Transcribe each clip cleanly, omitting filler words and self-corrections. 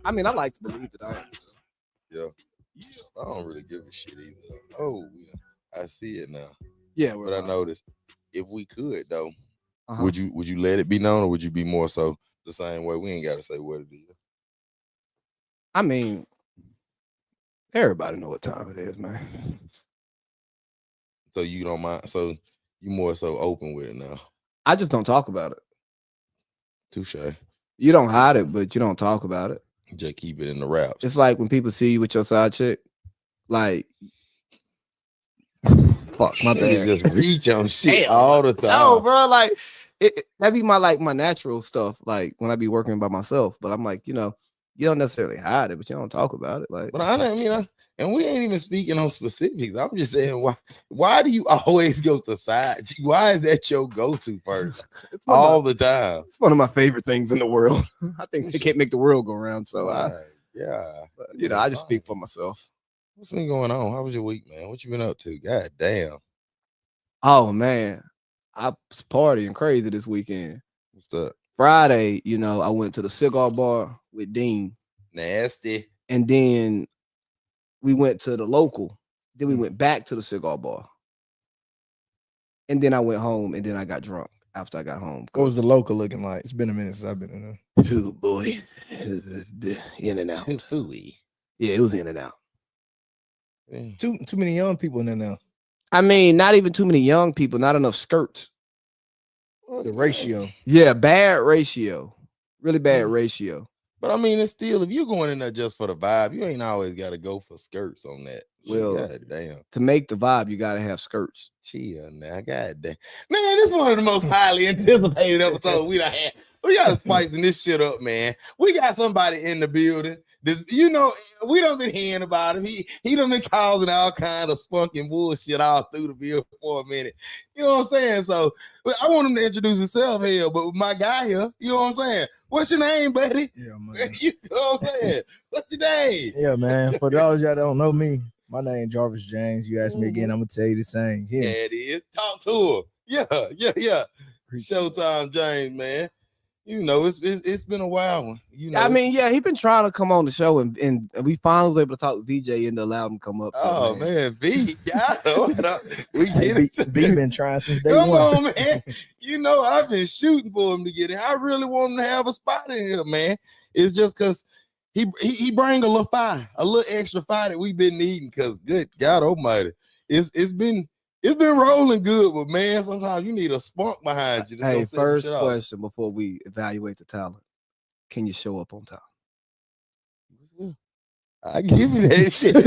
I mean, I like to believe that I am. So. Yeah. I don't really give a shit either. Oh, yeah. I see it now. Yeah, but I noticed if we could though, uh-huh. would you let it be known, or would you be more so the same way? We ain't got to say what it is. I mean, everybody know what time it is, man. So you don't mind. So you more so open with it now. I just don't talk about it. Touche. You don't hide it, but you don't talk about it. Just keep it in the wraps. It's like when people see you with your side chick, like, fuck, my bad. You just reach on shit all the time. No, bro, like that be my natural stuff. Like when I be working by myself, but I'm like, you don't necessarily hide it, but you don't talk about it. Like, but and we ain't even speaking on specifics. I'm just saying, why do you always go to side? Why is that your go-to first all the time? It's one of my favorite things in the world. I think they can't make the world go round. So I just speak for myself. What's been going on? How was your week, man? What you been up to? God damn. Oh man, I was partying crazy this weekend. What's up? Friday, I went to the cigar bar with Dean. Nasty. And then we went to the local. Then we went back to the cigar bar. And then I went home, and then I got drunk after I got home. What was the local looking like? It's been a minute since I've been in there. Oh boy, in and out. Fooey. Yeah, it was in and out. Too many young people in there now. I mean, not even too many young people. Not enough skirts. The ratio. Yeah, bad ratio. Really bad ratio. But I mean, it's still, if you're going in there just for the vibe, you ain't always got to go for skirts on that. Well, God damn. To make the vibe, you got to have skirts. Chill now. God damn. Man, this is one of the most highly anticipated episodes we done had. We got to spicing this shit up, man. We got somebody in the building. We done been hearing about him. He done been causing all kind of spunking bullshit all through the building for a minute. You know what I'm saying? So I want him to introduce himself here, but with my guy here, you know what I'm saying? What's your name, buddy? Yeah, man. You know what I'm saying? What's your name? Yeah, man. For those y'all don't know me, my name Jarvis James. You ask me again, I'm gonna tell you the same. Yeah, it is. Talk to her. Yeah. Showtime James, man. It's been a wild one. I mean, yeah, he been trying to come on the show, and we finally was able to talk to VJ and allow him to come up. Oh man, V, we get it. V been trying since day one. Come on, man. I've been shooting for him to get it. I really want him to have a spot in here, man. It's just because he bring a little extra fire that we've been needing. Because good God Almighty, it's been rolling good, but man, sometimes you need a spunk behind you. Hey, first question before we evaluate the talent: can you show up on time? I give you that shit. And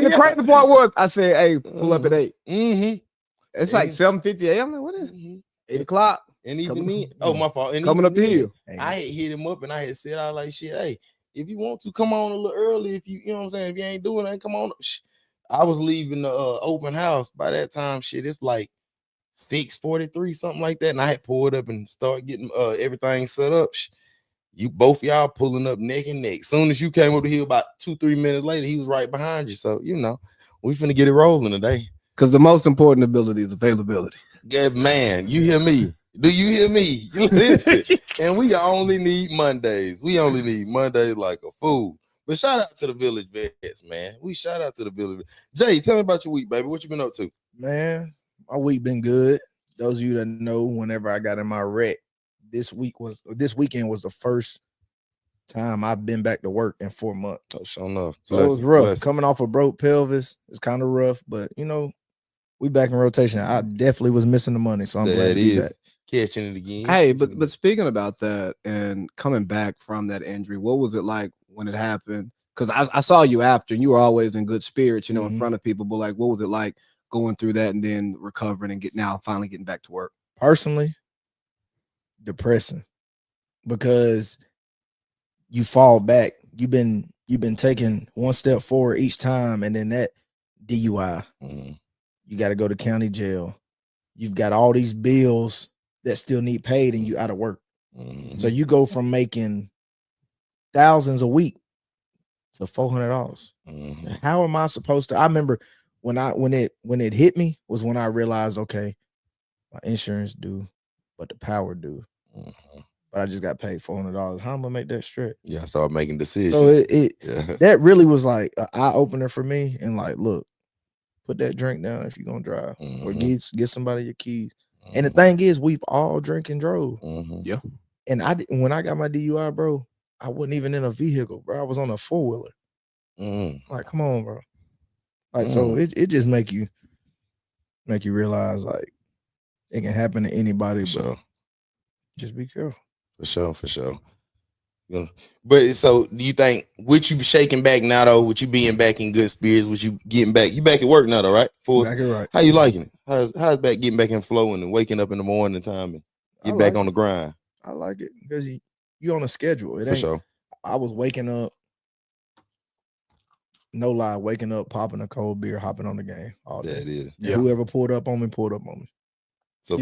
the crazy part was, I said, "Hey, pull up at 8." Mm-hmm. It's like 7:58. I'm like, "What is 8 o'clock?" And even me, my fault. And coming up the hill, I had hit him up and I had said, "I like shit. Hey, if you want to come on a little early, if you know what I'm saying, if you ain't doing that, come on." I was leaving the open house by that time. Shit, it's like 6:43, something like that, and I had pulled up and started getting everything set up. You both y'all pulling up neck and neck. Soon as you came up the hill, about 2-3 minutes later, he was right behind you. So we finna get it rolling today. Because the most important ability is availability. Yeah, man, you hear me? Do you hear me? Listen, and we only need Mondays. We only need Mondays like a fool. But shout out to the Village Vets, man. We shout out to the Village. Jay, tell me about your week, baby. What you been up to? Man, my week been good. Those of you that know, whenever I got in my wreck, this weekend was the first time I've been back to work in 4 months. Oh, sure enough. So it was rough. Coming off a broke pelvis, it's kind of rough, but we back in rotation. I definitely was missing the money, so I'm glad to be back. Catching it again. Hey, but speaking about that and coming back from that injury, what was it like when it happened? Because I saw you after, and you were always in good spirits, in front of people. But like, what was it like going through that and then recovering and finally getting back to work? Personally, depressing, because you fall back. You've been taking one step forward each time, and then that DUI, you got to go to county jail. You've got all these bills that still need paid, and you out of work. So you go from making thousands a week to $400. How am I supposed to? I remember when it hit me was when I realized, okay, my insurance due, but the power due, but I just got paid $400. How am I gonna make that stretch? Yeah, I started making decisions. So yeah. that really was like an eye opener for me. And like, look, put that drink down if you're gonna drive, or get somebody your keys. And the thing is, we've all drank and drove. Yeah. And when I got my DUI, bro, I wasn't even in a vehicle, bro. I was on a 4-wheeler. Like, come on, bro. Like, so it just make you realize like it can happen to anybody, but just be careful. For sure. Yeah. But so do you think with you shaking back now though, with you being back in good spirits, with you getting back, you back at work now though, right? Back at right. How you liking it? How's back getting back in flowing and waking up in the morning time and getting back on the grind? I like it because you on a schedule. It For ain't. sure. I was waking up, no lie, waking up, popping a cold beer, hopping on the game all day. That is. Yeah. Whoever pulled up on me. So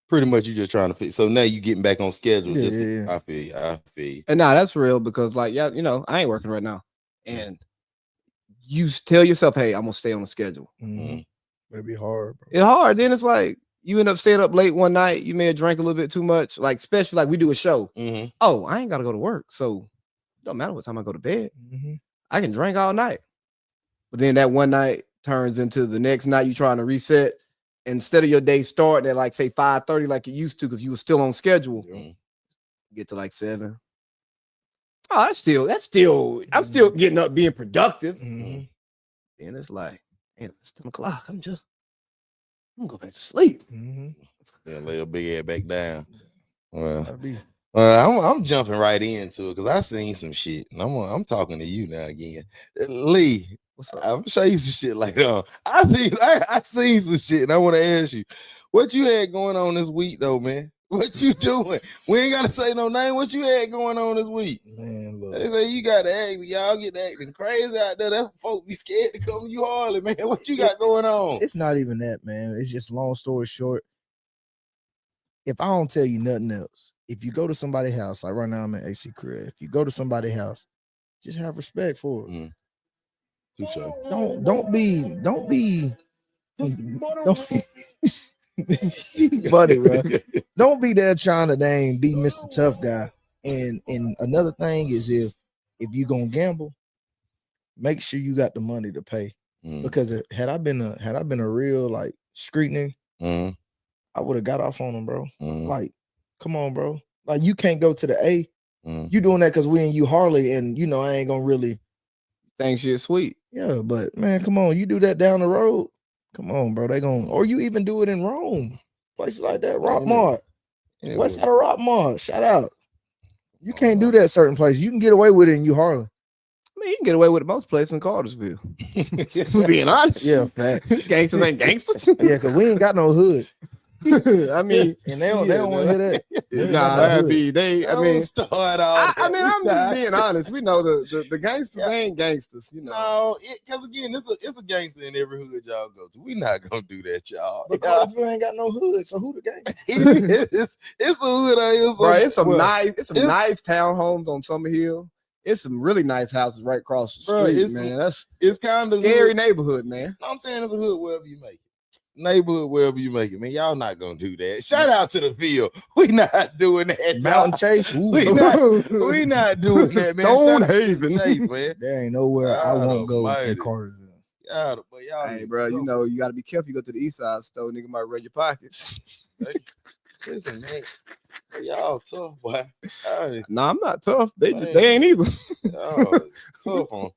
pretty much you just trying to fix. So now you getting back on schedule. Yeah. I feel you. And nah, that's real because like, yeah, you know, I ain't working right now. And you tell yourself, hey, I'm gonna stay on the schedule. But it'd be hard, bro. It's hard. Then it's like you end up staying up late one night. You may have drank a little bit too much. Like, especially like we do a show. Oh, I ain't gotta go to work. So it don't matter what time I go to bed. I can drink all night. But then that one night turns into the next night you trying to reset. Instead of your day starting at like say 5:30 like you used to because you were still on schedule, get to like 7. Oh, that's still I'm still getting up being productive. And it's like, man, it's 10 o'clock. I'm gonna go back to sleep. Yeah, lay a big head back down. Well, I'm jumping right into it because I seen some shit, and I'm talking to you now again, Lee. What's up? I'm gonna show you some shit later on. I seen some shit, and I want to ask you, what you had going on this week, though, man? What you doing? We ain't gotta say no name. What you had going on this week? Man, look. They say you gotta act. Y'all get acting crazy out there. That's folks be scared to come to you hardly, man. What you got going on? It's not even that, man. It's just long story short. If I don't tell you nothing else, if you go to somebody's house, like right now I'm in AC crib. If you go to somebody's house, just have respect for it. Don't be buddy, bro. Don't be there trying to be Mr. Tough Guy. And another thing is if you gonna gamble, make sure you got the money to pay. Because had I been a real like street nigga, I would have got off on them, bro. Like, come on, bro. Like, you can't go to the A. You doing that because we and you Harley, and you know I ain't gonna really think shit sweet. Yeah, but man, come on, you do that down the road. Come on, bro. They gonna, or you even do it in Rome, places like that. Rockmart, West Side of Rockmart. Shout out. You can't do that certain places. You can get away with it in you Harlem. I mean, you can get away with it most places in Cartersville. Being honest, yeah, fact. Gangsters ain't gangsters. Yeah, because we ain't got no hood. I mean, and they don't want to hear that. Nah, that'd be they. I mean, start off. I mean, I'm just being honest. We know the gangsters they ain't gangsters, you know. No, because again, it's a gangster in every hood y'all go to. We not gonna do that, y'all. But Cartersville ain't got no hood, so who the gangster? it's a hood out here. Bro, it's some nice townhomes on Summer Hill. It's some really nice houses right across the street, man. It's kind of scary neighborhood, man. No, I'm saying it's a hood wherever you make it. Neighborhood wherever you make it, man. Y'all not gonna do that. Shout out to the field. We not doing that. Mountain Chase. We not doing that, man. Stonehaven, Chase, man. There ain't nowhere I won't go in Cartersville. Yeah, but y'all, hey, bro, you know you got to be careful. You go to the east side store, nigga might raid your pockets. Listen, man, y'all tough, boy. Right. Nah, I'm not tough. They ain't either. Tough on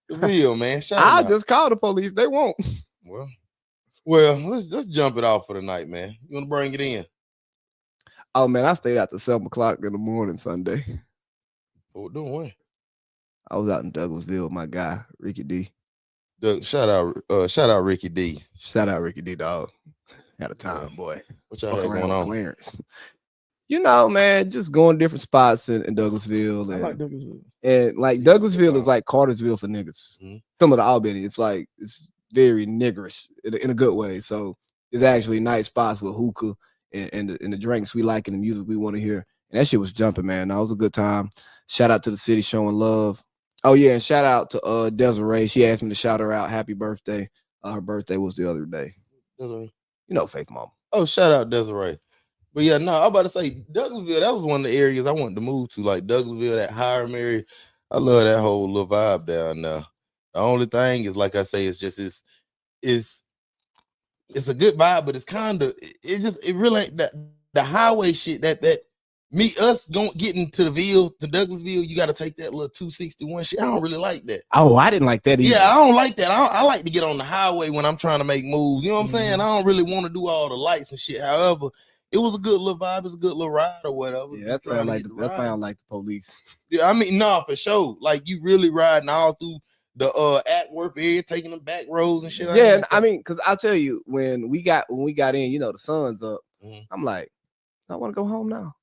the real, man. I just call the police. They won't. Well, let's jump it off for the night, man. You want to bring it in? Oh man, I stayed out till 7 o'clock in the morning Sunday. What doing what? I was out in Douglasville with my guy Ricky D. Shout out Ricky D. Shout out Ricky D, dog. Had a time, boy. What y'all had going on? Clearance. You know, man, just going different spots in Douglasville. And, I like Douglasville. And like Douglasville is like Cartersville for niggas. Some of the Albany, it's very niggerish in a good way. So it's actually nice spots with hookah and the drinks we like and the music we want to hear. And that shit was jumping, man. That was a good time. Shout out to the city showing love. Oh yeah, and shout out to Desiree. She asked me to shout her out. Happy birthday. Her birthday was the other day. Desiree. You know, Faith Mama. Oh, shout out Desiree. But yeah, no, I'm about to say Douglasville. That was one of the areas I wanted to move to, like Douglasville, that Hiram area. I love that whole little vibe down there. The only thing is, like I say, it's just it's a good vibe, but it's kind of it really ain't that the highway shit that us getting to the Ville to Douglasville. You got to take that little 261 shit. I don't really like that. Oh, I didn't like that either. Yeah, I don't like that. I like to get on the highway when I'm trying to make moves. You know what I'm saying? I don't really want to do all the lights and shit. However, it was a good little vibe. It's a good little ride or whatever. Yeah, that sound like the police. Yeah, I mean, no, for sure. Like you really riding all through the Atworth area, taking them back roads and shit. Yeah, I mean, because I'll tell you, when we got in, you know, the sun's up. I'm like, I want to go home now.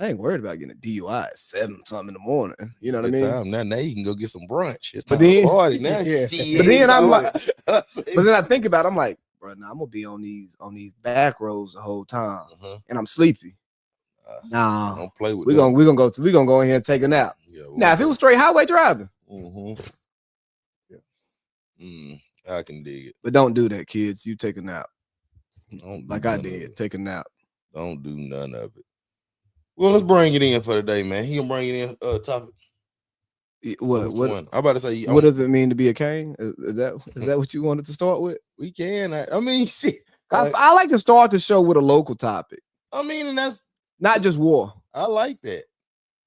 I ain't worried about getting a DUI at 7 something in the morning. You know what I mean? Now you can go get some brunch. It's but then, party now. But then I'm like, but then I think about it, I'm like, bro, now I'm gonna be on these back roads the whole time, and I'm sleepy. Nah, don't play with. We're gonna go in here and take a nap. Yeah, now, if it was straight highway driving, I can dig it. But don't do that, kids. You take a nap. Like I did. Take a nap. Don't do none of it. Well, let's bring it in for the day, man. He gonna bring it in. Topic. What? I'm about to say. What does it mean to be a king? Is that what you wanted to start with? We can. I mean, shit. I like to start the show with a local topic. I mean, and that's not just war. I like that.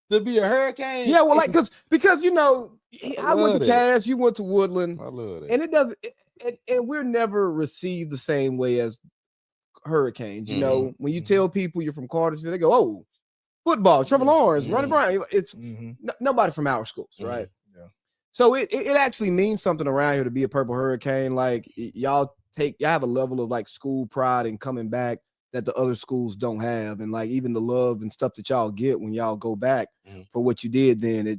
To be a hurricane. Yeah, well, like because you know, I went to Cass, you went to Woodland. I love that. And it doesn't. And we're never received the same way as hurricanes. You know, when you tell people you're from Cartersville, they go, "Oh, football, Trevor Lawrence, Ronnie Bryant." It's nobody from our schools, right? Yeah. So it actually means something around here to be a Purple Hurricane. Like y'all have a level of like school pride and coming back that the other schools don't have, and like even the love and stuff that y'all get when y'all go back for what you did. Then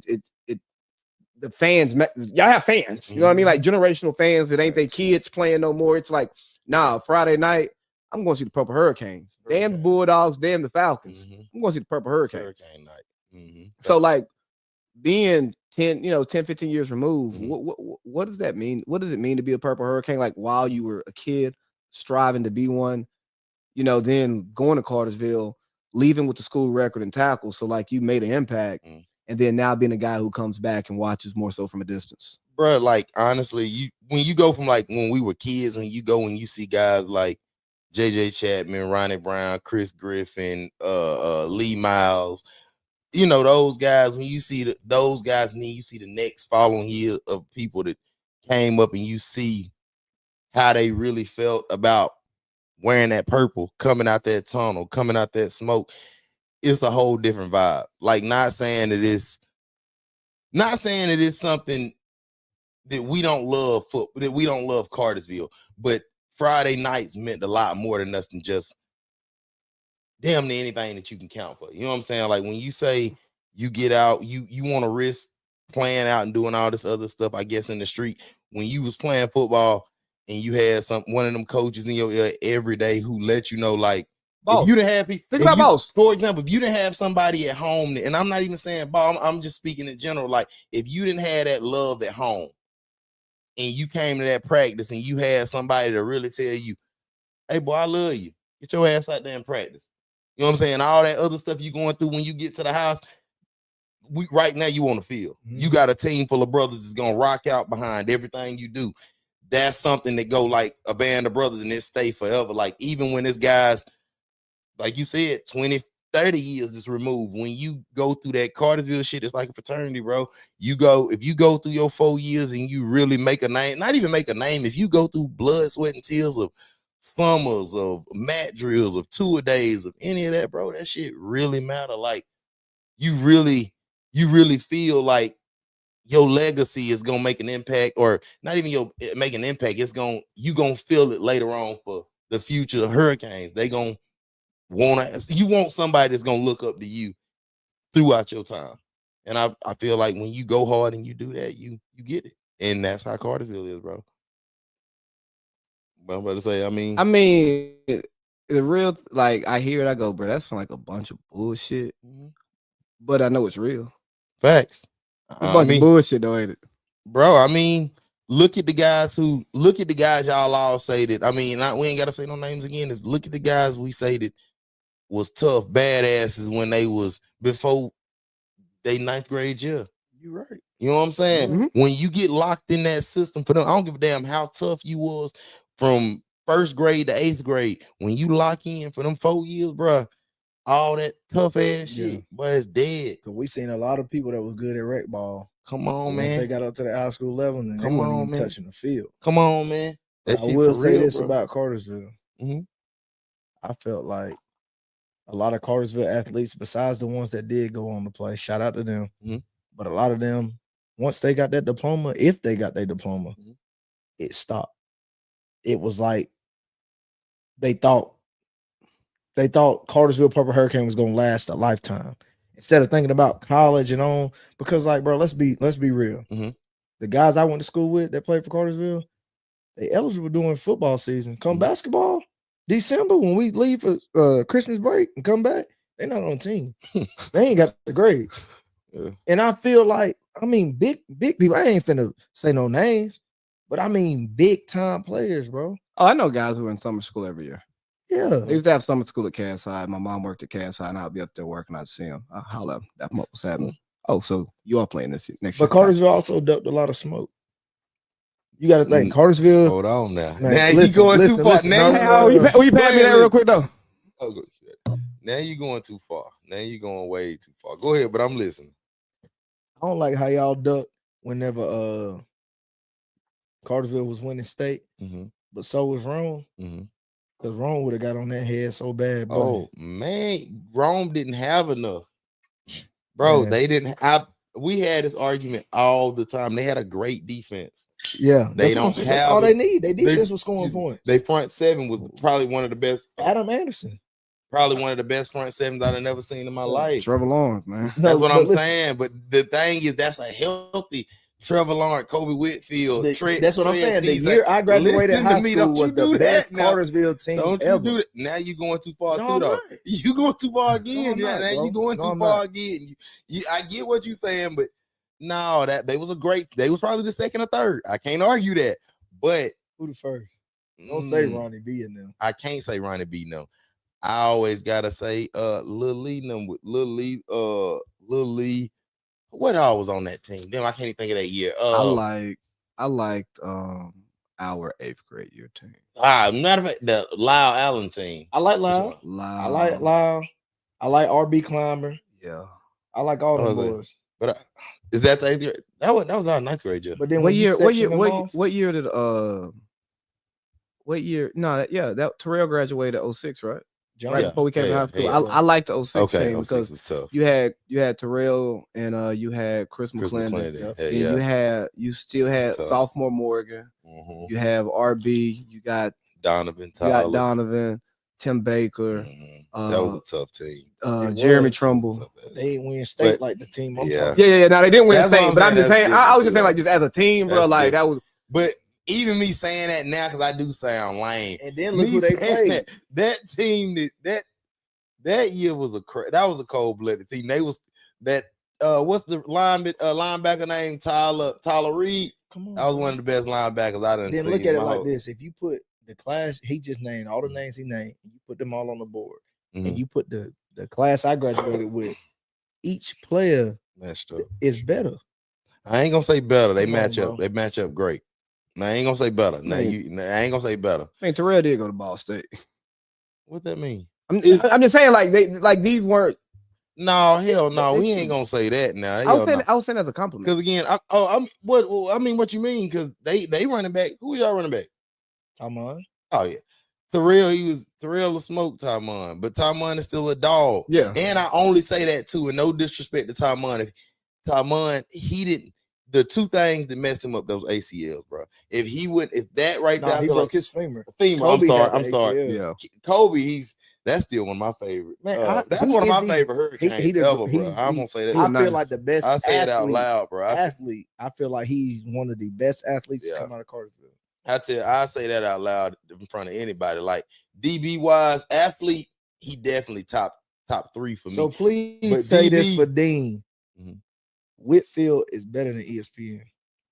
the fans, y'all have fans. You know what I mean? Like generational fans. It ain't they kids playing no more. It's like, nah, Friday night, I'm going to see the Purple Hurricanes. Damn the Bulldogs, damn the Falcons. I'm going to see the Purple Hurricanes. Hurricane night. So like being 10, 15 years removed, what does that mean? What does it mean to be a Purple Hurricane? Like while you were a kid striving to be one, then going to Cartersville, leaving with the school record and tackles. So like you made an impact. And then now being a guy who comes back and watches more so from a distance. Bro, like honestly, when you go from like when we were kids and you go and you see guys like JJ Chapman, Ronnie Brown, Chris Griffin, Lee Miles, those guys, when you see those guys, and then you see the next following year of people that came up and you see how they really felt about wearing that purple, coming out that tunnel, coming out that smoke. It's a whole different vibe. Like not saying it is something that we don't love that we don't love Cartersville, but Friday nights meant a lot more than us than just damn near anything that you can count for. You know what I'm saying? Like when you say you get out, you want to risk playing out and doing all this other stuff, I guess, in the street. When you was playing football and you had one of them coaches in your ear every day who let you know, like, if you didn't have think about boss. For example, if you didn't have somebody at home, and I'm not even saying ball, I'm just speaking in general. Like if you didn't have that love at home, and you came to that practice, and you had somebody to really tell you, "Hey, boy, I love you. Get your ass out there and practice." You know what I'm saying? All that other stuff you going through when you get to the house. Right now, you on the field. You got a team full of brothers that's gonna rock out behind everything you do. That's something that go like a band of brothers, and it stay forever. Like even when this guy's, like you said, 20, 30 years is removed. When you go through that Cartersville shit, it's like a fraternity, bro. If you go through your 4 years and you really make a name, not even make a name, if you go through blood, sweat, and tears of summers, of mat drills, of tour days, of any of that, bro, that shit really matter. Like you really feel like your legacy is gonna make an impact, or not even make an impact. You gonna feel it later on for the future Hurricanes. They gonna you want somebody that's gonna look up to you throughout your time. And I feel like when you go hard and you do that, you get it. And that's how Cartersville is, bro. But I'm about to say, I mean the real, like I hear it, I go, bro, that sounds like a bunch of bullshit. But I know it's real. Facts. A bunch of bullshit though, ain't it? Bro, I mean, look at the guys y'all all say that. I mean, we ain't gotta say no names again. Look at the guys we say that was tough badasses when they was before they 9th grade year. You're right. You know what I'm saying? Mm-hmm. When you get locked in that system for them, I don't give a damn how tough you was from 1st grade to 8th grade. When you lock in for them 4 years, bro, all that tough ass shit, but it's dead. Cause we seen a lot of people that was good at rec ball. Come on, Once man. they got up to the high school level, and they Come weren't on, even man. touching the field. Come on, man. But That I shit will for say real, this bro. about Cartersville. I felt like a lot of Cartersville athletes, besides the ones that did go on to play, shout out to them. But a lot of them, once they got that diploma, if they got their diploma, it stopped. It was like they thought Cartersville Purple Hurricane was gonna last a lifetime, instead of thinking about college and on. Because, like, bro, let's be real. The guys I went to school with that played for Cartersville, they eligible during football season. Come basketball, December, when we leave for Christmas break and come back, they're not on the team. They ain't got the grades. And I feel like, I mean, big people, I ain't finna say no names, but I mean big time players, bro. Oh, I know guys who are in summer school every year. Yeah. They used to have summer school at Cass High. My mom worked at Cass High, and I'd be up there working. I'd see them. I'll holler at them. That's what's happening. Oh, so you are playing this next year. But Cartersville also dumped a lot of smoke. You got to think Cartersville. Hold on now. Man, now you going too far. Now you pay me that real quick though. Oh, good. Now you going too far. Now you going way too far. Go ahead, but I'm listening. I don't like how y'all ducked whenever Cartersville was winning state, but so was Rome. Because Rome would have got on that head so bad. Buddy. Oh man, Rome didn't have enough, bro. Man. They didn't. We had this argument all the time. They had a great defense. Yeah, they don't have that's all they need. They defense was scoring points. They front seven was probably one of the best. Adam Anderson, probably one of the best front sevens I've never seen in my life. Trevor Lawrence, man. That's what I'm saying. But the thing is, that's a healthy Trevor Lawrence, Kobe Whitfield. That's what I'm saying. The year I graduated high school was the best Cartersville team don't ever. You do that. Now you going too far too, though. Right. You going too far again. No, now you going too far again. I get what you're saying, but no, they was probably the second or third. I can't argue that. But who the first? Don't say Ronnie B in them. I can't say Ronnie B. No. I always gotta say Lil Lee. What all was on that team? Damn, I can't even think of that year. I liked our 8th grade year team. Matter of fact, the Lyle Allen team. I like Lyle. I like Lyle. I like RB Climber. Yeah. I like all the boys. But is that the 8th grade? That was our 9th grade year. But then what year did that Terrell graduated 06, right? Right before we came to high school. I liked the 06 team because was tough. you had Terrell and you had Chris McClendon. You still had sophomore Morgan. You have RB. You got Donovan. Tim Baker. That was a tough team. Jeremy Trumbull. They didn't win state like the team. Yeah. Now they didn't win state, but I'm just saying. I was just saying, like, just as a team, bro. Like that was. But even me saying that now, because I do sound lame. And then look who they played. That team that year was a cold-blooded team. They was that what's the linebacker name? Tyler Reed. Come on. That was one of the best linebackers I done seen. Then look at it like this. If you put the class he just named, all the names he named, you put them all on the board, and you put the class I graduated with, each player is better. I ain't gonna say better. They match up. They match up great. Now, I ain't gonna say better. I ain't gonna say better. I mean, Terrell did go to Ball State. What that mean? I'm just saying, like these weren't. No, hell no. We ain't gonna say that now. I was saying as a compliment. Because again, what you mean? Because they running back. Who y'all running back? Tamon. Oh yeah, Terrell the smoke Tamon, but Tamon is still a dog. Yeah, and I only say that too, and no disrespect to Tamon. If Tamon, he didn't. The two things that messed him up, those ACLs, bro. If he would, if that right there, he broke his femur. I'm sorry. Yeah, Kobe, that's still one of my favorite. Man, that's one of my favorite Hurricanes ever, bro. I'm gonna say that. I feel like the best. I say it out loud, bro. Athlete. I feel like he's one of the best athletes to come out of Cartersville. I say that out loud in front of anybody. Like DB wise, athlete, he definitely top 3 for me. So please say this for Dean. Whitfield is better than ESPN.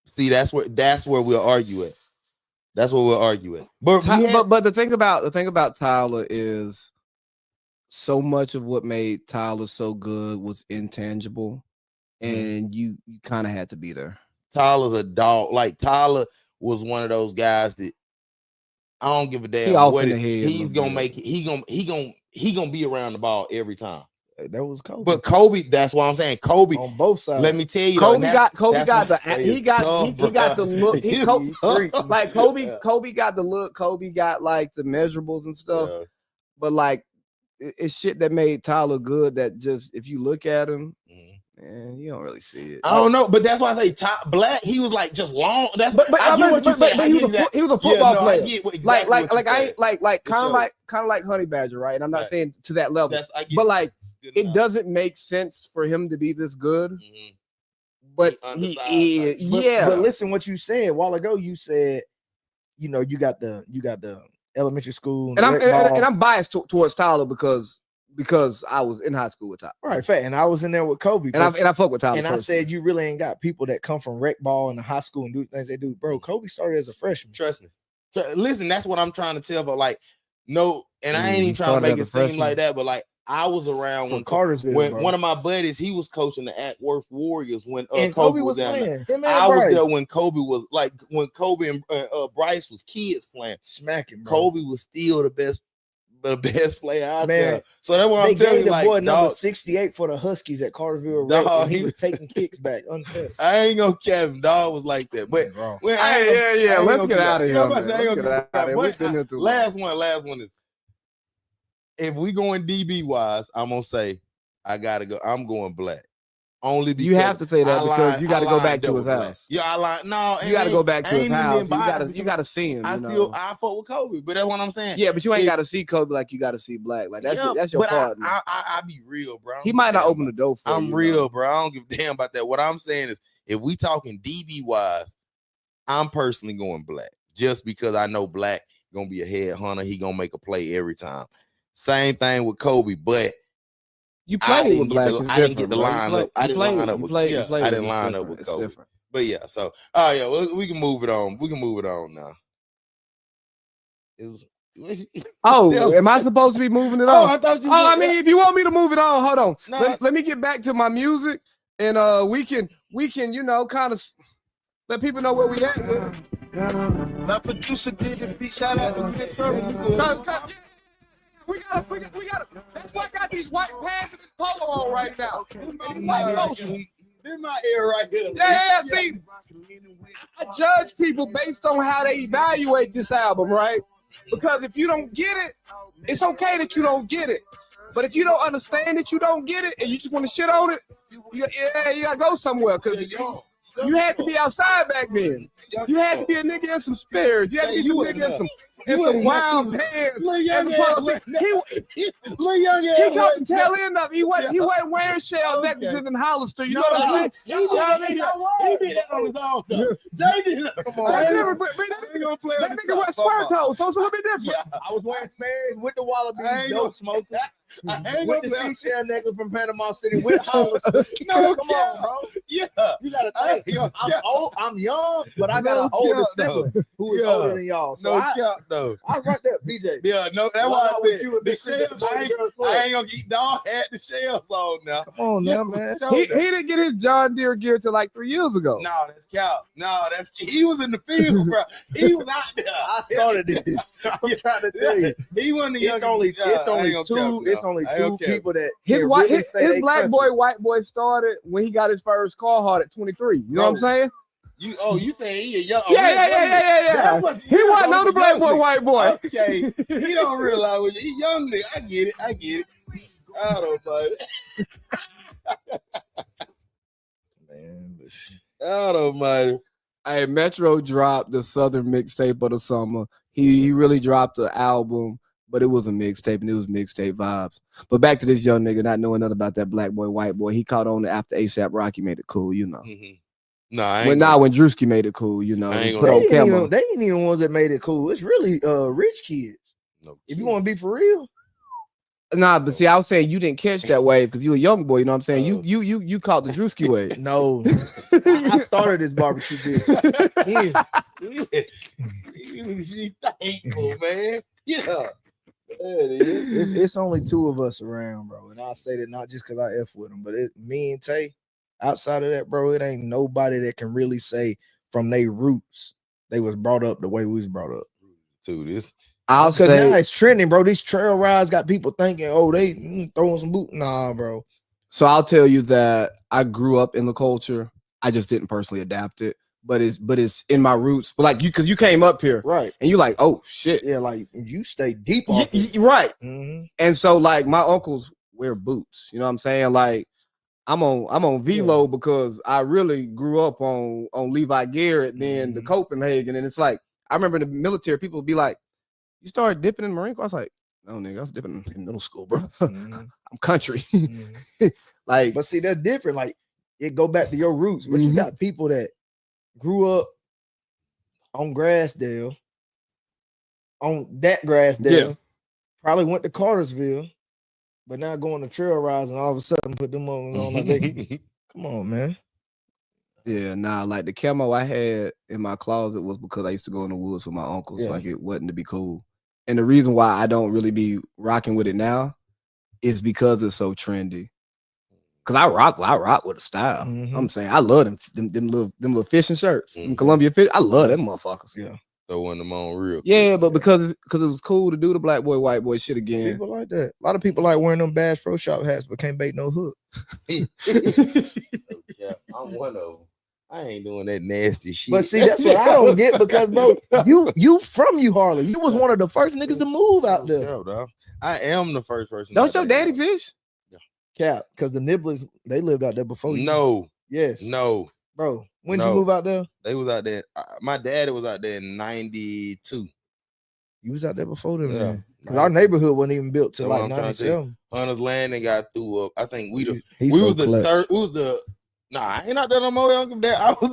See, that's where we'll argue at. That's what we'll argue at. But the thing about Tyler is, so much of what made Tyler so good was intangible, and you kind of had to be there. Tyler's a dog. Like Tyler was one of those guys that I don't give a damn what he's gonna make. He gonna be around the ball every time. That was Kobe. But Kobe, that's what I'm saying. Kobe on both sides. Let me tell you, Kobe got the look. Kobe got the look. Kobe got like the measurables and stuff. Yeah. But like it's shit that made Tyler good. That just if you look at him, man, you don't really see it. I don't know, but that's why I say Black. He was like just long. That's but I get what you say. He was a football player. Like kind of like Honey Badger, right? And I'm not saying to that level, but like. It doesn't make sense for him to be this good, but But listen, what you said a while ago. You said, you got the elementary school, and I'm biased towards Tyler because I was in high school with Tyler. Right, fact. And I was in there with Kobe, and I fuck with Tyler. And personally. I said you really ain't got people that come from rec ball in the high school and do things they do, bro. Kobe started as a freshman. Trust me. Listen, that's what I'm trying to tell. But like, no, and I ain't even trying to make it seem like that, but like. I was around when Cartersville, when one of my buddies, he was coaching the Atworth Warriors when Kobe was down there. I was there when Kobe was like when Kobe and Bryce was kids playing. Smacking, bro. Kobe was still the best player out there. So that's what I'm telling you. Like, boy, number 68 for the Huskies at Cartersville. Dog, he was taking kicks back untouched. I ain't gonna cap him. Dog was like that. But let's get out of here. Last one is. If we going DB wise, I'm gonna say I gotta go. I'm going Black. Only because you have to say that because you got to go back to his house. Yeah, I like no. You got to go back to his house. You got to see him. I fuck with Kobe, but that's what I'm saying. Yeah, but you ain't got to see Kobe like you got to see Black. Like that's your part. I be real, bro. He might not open the door for you. I'm real, bro. I don't give a damn about that. What I'm saying is, if we talking DB wise, I'm personally going Black just because I know Black gonna be a headhunter. He gonna make a play every time. Same thing with Kobe, but you played with Black. I didn't get the line up. I didn't line up with Kobe. Different. But yeah, so we can move it on. We can move it on now. Am I supposed to be moving it on? I thought you. I mean, if you want me to move it on, hold on. No. Let me get back to my music, and we can kind of let people know where we at. My producer did the beat. Shout out to me. We gotta. That's why I got these white pants and this polo on right now. This my ear right here. Yeah, see, I judge people based on how they evaluate this album, right? Because if you don't get it, it's okay that you don't get it. But if you don't understand that you don't get it and you just want to shit on it, you gotta go somewhere. Because you had to be outside back then. You had to be a nigga in some spares. You had to be some nigga in some wild pants. He got the tail end of. He wasn't wearing shell necklaces in Hollister. You know what I'm saying? He did that on his own. Jay did that. Come on, that nigga wear square toes, so it's a little bit different. Yeah, I was wearing spares with the Wallabies, dope smoking. With the seashell necklace from Panama City with Hollister. No, come on, bro. Yeah, you gotta think. I'm old. I'm young, but I got an older sibling who is older than y'all. So I right there, BJ. Yeah, no, that's why I said the shells. I ain't gonna get dog had the shells on now. Come on now, man. He didn't get his John Deere gear till like 3 years ago. No, that's Cal. No, he was in the field, bro. He was out there. I started this. I'm trying to tell you, he wasn't the young. It's only two people that his black boy, white boy started when he got his first Carhartt at 23. You know what I'm saying? You say he a young? Yeah. He wasn't no the black boy, white boy. Okay, he don't realize when he young nigga. I get it. I don't know. Man, listen. I don't mind. Hey, Metro dropped the Southern mixtape of the summer. He really dropped the album, but it was a mixtape and it was mixtape vibes. But back to this young nigga not knowing nothing about that black boy, white boy. He caught on after ASAP Rocky made it cool, you know. Mm-hmm. When Drewski made it cool, you know. They ain't even ones that made it cool. It's really rich kids. No, if you want to be for real. Nah, but see, I was saying you didn't catch that wave because you a young boy. You know what I'm saying? You caught the Drewski wave. No, I started this barbecue business. You be thankful, man. Yeah. It's only two of us around, bro. And I say that not just because I F with them, but me and Tay, outside of that, bro, it ain't nobody that can really say from their roots they was brought up the way we was brought up. To this. I'll Because say now it's trending, bro. These trail rides got people thinking, oh, they throwing some boot. Nah, bro. so. I'll tell you that I grew up in the culture. I just didn't personally adapt it, but it's in my roots. But like because you came up here, Right? And you like, oh shit, Yeah, like you stay deep off it. right. Mm-hmm. And so like my uncles wear boots. You know what I'm saying? Like I'm on velo because I really grew up on Levi Garrett, then the Copenhagen, and it's like I remember in the military people would be like, you started dipping in the Marine Corps. I was like, no, nigga, I was dipping in middle school, bro. I'm country. Like, but see, that's different. Like, it go back to your roots. But you got people that grew up on Grassdale, on that Grassdale, probably went to Cartersville, but now going to trail rides and all of a sudden put them on like they, come on, man. Yeah, nah, like the camo I had in my closet was because I used to go in the woods with my uncles. Yeah. Like it wasn't to be cool. And the reason why I don't really be rocking with it now is because it's so trendy. Cause I rock with a style. I'm saying I love them little fishing shirts, them Columbia fish. I love them motherfuckers. Yeah, throwing them on real. Yeah, but because it was cool to do the black boy white boy shit again. People like that. A lot of people like wearing them Bass Pro Shop hats, but can't bait no hook. Yeah, I'm one of them. I ain't doing that nasty shit. But see, that's what I don't get because, bro, you from Harlem. You was one of the first niggas to move out there. Dog. I am the first person. Don't your daddy fish? Cap, because the Nibblers, they lived out there before you. No. Yes. No. Bro, when did you move out there? They was out there. My dad was out there in 92. You was out there before them, Yeah. man. Because our neighborhood wasn't even built till like 97. Hunter's Land, they got through up. I think we was the third. We was the I ain't out there no more, Uncle Dad. I was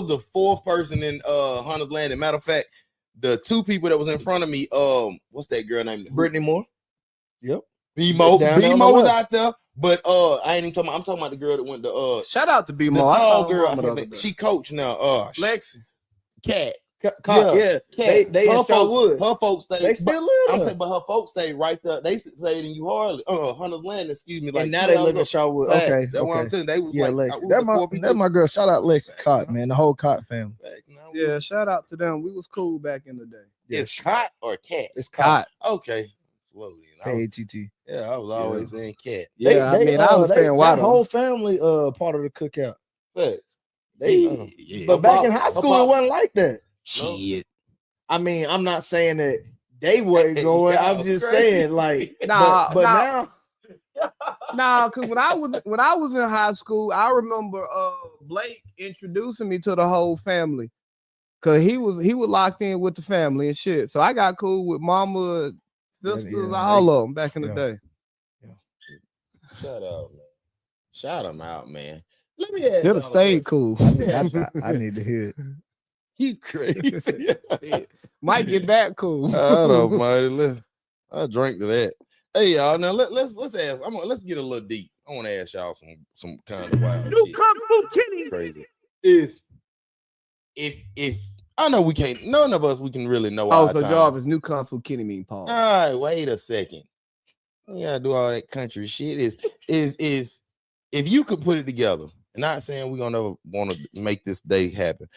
the fourth person in Hunter's Land. As a matter of fact, the two people that was in front of me, what's that girl name? Brittany Moore. Yep. B-Mo was out there, but I ain't even talking about, I'm talking about the girl that went to shout out to B-Mo. The tall girl, she coach now. Lexi. Cat. Yeah. They in Shawwood. Her folks stay. They still live I'm there. saying, but her folks stay right there. They stayed in New Harlem, Hunter's Land. Excuse me. Like, and now they live in Shawwood. Okay, that's what I'm saying. They was Lexi. That's my girl. Shout out Lexi Cott, man. The whole Cott family. Yeah, shout out to them. We was cool back in the day. It's Cott or Cat? It's Cott. Okay. Slowly. K-A-T-T. Yeah, I was always saying Cat. Yeah, I understand why. That whole family part of the cookout. Facts. But back in high school, it wasn't like that. Shit. I mean, I'm not saying that they wasn't going. I'm just saying, like, but now. Nah, because when I was in high school, I remember Blake introducing me to the whole family. Cause he was locked in with the family and shit. So I got cool with mama, sisters, all of them back in the day. Yeah. Shout them out, man. Let me ask. They'd have stayed cool. I need to hear it. You crazy. Might get back cool. I don't mind. I drink to that. Hey y'all, now let's ask. Let's get a little deep. I want to ask y'all some kind of wild shit. Kung Fu Kitty. Crazy. Is if I know we can't, none of us we can really know. Oh, so Jarvis, new Kung Fu Kitty mean Paul. All right, wait a second. You gotta do all that country shit. Is if you could put it together, and not saying we're gonna never want to make this day happen.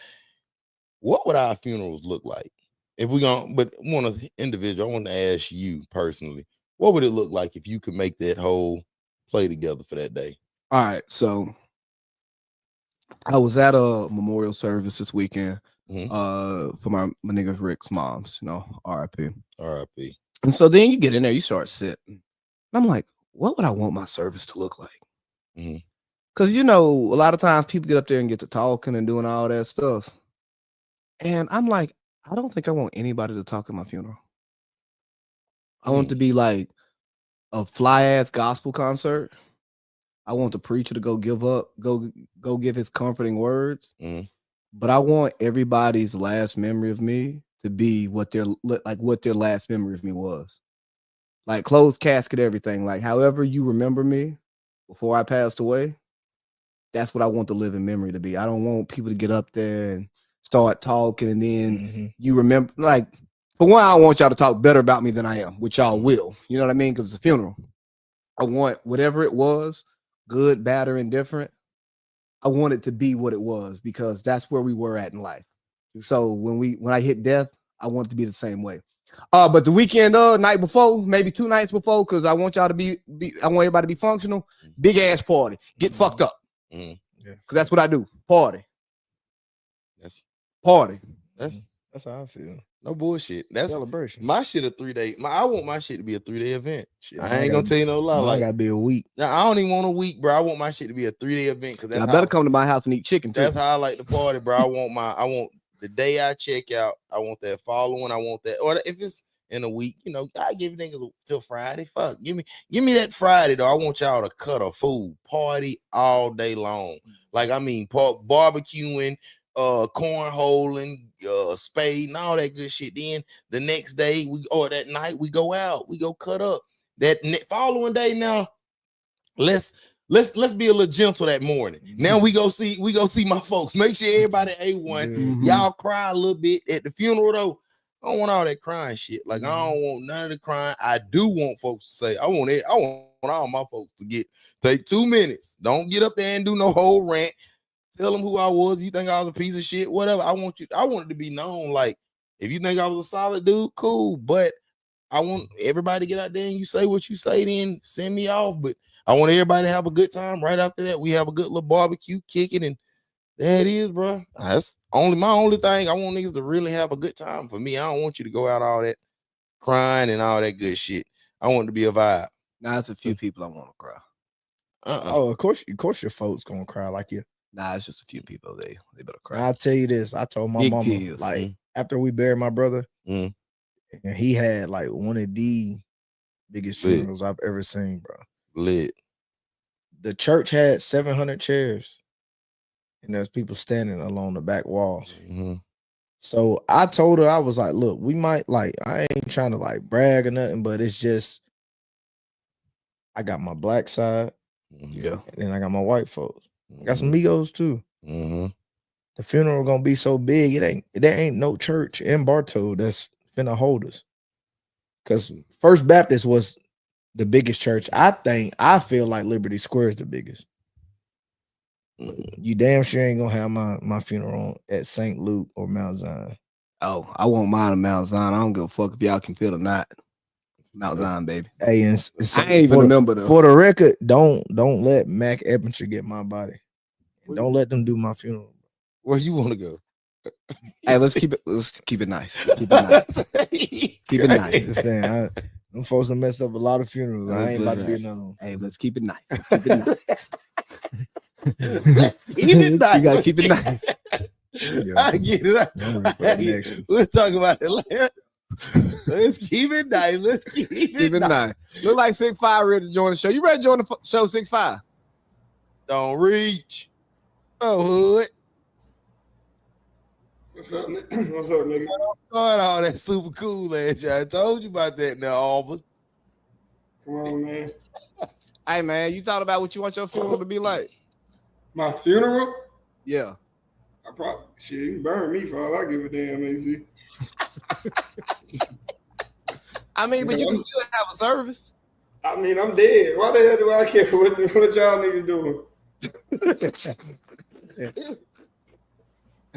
What would our funerals look like? If we gonna, but one of the individual, I want to ask you personally, what would it look like if you could make that whole play together for that day? All right, so I was at a memorial service this weekend for my nigga Rick's mom's, RIP. RIP. And so then you get in there, you start sitting. And I'm like, what would I want my service to look like? Because, a lot of times people get up there and get to talking and doing all that stuff. And I'm like, I don't think I want anybody to talk at my funeral. I want it to be like a fly-ass gospel concert. I want the preacher to go give his comforting words. But I want everybody's last memory of me to be what their last memory of me was. Like closed casket, everything. Like however you remember me before I passed away, that's what I want the living memory to be. I don't want people to get up there and start talking and then you remember, like, For one, I want y'all to talk better about me than I am, which y'all will. You know what I mean? Because it's a funeral. I want whatever it was, good, bad, or indifferent. I want it to be what it was because that's where we were at in life. So when I hit death, I want it to be the same way. But the weekend, night before, maybe 2 nights before, because I want y'all to be I want everybody to be functional. Big ass party, get fucked up, because that's what I do. Party. That's party. That's how I feel. No bullshit. That's celebration. My shit a 3-day. I want my shit to be a 3-day event. Shit, I ain't gonna tell you no lie. Like, I gotta be a week. Now I don't even want a week, bro. I want my shit to be a 3-day event because I better come to my house and eat chicken too. That's how I like to party, bro. I want the day I check out. I want that following. I want that, or if it's in a week, you know, I give niggas till Friday. Fuck, give me that Friday though. I want y'all to cut a food party all day long. Like I mean, barbecuing, cornholing, spade, and all that good shit. Then the next day that night we go out, we go cut up. That following day now, let's be a little gentle that morning. Now we go see my folks. Make sure everybody A1. Y'all cry a little bit at the funeral though. I don't want all that crying shit. Like I don't want none of the crying. I do want folks to say I want all my folks to take 2 minutes. Don't get up there and do no whole rant. Tell them who I was. You think I was a piece of shit? Whatever. I want it to be known. Like if you think I was a solid dude, cool. But I want everybody to get out there and you say what you say, then send me off. But I want everybody to have a good time. Right after that, we have a good little barbecue, kicking, and there it is, bro. That's my only thing. I want niggas to really have a good time. For me, I don't want you to go out all that crying and all that good shit. I want it to be a vibe. Nah, it's a few people I want to cry. Oh, of course your folks gonna cry like you. Nah, it's just a few people. They better cry. I'll tell you this. I told my mama, like, after we buried my brother, and he had like one of the biggest funerals I've ever seen, bro. Lit. The church had 700 chairs, and there's people standing along the back walls. So I told her, I was like, look, we might, like, I ain't trying to like brag or nothing, but it's just, I got my black side, and then I got my white folks. I got some Migos too. The funeral gonna be so big, there ain't no church in Bartow that's finna hold us. Cause First Baptist was the biggest church. I feel like Liberty Square is the biggest. You damn sure ain't gonna have my funeral at St. Luke or Mount Zion. Oh, I want mine at Mount Zion. I don't give a fuck if y'all can feel it or not. Mount Zion, baby. Hey, and I ain't even remember though. For the record, don't let Mac Eppinger get my body. And don't let them do my funeral. Where you want to go? Hey, let's keep it nice. Keep it nice. Keep it nice. Understand? Them folks have messed up a lot of funerals. I ain't about to be another one. Hey, let's keep it nice. Let's keep it nice. Let's keep it nice. You gotta keep it nice. I get it. We'll talk about it later. Let's keep it nice. Let's keep it nice. Look like 6'5" ready to join the show. You ready to join the show 6'5"? Don't reach. Oh, hood. What's up, nigga? Start all that super cool ass shit. I told you about that now, Auburn. Come on, man. Hey, man, you thought about what you want your funeral to be like? My funeral? Yeah. I probably you can burn me for all I give a damn, AC. I mean, but you can still have a service. I mean, I'm dead. Why the hell do I care what y'all niggas doing?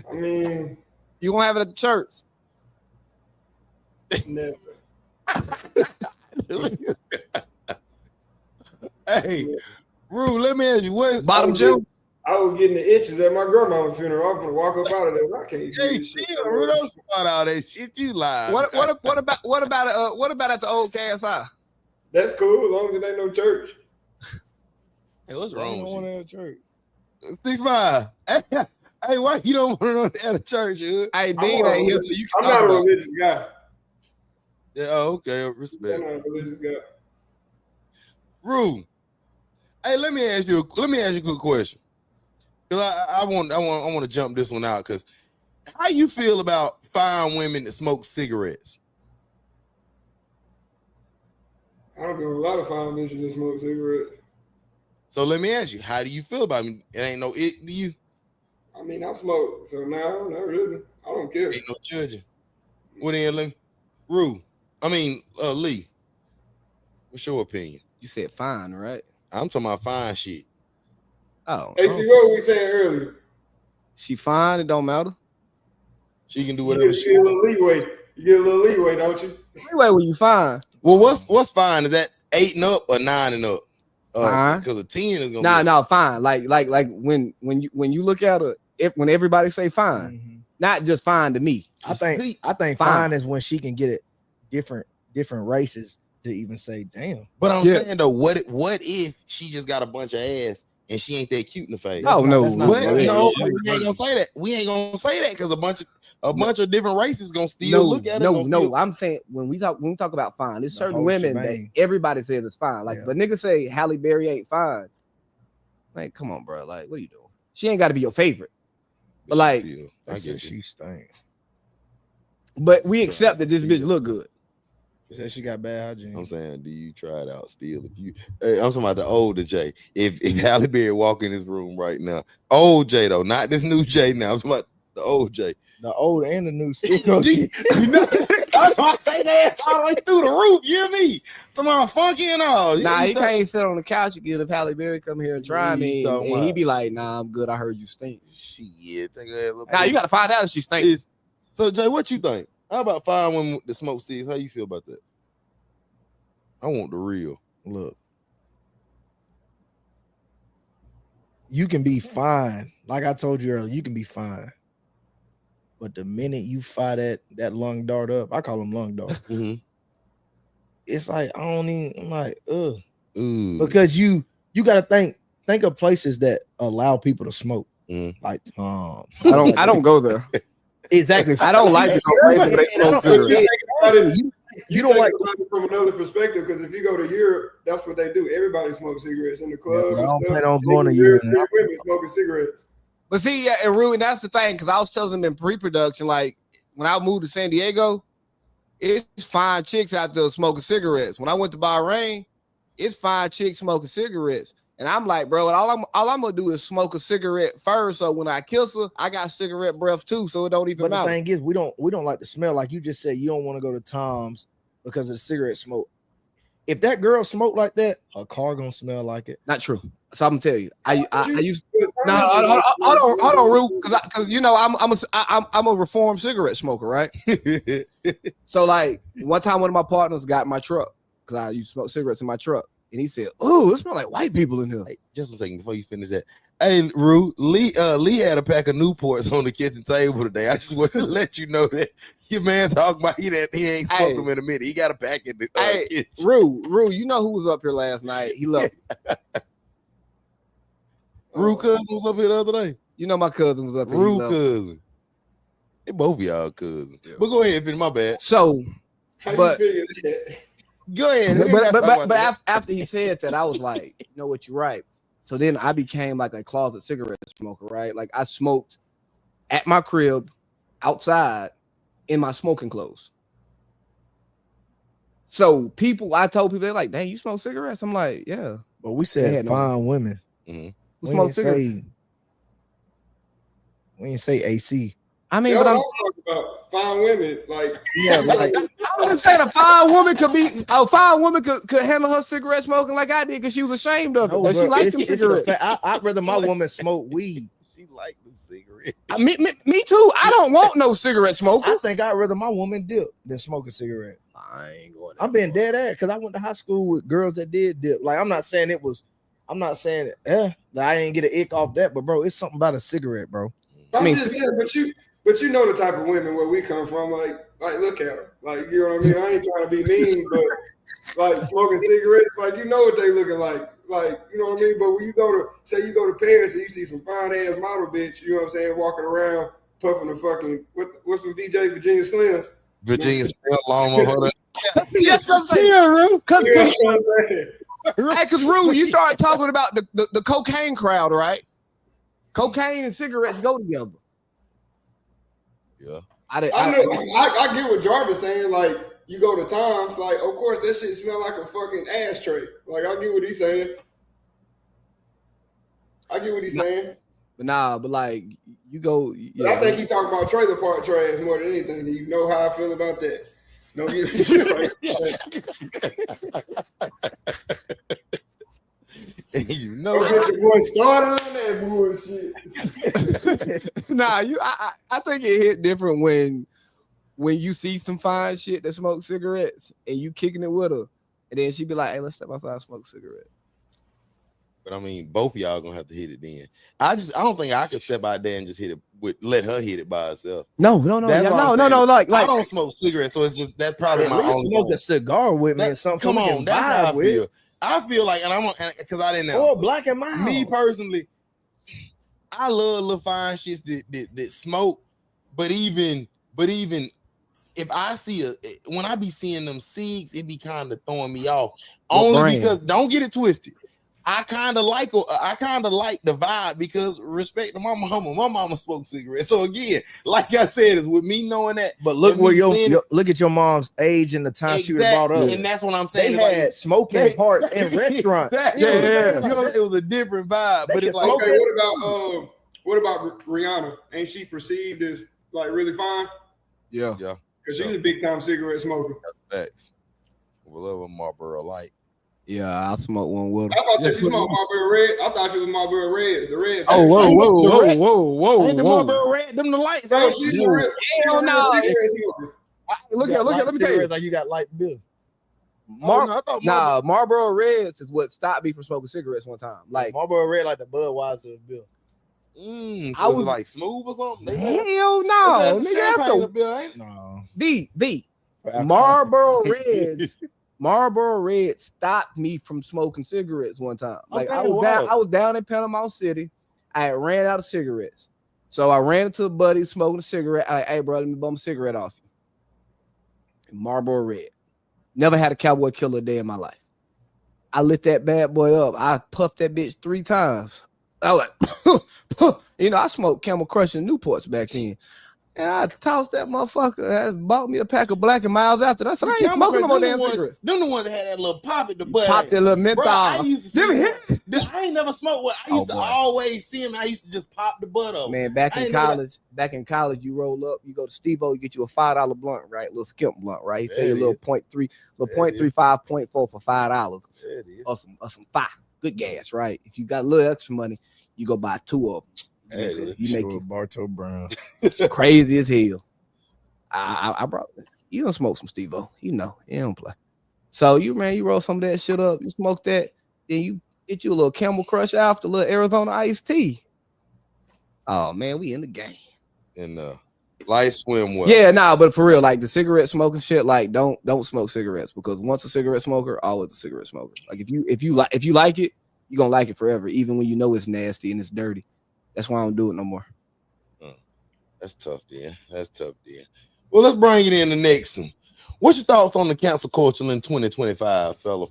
I mean, you gonna have it at the church? Never. Hey, Rue, let me ask you what Bottom Jew. I was getting the itches at my grandma's funeral. I'm gonna walk up out of there. I can't do this shit. Rue, don't start all that shit. You lie. What about at the old KSI? That's cool as long as it ain't no church. Hey, what's wrong with you? At a church. 6'5". Hey, why you don't want to at a church, dude? Hey, Dean ain't here, so you can I'm not a religious guy. Yeah, okay, respect. I'm not a religious guy. Rue, hey, let me ask you a good question. Cause I want to jump this one out. Cause how you feel about fine women that smoke cigarettes? I don't know a lot of fine bitches that smoke cigarettes. So let me ask you, how do you feel about me? It ain't no it, do you? I mean, I smoke, so no, not really. I don't care. Ain't no judging. What then, let me? Lee. What's your opinion? You said fine, right? I'm talking about fine shit. Oh, Hey, see what we saying earlier. she fine. It don't matter. She can do You whatever get, she you get a wants. little leeway. You get a little leeway, don't you? Anyway, when you fine, Well, what's fine? Is that 8 and up or 9 and up? Fine. Because a 10 is gonna no, fine. Like when you look at her, when everybody say fine, not just fine to me. I think fine is when she can get it different races to even say damn. But I'm saying though, what if she just got a bunch of ass and she ain't that cute in the face? No, we ain't gonna say that. We ain't gonna say that because a bunch of different races gonna still look at it. No. I'm saying when we talk about fine, there's certain women that everybody says it's fine. Like, but niggas say Halle Berry ain't fine. Like, come on, bro. Like, what are you doing? She ain't got to be your favorite. But like, I guess she stank. But we accept that this bitch look good. She said she got bad hygiene. I'm saying, do you try it out still? I'm talking about the older Jay. If Halle Berry walk in this room right now, old Jay though, not this new Jay now. I'm talking about the old Jay. The old and the new still. You know, I'm gonna say that all the way through the roof. You hear me? Tomorrow funky and all. Nah, he can't sit on the couch again if Halle Berry come here and try me, and he be like, "Nah, I'm good. I heard you stink." Shit, take a look. Now you gotta find out if she stinks. So Jay, what you think? How about fine women with the smoke cigs? How you feel about that? I want the real. Look, you can be fine. Like I told you earlier, you can be fine. But the minute you fire that lung dart up, I call them lung dart. It's like I'm like, ugh. Because you gotta think of places that allow people to smoke, like Tom's. I don't go there. Exactly. I don't like it. They smoke cigarettes. You don't like it from another perspective, because if you go to Europe, that's what they do. Everybody smokes cigarettes in the club. I don't plan on going to Europe. Women smoking cigarettes. But see, yeah, and really, that's the thing, because I was telling them in pre-production, like when I moved to San Diego, it's fine chicks out there smoking cigarettes. When I went to Bahrain, it's fine chicks smoking cigarettes. And I'm like, bro, all I'm gonna do is smoke a cigarette first, so when I kiss her, I got cigarette breath too, so it don't even matter. But the thing is, we don't like the smell. Like you just said, you don't want to go to Tom's because of the cigarette smoke. If that girl smoked like that, her car gonna smell like it. Not true. So I'm gonna tell you, I used hold on, Rue, because you know I'm a reformed cigarette smoker, right? So like one time, one of my partners got in my truck because I used to smoke cigarettes in my truck. And he said, "Oh, it smells like white people in here." Hey, just a second before you finish that. Hey, Rue, Lee had a pack of Newports on the kitchen table today. I just want to let you know that your man talking about he ain't smoked them in a minute. He got a pack in the kitchen. Rue, you know who was up here last night? He left. Rue cousin was up here the other day. You know my cousin was up here. Rue cousin. They both of y'all cousins. Yeah. But go ahead, finish my bad. So, but go ahead. But after he said that, I was like, you know what, you're right. So then I became like a closet cigarette smoker, right? Like I smoked at my crib, outside, in my smoking clothes. So I told people, they're like, dang, you smoke cigarettes? I'm like, yeah. But we said fine women. Who smoke cigarettes? We didn't say AC. I mean, but I'm talking about fine women, like like I was saying a fine woman could handle her cigarette smoking like I did because she was ashamed of it. But she liked them cigarettes. I'd rather my woman smoke weed. She liked them cigarettes. Me too. I don't want no cigarette smoker. I think I'd rather my woman dip than smoke a cigarette. I ain't going. I'm being dead ass because I went to high school with girls that did dip. Like I'm not saying that I didn't get an ick off that, but bro, it's something about a cigarette, bro. I'm just saying, but you know the type of women where we come from, like look at them, like, you know what I mean. I ain't trying to be mean, but like smoking cigarettes, like you know what they looking like you know what I mean. But when you go to Paris and you see some fine ass model bitch, you know what I'm saying, walking around puffing a fucking what's some VJ Virginia Slims, Virginia Slim long over there. Yes, I'm saying, Rue. Because Rue, you start talking about the cocaine crowd, right? Cocaine and cigarettes go together. Yeah, I get what Jarvis saying. Like you go to Tom's, like of course that shit smell like a fucking ashtray. Like I get what he's saying. Saying. But like you go. Yeah, I think he talking about trailer park trash more than anything. You know how I feel about that. Don't get shit like You know, don't get your boy started on that bullshit. Nah, I think it hit different when you see some fine shit that smoke cigarettes and you kicking it with her, and then she be like, "Hey, let's step outside and smoke a cigarette." but I mean, both of y'all gonna have to hit it then. I don't think I could step out there and just let her hit it by herself. No. That's what I'm saying. Like I don't smoke cigarettes, so it's just that's probably my own. Smoke a cigar with me or something. Come we on, can that's how I vibe with. feel. I feel like, and because I didn't know. Or black and mild. Me personally, I love little fine shits that smoke, but even if I see when I be seeing them cigs, it be kind of throwing me off. Only because, don't get it twisted, I kind of like the vibe because respect to my mama smoked cigarettes. So again, like I said, is with me knowing that. But look where look at your mom's age and the time she was brought up. And that's what I'm saying. They had smoking parts in restaurants. Yeah. You know, it was a different vibe. But it's like, okay, what about Rihanna? Ain't she perceived as like really fine? Yeah. Because she's a big time cigarette smoker. Facts. We'll love a Marlboro Light. Yeah, I smoke one with her. I thought she smoked Marlboro Red. I thought she was Marlboro Reds, the red. Oh, whoa. Ain't the Marlboro Red, them the lights. So she's a real Hell no. Look here, let me tell you. Like you got light bill. Marlboro Reds is what stopped me from smoking cigarettes one time. Like Marlboro Red, like the Budweiser bill. So I was like smooth or something. Hell no, nigga. No. The Marlboro Red stopped me from smoking cigarettes one time. Like I was down in Panama City. I had ran out of cigarettes. So I ran into a buddy smoking a cigarette. Hey, bro, let me bum a cigarette off you. Marlboro Red. Never had a cowboy killer a day in my life. I lit that bad boy up. I puffed that bitch 3 times. I was like, I smoked Camel Crush and Newports back then. And I tossed that motherfucker. I bought me a pack of Black and Milds after that. So I ain't smoking no more damn cigarette. Them the ones that had that little pop at the butt. Pop that little menthol. Bro, I used to see I ain't never smoked one. I used to always see him. I used to just pop the butt up. Man, back in college, you roll up, you go to Steve-O, you get you a $5 blunt, right? Little skimp blunt, right? You say a little 0.3, little 0.35, 0.4 for $5. Or some fire. Good gas, right? If you got a little extra money, you go buy 2 of them. You make it Bartow Brown. Crazy as hell. I brought it. You don't smoke some Steve-O. You know, you don't play. So you roll some of that shit up, you smoke that, then you get you a little Camel Crush after, a little Arizona iced tea. Oh man, we in the game. And light swim well. Yeah, but for real, like the cigarette smoking shit, like don't smoke cigarettes because once a cigarette smoker, always a cigarette smoker. Like if you like it, you're gonna like it forever, even when you know it's nasty and it's dirty. That's why I don't do it no more. That's tough, then. Well, let's bring it in the next one. What's your thoughts on the cancel culture in 2025, fella?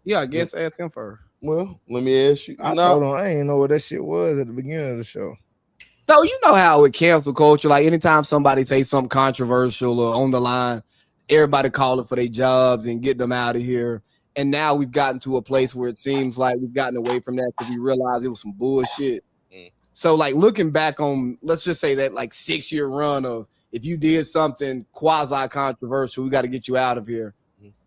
Yeah, I guess ask him first. Well, let me ask you. I didn't know what that shit was at the beginning of the show. So you know how with cancel culture, like anytime somebody say something controversial or on the line, everybody calling for their jobs and get them out of here. And now we've gotten to a place where it seems like we've gotten away from that because we realized it was some bullshit. So like looking back on, let's just say that like 6-year run of if you did something quasi controversial, we got to get you out of here.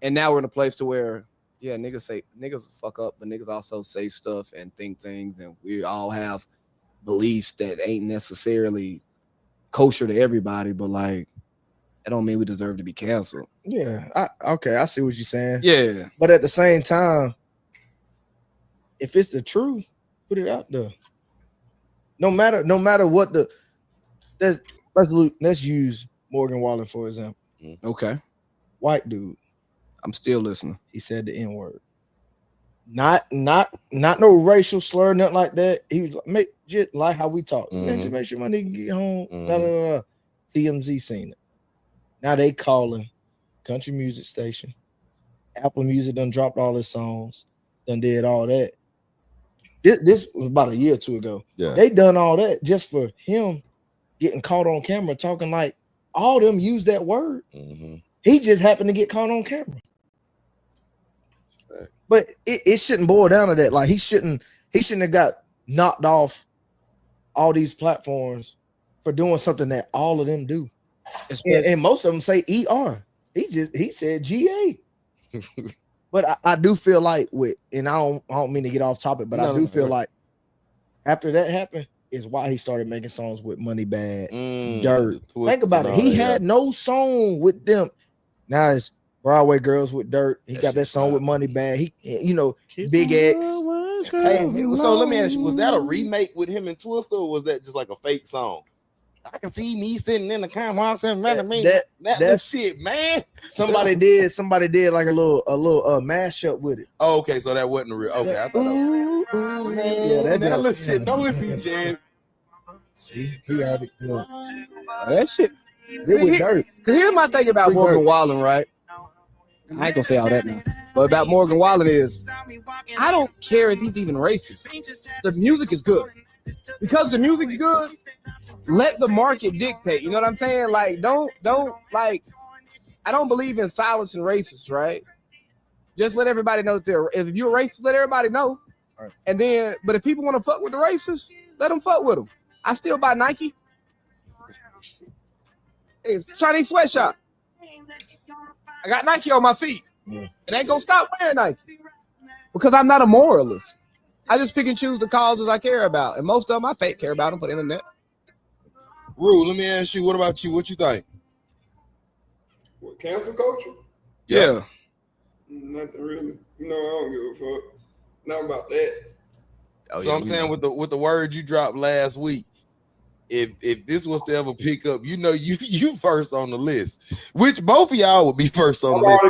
And now we're in a place to where, yeah, niggas fuck up, but niggas also say stuff and think things, and we all have beliefs that ain't necessarily kosher to everybody, but like that don't mean we deserve to be canceled. Yeah, I see what you're saying. Yeah, but at the same time, if it's the truth, put it out there. No matter what let's use Morgan Wallen for example. Okay, white dude. I'm still listening. He said the N-word. Not no racial slur, nothing like that. He was like, just like how we talk. Man, just make sure my nigga get home. TMZ seen it. Now they calling country music station. Apple Music done dropped all his songs. Done did all that. This was about a year or 2 ago. Yeah. They done all that just for him getting caught on camera talking like all them use that word. He just happened to get caught on camera. But it shouldn't boil down to that. Like he shouldn't have got knocked off all these platforms for doing something that all of them do. And most of them say ER. He said GA. But I do feel like and I don't mean to get off topic, but I do feel like after that happened is why he started making songs with Money Bad, Dirt. Think about it. He had no song with them. Now it's Broadway Girls with Dirt. He got that song with Money Bad. He, Big X. Hey, so let me ask you, was that a remake with him and Twister, or was that just like a fake song? I can see me sitting in the car saying, that shit, man. Somebody did like a little mashup with it. Oh, okay, so that wasn't real. Okay, I thought man, that little shit. No, it be jam. See, he already that shit. It was Dirt. Here's my thing about Morgan Wallen, right? I ain't gonna say all that now. But about Morgan Wallen is, I don't care if he's even racist. The music is good. Because the music's good, let the market dictate. You know what I'm saying? Like, don't like, I don't believe in silencing racists, right? Just let everybody know that if you're a racist, let everybody know. Right. And then, but if people want to fuck with the racists, let them fuck with them. I still buy Nike. Hey, Chinese sweatshop. I got Nike on my feet. And I ain't gonna stop wearing Nike because I'm not a moralist. I just pick and choose the causes I care about, and most of them I fake care about them for the internet. Rue, let me ask you, what about you? What you think? What, cancel culture? Yeah. Nothing really. You know, I don't give a fuck. Not about that. Oh, so yeah, I'm saying with the word you dropped last week, if this was to ever pick up, you know, you first on the list, which both of y'all would be first on the list.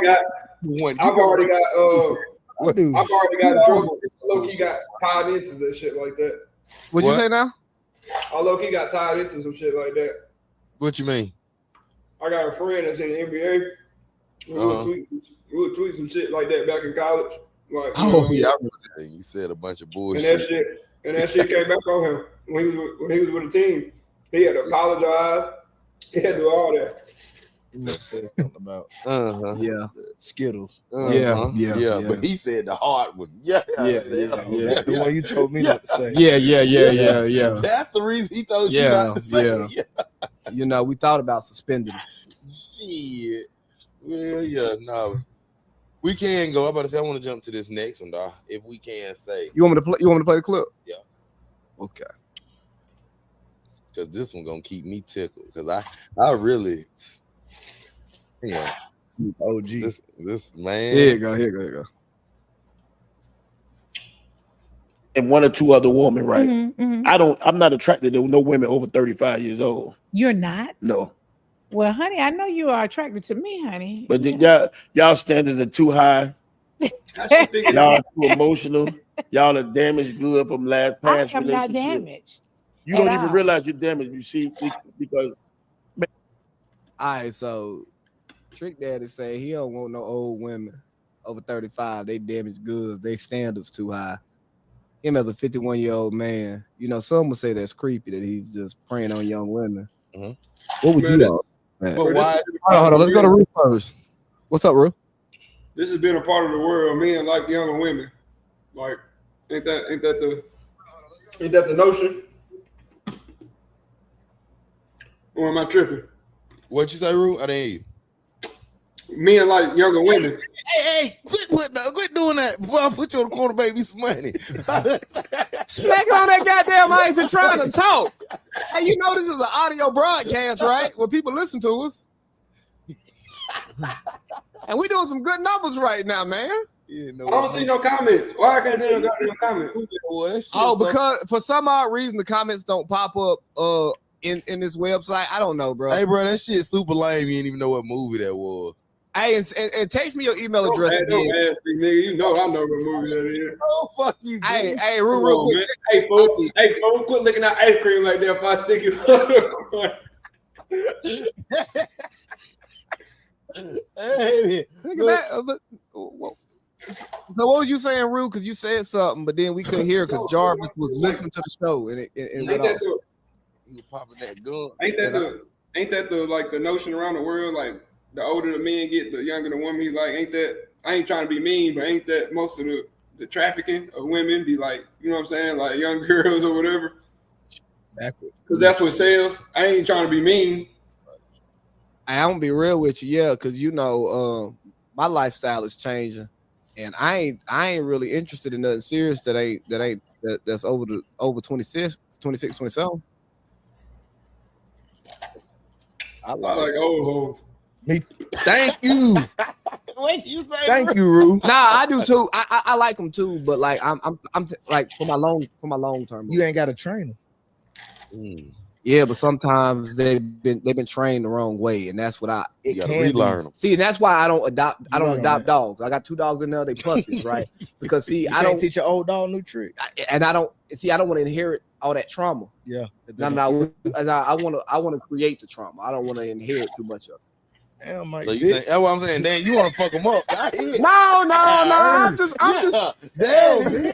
I've already got trouble. Low-key got tied into that shit like that. What'd you say now? I low-key got tied into some shit like that. What you mean? I got a friend that's in the NBA. We would tweet some shit like that back in college. Like, oh yeah, I remember that. You said a bunch of bullshit. And that shit came back on him when he was with the team. He had to apologize. He had to do all that. About yeah, Skittles. Yeah. But he said the hard one. Yeah. The one you told me not to say. Yeah. That's the reason he told you not to say it. Yeah. You know, we thought about suspending him. Shit. Well, yeah, no. We can go. I'm about to say I want to jump to this next one, dog. If we can say. You want me to play the clip? Yeah. Okay. Because this one gonna keep me tickled. Because I really OG. This man. Here you go. And one or two other women, right? I'm not attracted to no women over 35 years old. You're not? No. Well, honey, I know you are attracted to me, honey. But y'all standards are too high. Y'all too emotional. Y'all are damaged good from past I am not damaged. You don't even realize you're damaged. You see, because. All right, so Trick Daddy say he don't want no old women over 35. They damaged goods. They standards too high. Him as a 51-year-old man, you know, some would say that's creepy that he's just preying on young women. What would you all? Hold on. Let's go to Rue first. What's up, Rue? This has been a part of the world. Men like younger women. Like, ain't that the notion? Or am I tripping? What you say, Rue? I didn't hear you. Men like younger women. Hey, quit doing that. Boy, I'll put you on the corner, baby, some money. Smacking on that goddamn mic and trying to talk. Hey, you know this is an audio broadcast, right? Where people listen to us. And we doing some good numbers right now, man. I don't see no comments. Why I can't see no comments? Because for some odd reason the comments don't pop up in this website. I don't know, bro. Hey, bro, that shit super lame. You didn't even know what movie that was. Hey, and text me your email address again. Don't ask me, nigga. You know I know what movie that is. Oh, fuck you. Hey, real quick. Hey, folks, quit looking at ice cream like that if I stick it Hey, so what was you saying, Rue? Because you said something, but then we couldn't hear because Jarvis was listening to the show and it went off. He was popping that gun. Ain't that the like the notion around the world? Like the older the men get, the younger the woman. Like, ain't that? I ain't trying to be mean, but ain't that most of the trafficking of women be like, you know what I'm saying, like young girls or whatever? Because that's what sells. I ain't trying to be mean. I'm gonna be real with you, yeah, because you know, my lifestyle is changing, and I ain't really interested in nothing serious that's over 26, 27. I like old hoes. Me, thank you. What you say? Thank you, Rue. Nah, I do too. I like them too, but like I'm like for my long term. You ain't got a trainer. Yeah, but sometimes they've been trained the wrong way, and that's what You gotta relearn them. See, and that's why I don't adopt dogs. I got 2 dogs in there, they puppies, right? Because see, I don't teach your old dog new tricks. I don't want to inherit all that trauma. Yeah. No, I want to create the trauma. I don't want to inherit too much of it. Damn, Mike. So you think that's what I'm saying? Then you want to fuck them up? No. I'm just Damn.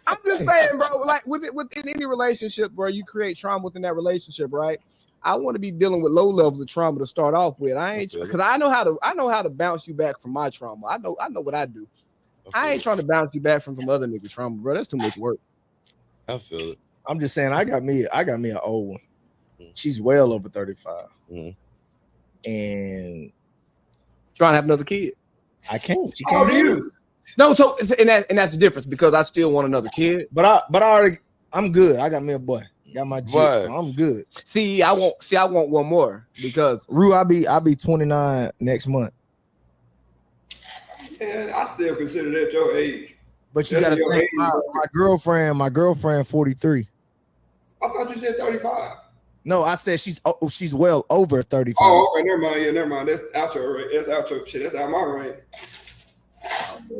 I'm just saying, bro. Like within any relationship, bro, you create trauma within that relationship, right? I want to be dealing with low levels of trauma to start off with. I ain't because I know how to bounce you back from my trauma. I know what I do. I ain't trying to bounce you back from some other nigga trauma, bro. That's too much work. I feel it. I'm just saying, I got me an old one. She's well over 35. And trying to have another kid. I can't. She How can't. old are you? No, so and that's the difference because I still want another kid. But I'm good. I got me a boy. Got my G. I'm good. See, I want one more because Rue, I'll be 29 next month. Yeah, I still consider that your age. But you gotta think my girlfriend 43. I thought you said 35. No, I said she's well over 35. Oh, okay, never mind. Yeah, never mind. That's out your range. That's out your shit. That's out my range.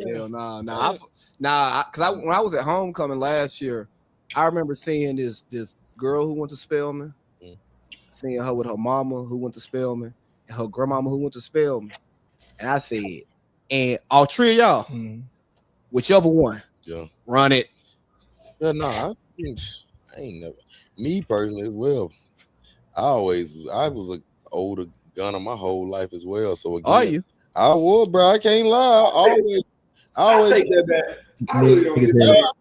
Hell nah. Because when I was at homecoming last year, I remember seeing this girl who went to Spelman, seeing her with her mama who went to Spelman, and her grandmama who went to Spelman. And I said, and all 3 of y'all, whichever one, run it. Yeah, no, I ain't never. Me personally as well. I was an older gunner my whole life as well. So again, Are you? I was, bro. I can't lie. I always take that back. I really don't get that.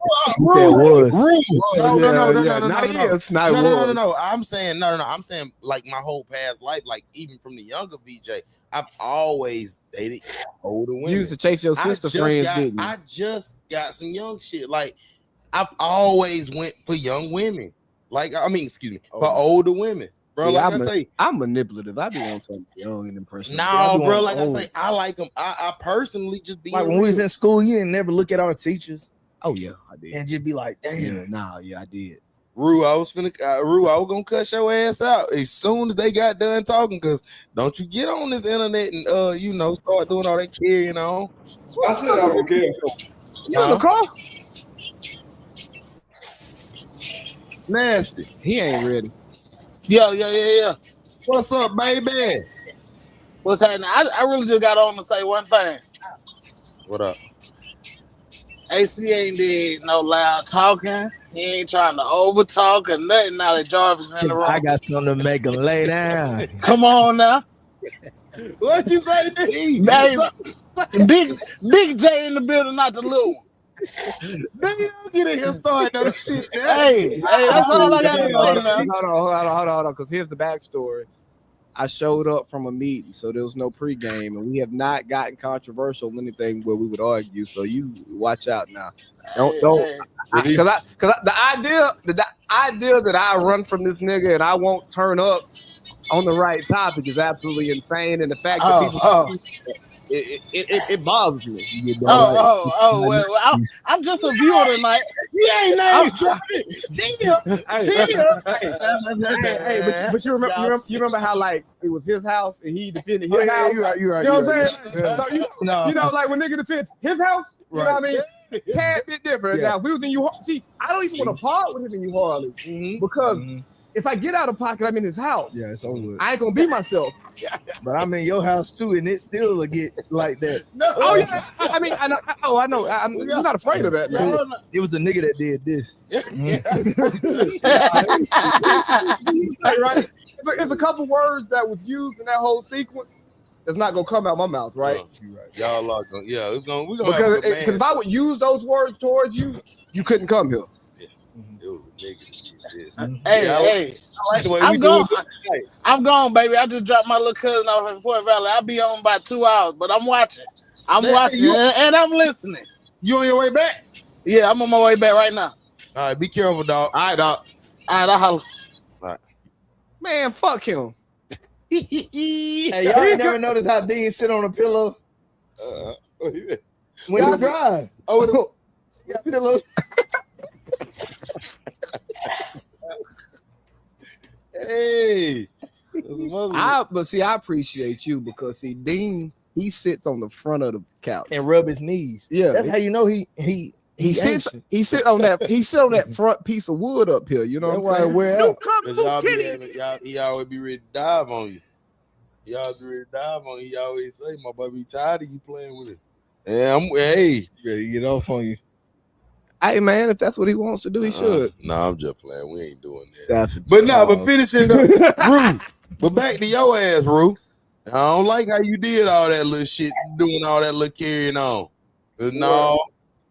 No. I'm saying no. I'm saying like my whole past life, like even from the younger VJ, I've always dated older women. You used to chase your sister friends, didn't you? I just got some young shit. Like I've always went for young women. Like for older women. Bro, see, I'm manipulative. I be on something young and impressionable. No, bro, like old. I say, I like them. I personally just be like when we was in school, you didn't never look at our teachers. Oh yeah, I did. And just be like, damn. I did. Rue, I was gonna cuss your ass out as soon as they got done talking, because don't you get on this internet and start doing all that carrying on. I said I don't care. You in the car? Nasty. He ain't ready. Yeah. What's up, baby? What's happening? I really just got on to say one thing. What up? AC ain't did no loud talking. He ain't trying to over talk or nothing now that Jarvis in the room. I got something to make him lay down. Come on now. What you say? Hey, big J in the building, not the little one. Baby, don't get in here starting no shit. Hey, that's all I got to say now. Hold on, because here's the backstory. I showed up from a meeting, so there was no pregame, and we have not gotten controversial or anything where we would argue. So you watch out now. Don't. Because the idea that I run from this nigga and I won't turn up on the right topic is absolutely insane, and the fact that people. It bothers me. Well, I'm just a viewer tonight. He ain't name dropping. But you remember how like it was his house and he defended his house. You're right. You know what I'm saying? You know, like when nigga defends his house. You know what I mean? Tad bit different. Now, if we was in see, I don't even want to part with him in New Orleans because if I get out of pocket, I'm in his house. Yeah, it's over. I ain't gonna be myself. But I'm in your house too, and it still will get like that. No. Oh yeah. I mean, I know. You're not afraid of that, man. It was a nigga that did this. Right? It's a couple words that was used in that whole sequence that's not gonna come out my mouth, right? Y'all are gonna, it's gonna. We're gonna because if I would use those words towards you, you couldn't come here. It was a nigga. Yes. Hey, Yeah, hey, I like the way we I'm do gone. it. I'm gone, baby. I just dropped my little cousin off in Fort Valley. I'll be home by 2 hours, but I'm watching. I'm Hey, watching you- and I'm listening. You on your way back? Yeah, I'm on my way back right now. All right, be careful, dog. All right, dog. All right, I'll holler. Man, fuck him. Hey, y'all ain't never noticed how Dean sit on a pillow when he drive. Oh, yeah, pillow. Hey, But see, I appreciate you because see, Dean, he sits on the front of the couch And rub his knees. Yeah, That's how you know he sits. He sit on that front piece of wood up here. You know That's what I'm why I saying? wear out. Cause y'all be having, he always be ready to dive on you. Y'all be ready to dive on you. He always say, "My boy be tired of you playing with it." Yeah, I'm ready to get off on you. Hey man, if that's what he wants to do, he should. No, I'm just playing. We ain't doing that. That's but finishing up, Rue. But back to your ass, Rue. I don't like how you did all that little shit, doing all that little carrying on. No,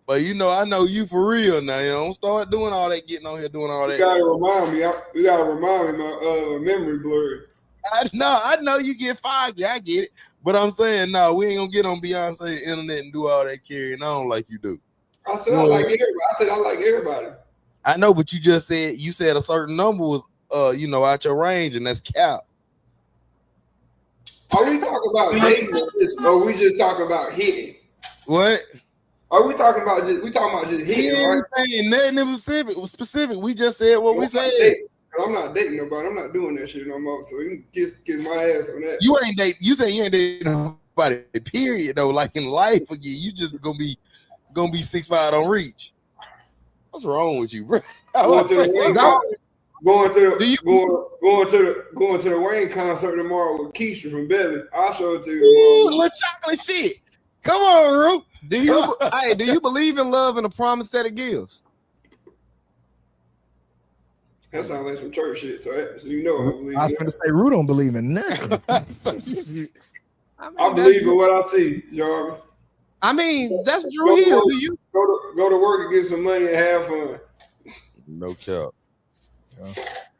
but you know, I know you for real now. You don't start doing all that, getting on here doing all that. You gotta remind me. You gotta remind me. My memory blurred. I know you get foggy. I get it. But I'm saying, no, we ain't gonna get on Beyonce internet and do all that carrying on like you do. I said I like everybody. I said I like everybody. I know, but you just said a certain number was out your range, and that's cap. Are we talking about dating or are we just talking about hitting? What? Are we talking about just hitting, right? Ain't nothing specific. We just said what we said. I'm not dating nobody. I'm not doing that shit no more. So you can kiss my ass on that. You ain't dating. You say you ain't dating nobody. Period. Though, like in life again, you just gonna be 6'5" on reach. What's wrong with you, bro? Going to the Wayne concert tomorrow with Keisha from Belly. I'll show it to you. Ooh, little chocolate shit. Come on, Ru. Do you believe in love and the promise that it gives? That sounds like some church shit. So you know I believe. I was going to say, Rue don't believe in nothing. I believe in what I see, Jarvis. I mean, that's Drew Hill. Go to work and get some money and have fun. No cap.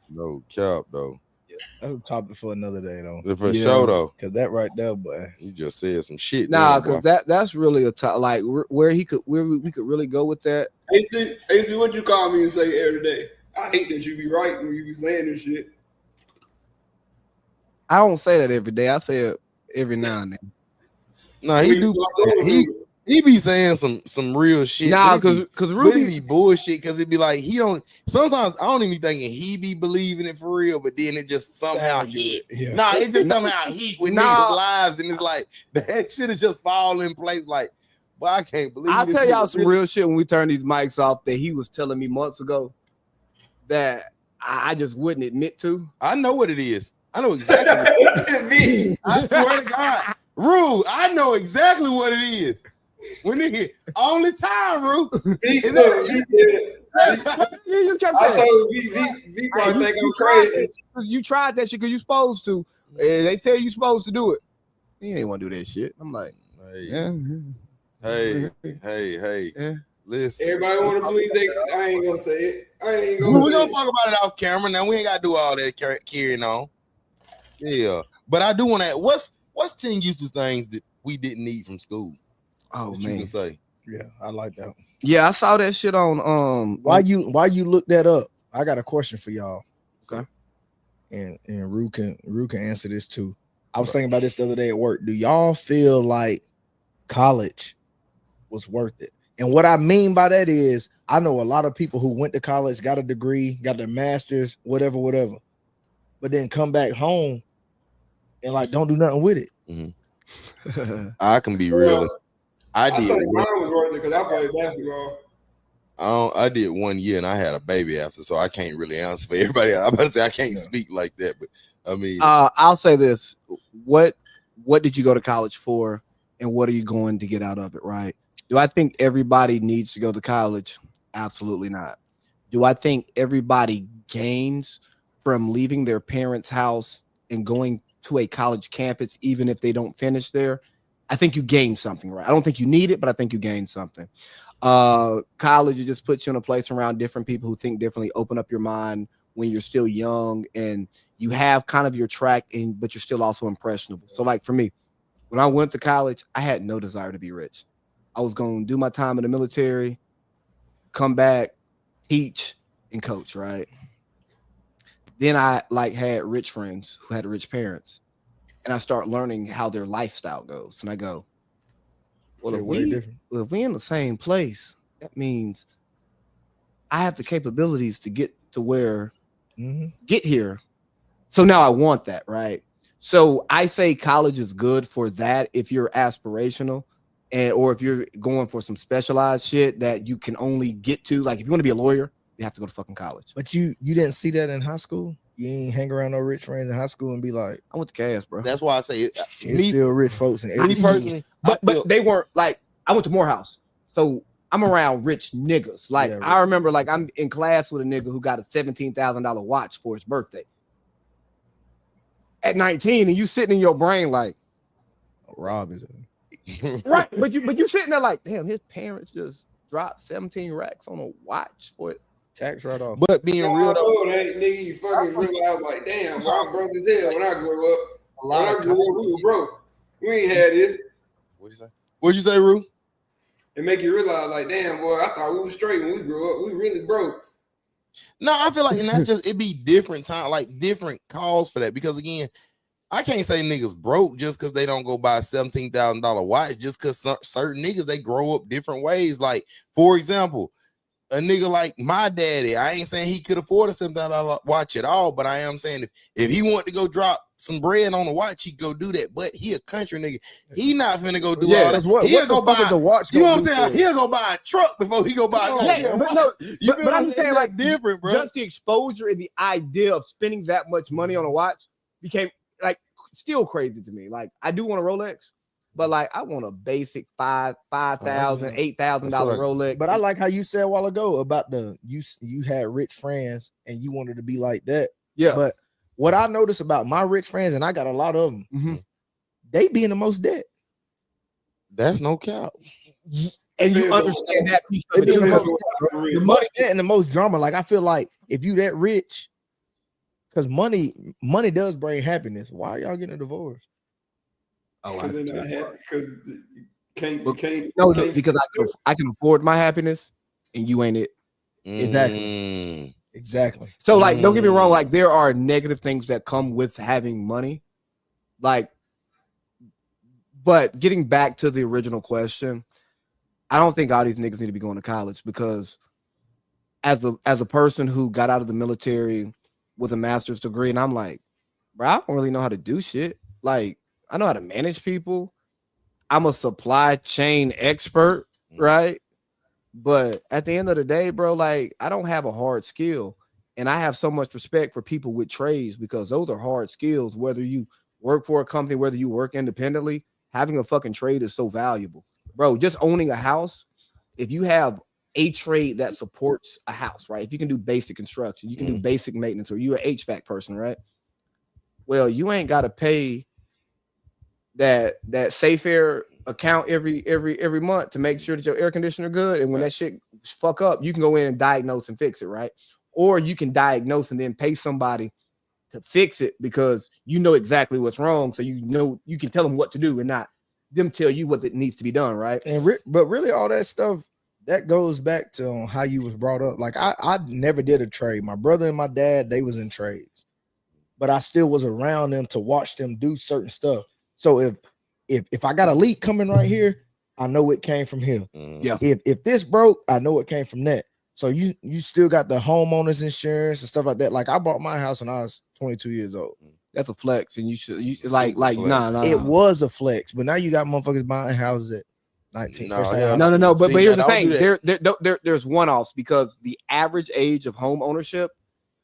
No cap, though. That's a topic for another day, though. For sure, though. Because that right there, boy. You just said some shit. Nah, because that's really a like where we could really go with that. AC, what you call me and say every day? I hate that you be right when you be saying this shit. I don't say that every day. I say it every now and then. No, he do. He be saying some real shit. Nah, because Ruby be bullshit. Because it be like he don't. Sometimes I don't even be thinking he be believing it for real, but then it just somehow hit. Yeah. Nah, it just somehow hit with niggas' lives, and it's like that shit is just fall in place. Like, well, I can't believe. I'll tell y'all some real shit when we turn these mics off that he was telling me months ago that I just wouldn't admit to. I know what it is. I know exactly. I swear to God, Rue, I know exactly what it is. When nigga, only time, Rue. You kept I saying. told V probably think I'm crazy. You tried that shit because you supposed to. And they tell you supposed to do it. You ain't want to do that shit. I'm like, hey. Yeah. Listen. Everybody want to please. I ain't gonna say it. We're gonna talk about it off camera. Now we ain't gotta do all that carrying on. Yeah, but I do want to. What's 10 useless things that we didn't need from school? Oh man, you can say. Yeah, I like that. Yeah, I saw that shit on. Why you look that up? I got a question for y'all. Okay. And Rue can answer this too. I was thinking about this the other day at work. Do y'all feel like college was worth it? And what I mean by that is, I know a lot of people who went to college, got a degree, got their master's, whatever, but then come back home and like don't do nothing with it. Mm-hmm. I can be real. I did. Mine was worth it because I played basketball. I did 1 year and I had a baby after, so I can't really answer for everybody. I'm about to say I can't speak like that, but I mean, I'll say this: what did you go to college for, and what are you going to get out of it? Right? Do I think everybody needs to go to college? Absolutely not. Do I think everybody gains from leaving their parents' house and going to a college campus, even if they don't finish there? I think you gain something, right? I don't think you need it, but I think you gain something. College, it just puts you in a place around different people who think differently, open up your mind when you're still young, and you have kind of your track, but you're still also impressionable. So like for me, when I went to college, I had no desire to be rich. I was going to do my time in the military, come back, teach, and coach, right? Then I like had rich friends who had rich parents, and I start learning how their lifestyle goes. And I go, well, if we in the same place, that means I have the capabilities to get to where get here. So now I want that, right? So I say college is good for that if you're aspirational, or if you're going for some specialized shit that you can only get to. Like if you want to be a lawyer, you have to go to fucking college. But you didn't see that in high school? You ain't hang around no rich friends in high school and be like, I went to Cass, bro. That's why I say it. Me still rich folks and Me personally, but they weren't like, I went to Morehouse, so I'm around rich niggas. Like I remember, like I'm in class with a nigga who got a $17,000 watch for his birthday at 19, and you sitting in your brain like, Rob is right, but you sitting there like, damn, his parents just dropped 17 racks on a watch for it. Tax right off. But being real though, nigga, you fucking realize like, damn, bro, I'm broke as hell when I grew up. When I grew up, we were broke. We ain't had this. What'd you say? What'd you say, Rue? It make you realize, like, damn, boy, I thought we were straight when we grew up. We really broke. No, I feel like, and that's just, it be different time, like different calls for that. Because again, I can't say niggas broke just because they don't go buy a $17,000 watch. Just because certain niggas, they grow up different ways. Like, for example, a nigga like my daddy, I ain't saying he could afford a $7,000 watch at all, but I am saying if he wanted to go drop some bread on a watch, he'd go do that. But he a country nigga. He not finna go do all that. He'll go buy the watch. You know what I'm saying? He'll go buy a truck before he go buy. But I'm saying like different, bro. Just the exposure and the idea of spending that much money on a watch became like still crazy to me. Like I do want a Rolex, but like I want a basic $5,000, $8,000 Rolex. But I like how you said a while ago about you had rich friends and you wanted to be like that. Yeah. But what I noticed about my rich friends, and I got a lot of them, they be in the most debt. That's no cap. And you understand that piece of They be in the most debt and the most drama. Like I feel like if you that rich, because money does bring happiness. Why are y'all getting a divorce? Oh, they're not happy because you can't. Because I can afford my happiness, and you ain't it. Exactly. So, like, don't get me wrong. Like, there are negative things that come with having money. Like, but getting back to the original question, I don't think all these niggas need to be going to college because, as a person who got out of the military with a master's degree, and I'm like, bro, I don't really know how to do shit. Like, I know how to manage people. I'm a supply chain expert, right? But at the end of the day, bro, like I don't have a hard skill. And I have so much respect for people with trades because those are hard skills. Whether you work for a company, whether you work independently, having a fucking trade is so valuable. Bro, just owning a house, if you have a trade that supports a house, right? If you can do basic construction, you can do basic maintenance, or you're an HVAC person, right? Well, you ain't got to pay that Safe Air account every month to make sure that your air conditioner good, and when that shit fuck up, you can go in and diagnose and fix it, right? Or you can diagnose and then pay somebody to fix it because you know exactly what's wrong, so you know you can tell them what to do and not them tell you what it needs to be done, right? And but really, all that stuff that goes back to how you was brought up. Like I never did a trade. My brother and my dad, they was in trades, but I still was around them to watch them do certain stuff. So if I got a leak coming right here, I know it came from here. Yeah. If this broke, I know it came from that. So you still got the homeowners insurance and stuff like that. Like I bought my house when I was 22 years old. That's a flex, and you like nah. It was a flex, but now you got motherfuckers buying houses at 19. No. But here's the thing: there's one-offs because the average age of home ownership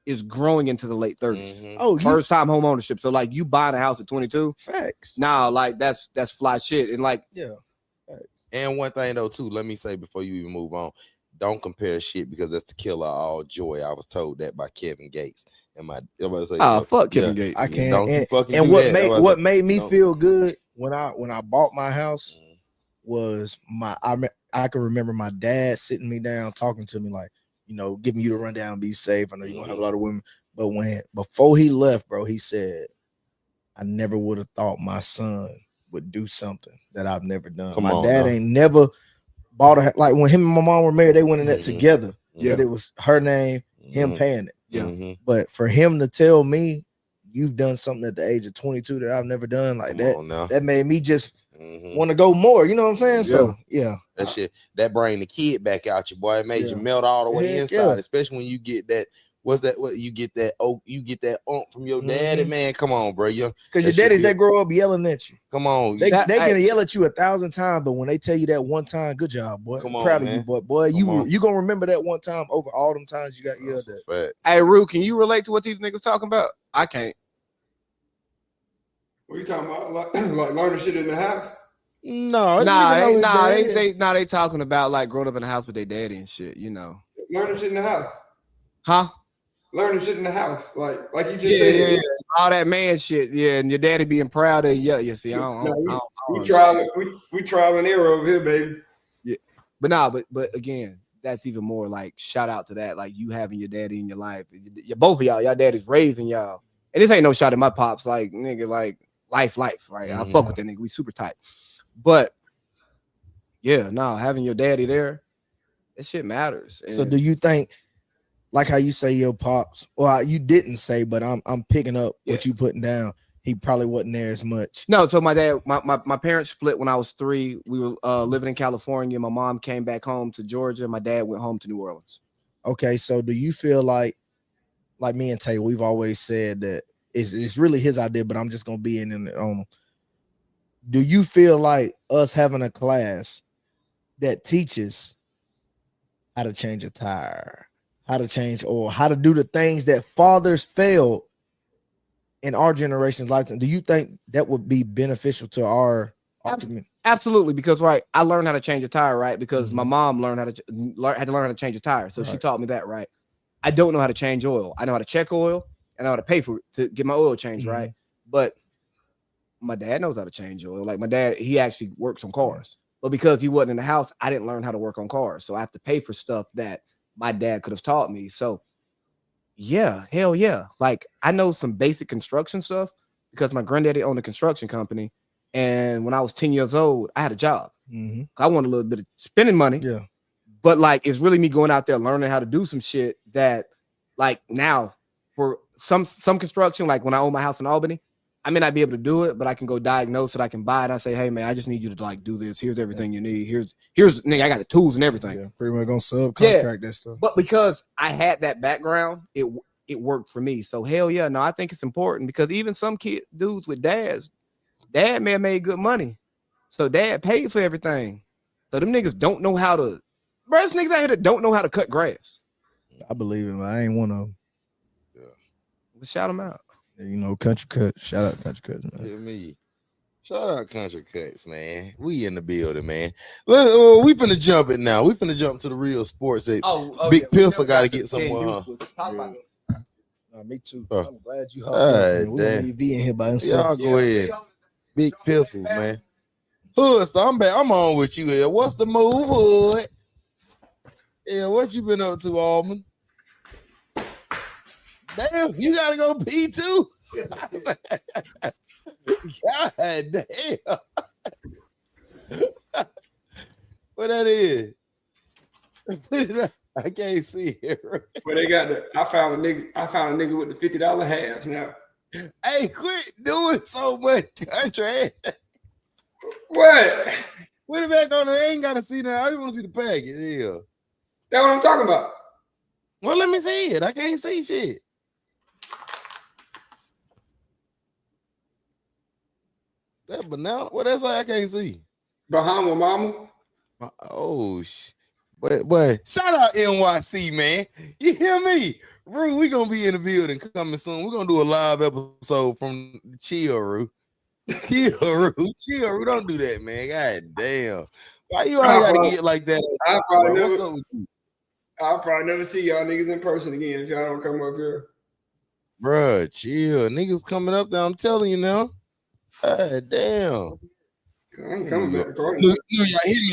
is growing into the late 30s. Oh, first time home ownership. So like you buying a house at 22. Facts. Nah, like that's fly shit. And like And one thing though too, let me say before you even move on, don't compare shit because that's the killer of all joy. I was told that by Kevin Gates. And fuck Kevin Gates. I can't. And what made me feel good when I bought my house was I I can remember my dad sitting me down, talking to me like, you know, giving you the rundown, be safe. I know you're gonna have a lot of women, but before he left, bro, he said, I never would have thought my son would do something that I've never done. My dad ain't never bought a, like when him and my mom were married, they went in that together. Yeah, it was her name, him paying it. Yeah, but for him to tell me you've done something at the age of 22 that I've never done, like that made me just want to go more. You know what I'm saying? So yeah, that shit that bring the kid back out you, boy. It made you melt all the way inside, especially when you get that. What's that? What you get that? Oh, you get that from your daddy, man. Come on, bro. Because your daddies, they grow up yelling at you. Come on, they can yell at you 1,000 times, but when they tell you that one time, good job, boy. I'm proud of you, boy. You gonna remember that one time over all them times you got yelled at. Hey, Rue, can you relate to what these niggas talking about? I can't. What you talking about? Like learning shit in the house? They talking about like growing up in the house with their daddy and shit. You know, learning shit in the house. Huh? Learning shit in the house, like you just said. Yeah, all that man shit. Yeah, and your daddy being proud of you. You see, we trial and error over here, baby. Yeah, but again, that's even more like shout out to that, like you having your daddy in your life. Both of y'all daddy's raising y'all, and this ain't no shot at my pops. Like nigga, like life, right? I fuck with that nigga. We super tight, but yeah, having your daddy there, that shit matters. So do you think? Like how you say your pops, or you didn't say, but I'm picking up what you putting down. He probably wasn't there as much. No, so my dad, my parents split when I was 3. We were living in California. My mom came back home to Georgia. My dad went home to New Orleans. Okay, so do you feel like me and Tay, we've always said that it's really his idea, but I'm just gonna be in it on. Do you feel like us having a class that teaches how to change a tire, how to change or how to do the things that fathers failed in our generation's lifetime? Do you think that would be beneficial to our community? Absolutely, because I learned how to change a tire, right? Because my mom had to learn how to change a tire, so she taught me that, right? I don't know how to change oil. I know how to check oil and I know how to pay for it to get my oil changed, right? But my dad knows how to change oil. Like my dad, he actually works on cars, but because he wasn't in the house, I didn't learn how to work on cars, so I have to pay for stuff that my dad could have taught me. So yeah, hell yeah. Like I know some basic construction stuff because my granddaddy owned a construction company. And when I was 10 years old, I had a job. I wanted a little bit of spending money. Yeah. But like, it's really me going out there learning how to do some shit that like now for some construction, like when I own my house in Albany, I may not be able to do it, but I can go diagnose it. I can buy it. I say, hey man, I just need you to like do this. Here's everything you need. Here's nigga, I got the tools and everything. Yeah, pretty much gonna subcontract that stuff. But because I had that background, it worked for me. So hell yeah, no, I think it's important because even some dudes with dads, dad may have made good money. So dad paid for everything. So them niggas don't know how to, bro, there's niggas out here that don't know how to cut grass. I believe him. I ain't one of them. Yeah. But shout them out. You know, Country Cuts. Shout out Country Cuts, man. Hear me. Shout out Country Cuts, man. We in the building, man. We finna jump it now. We finna jump to the real sports. Big Pistol got to get someone. Me too. I'm glad you helped. We're gonna be in here by himself. Y'all go ahead. Big Pistols, man. Hood, I'm back. I'm on with you here. What's the move, Hood? Yeah, what you been up to, Almond? Damn, you gotta go pee too. God damn. What that is? I can't see it. Well, they got I found a nigga with the $50 halves now. Hey, quit doing so much, country. What? Put it back on there. I ain't gotta see that. I just want to see the package. Yeah. That's what I'm talking about. Well, let me see it. I can't see shit. That banana. What that's like? I can't see. Bahama Mama. Oh But shout out NYC, man. You hear me? Rue, we gonna be in the building coming soon. We're gonna do a live episode from Chill, Rue. Chill, Rue. Don't do that, man. God damn. Why you all gotta get like that? I'll probably never see y'all niggas in person again if y'all don't come up here. Bruh, chill. Niggas coming up there. I'm telling you now. God damn. I ain't coming back to Carter. Him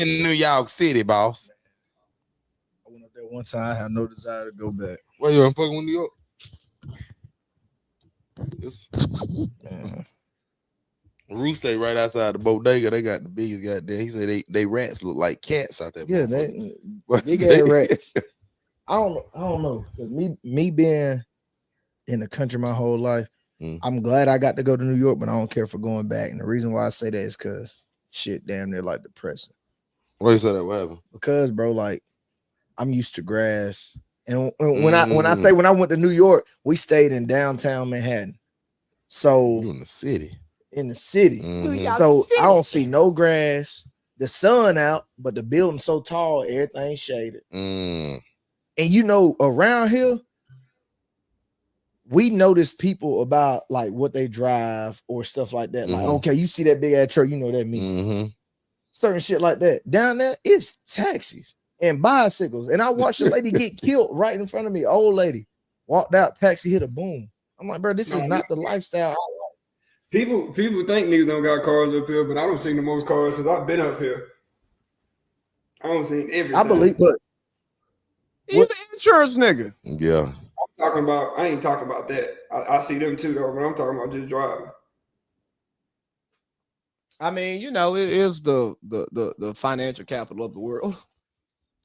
in New York City, boss. I went up there one time. I have no desire to go back. Where you in fucking New York? Roo stay right outside the bodega. They got the biggest goddamn. He said they rats look like cats out there. Yeah, they big ass rats. I don't know. Me being in the country my whole life, I'm glad I got to go to New York, but I don't care for going back. And the reason why I say that is because shit damn near like depressing. Why you say that? What happened? Because bro, like I'm used to grass. And when I went to New York, we stayed in downtown Manhattan. So you in the city. So I don't see no grass. The sun out, but the building's so tall, everything's shaded. And you know, around here, we notice people about like what they drive or stuff like that. Like, okay, you see that big ass truck, you know that me. Certain shit like that. Down there, it's taxis and bicycles. And I watched a lady get killed right in front of me. Old lady walked out, taxi hit a boom. I'm like, bro, this is not the lifestyle I like. People think niggas don't got cars up here, but I don't see the most cars since I've been up here. I don't see everything. I believe, but you the insurance nigga. Yeah. I ain't talking about that. I see them too though, but I'm talking about just driving. I mean, you know, it is the financial capital of the world.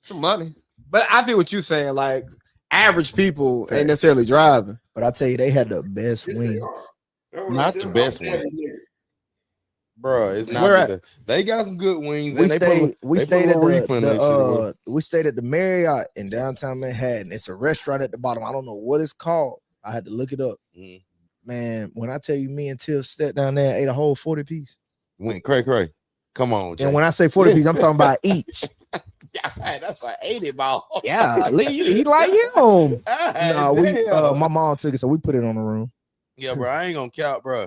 Some money. But I feel what you're saying, like average people ain't necessarily driving. But I tell you, they had the best wings. Not the best wings. Bro, it's not. They got some good wings. We stayed at the Marriott in downtown Manhattan. It's a restaurant at the bottom. I don't know what it's called. I had to look it up. Man, when I tell you, me and Tiff sat down there and ate a whole 40 piece. Went cray. Come on, Jay. And when I say 40 piece, I'm talking about each. Yeah, that's an 80 ball. Yeah, he like him. No, my mom took it, so we put it on the room. Yeah, bro, I ain't gonna count, bro.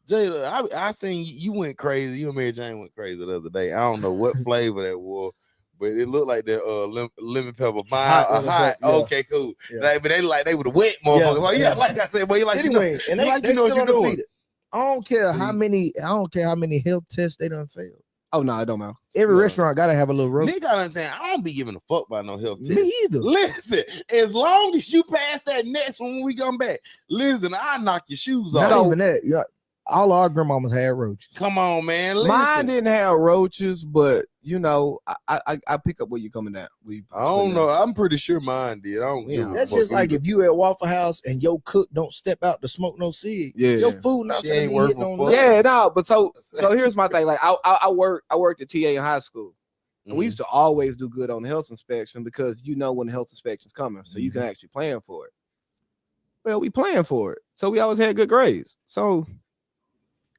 Jayla, I seen you went crazy. You and Mary Jane went crazy the other day. I don't know what flavor that was, but it looked like the lemon pepper. Hot. Yeah. Okay, cool. Yeah. But they like they were the wet motherfuckers. Yeah, like I said, but you like anyway, you know, and they know what you're doing. I don't care how many health tests they done failed. Oh no, it don't matter. Every restaurant gotta have a little roast. Nigga, I understand. I don't be giving a fuck about no health test. Me either. Listen, as long as you pass that next one when we come back, listen, I knock your shoes off. Not even that. Yeah, all our grandmamas had roaches. Come on, man. Listen. Mine didn't have roaches, but you know, I pick up where you coming at. I don't know. I'm pretty sure mine did. I don't give That's just like if you at Waffle House and your cook don't step out to smoke no cig. Yeah, your food not gonna be hitting on that. Yeah, no, but so here's my thing. Like I worked at TA in high school. And we used to always do good on the health inspection because you know when the health inspection's coming, so you can actually plan for it. Well, we planned for it, so we always had good grades. So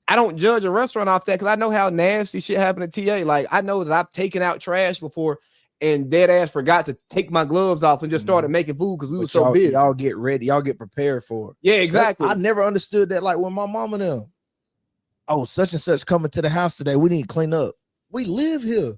I don't judge a restaurant off that because I know how nasty shit happened at TA. Like I know that I've taken out trash before and dead ass forgot to take my gloves off and just started making food because we were so big. Y'all get ready, y'all get prepared for it. Yeah, exactly. I never understood that. Like when my mom and them, oh, such and such coming to the house today. We need to clean up. We live here.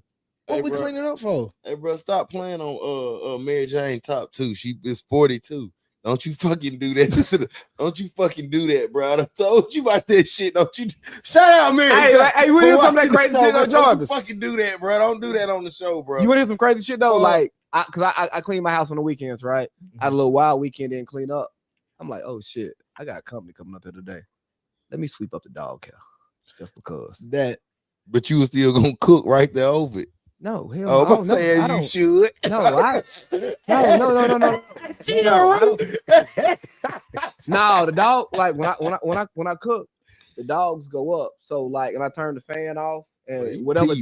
What we cleaning up for? Hey, bro, stop playing on Mary Jane top 2. She is 42. Don't you fucking do that. Don't you fucking do that, bro. I told you about that shit. Don't you shout out, Mary. Hey, we hear some that crazy shit on Jarvis. Don't fucking do that, bro. Don't do that on the show, bro. You want to hear some crazy shit though? Like, I clean my house on the weekends, right? I had a little wild weekend, didn't clean up. I'm like, oh shit, I got a company coming up here today. Let me sweep up the dog house just because that. But you were still gonna cook right there over it. No, hell no. I'm saying you should. No. No, the dog, like when I cook, the dogs go up. So like, and I turn the fan off and whatever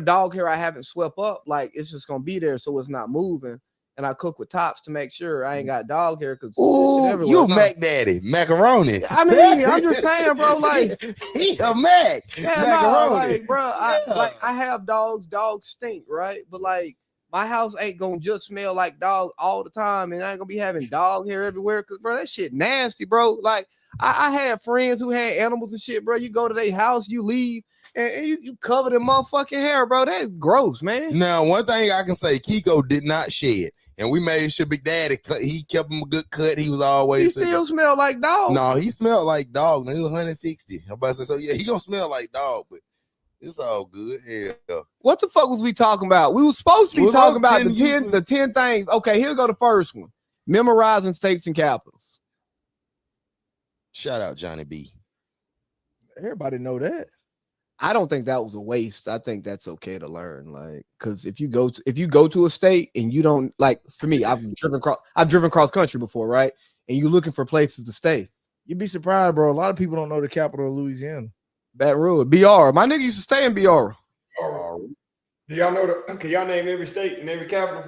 dog hair I haven't swept up, like it's just gonna be there, so it's not moving. And I cook with tops to make sure I ain't got dog hair because you Mac Daddy, macaroni. I mean, I'm just saying, bro. Like he a Mac, macaroni. No, like, bro. I have dogs. Dogs stink, right? But like my house ain't gonna just smell like dog all the time, and I ain't gonna be having dog hair everywhere. Cause bro, that shit nasty, bro. Like I had friends who had animals and shit, bro. You go to their house, you leave. and you covered in motherfucking hair, bro. That's gross, man. Now, one thing I can say, Kiko did not shed. And we made sure Big Daddy he kept him a good cut. He was always He still smelled like dog. No, he smelled like dog. He was 160. I'm about to say, so yeah, he gonna smell like dog, but it's all good. Yeah. What the fuck was we talking about? We were supposed to be talking about the 10 things. Okay, here go the first one. Memorizing states and capitals. Shout out Johnny B. Everybody know that. I don't think that was a waste. I think that's okay to learn, like, because if you go to a state and you don't, like, for me, I've driven cross country before, right? And you're looking for places to stay. You'd be surprised, bro. A lot of people don't know the capital of Louisiana. Baton Rouge, BR. My nigga used to stay in BR. Do y'all know can y'all name every state and every capital?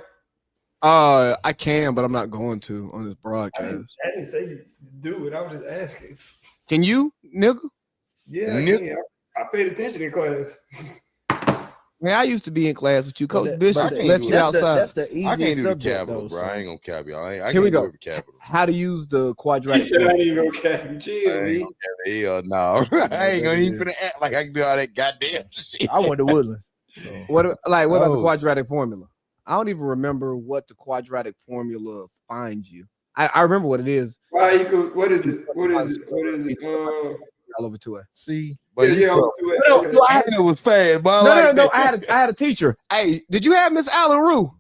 I can, but I'm not going to on this broadcast. I didn't say you do it. I was just asking. Can you, nigga? Yeah, I paid attention in class. Man, I used to be in class with you. Coach Bishop let you outside. That's the easiest I can't do the subject, capital, though, bro. so. I ain't gonna cap y'all. I Here we go. Capital. How to use the He quadratic. said I ain't gonna cap you. Chill, me. Hell no. I ain't gonna even finna act like I can do all that goddamn shit. I went to Woodland. So. What about the quadratic formula? I don't even remember what the quadratic formula finds you. I remember what it is. Why you could, what is it? All over 2A. See, But I it was fast, but no. I had a teacher. Hey, did you have Miss Allen Rue?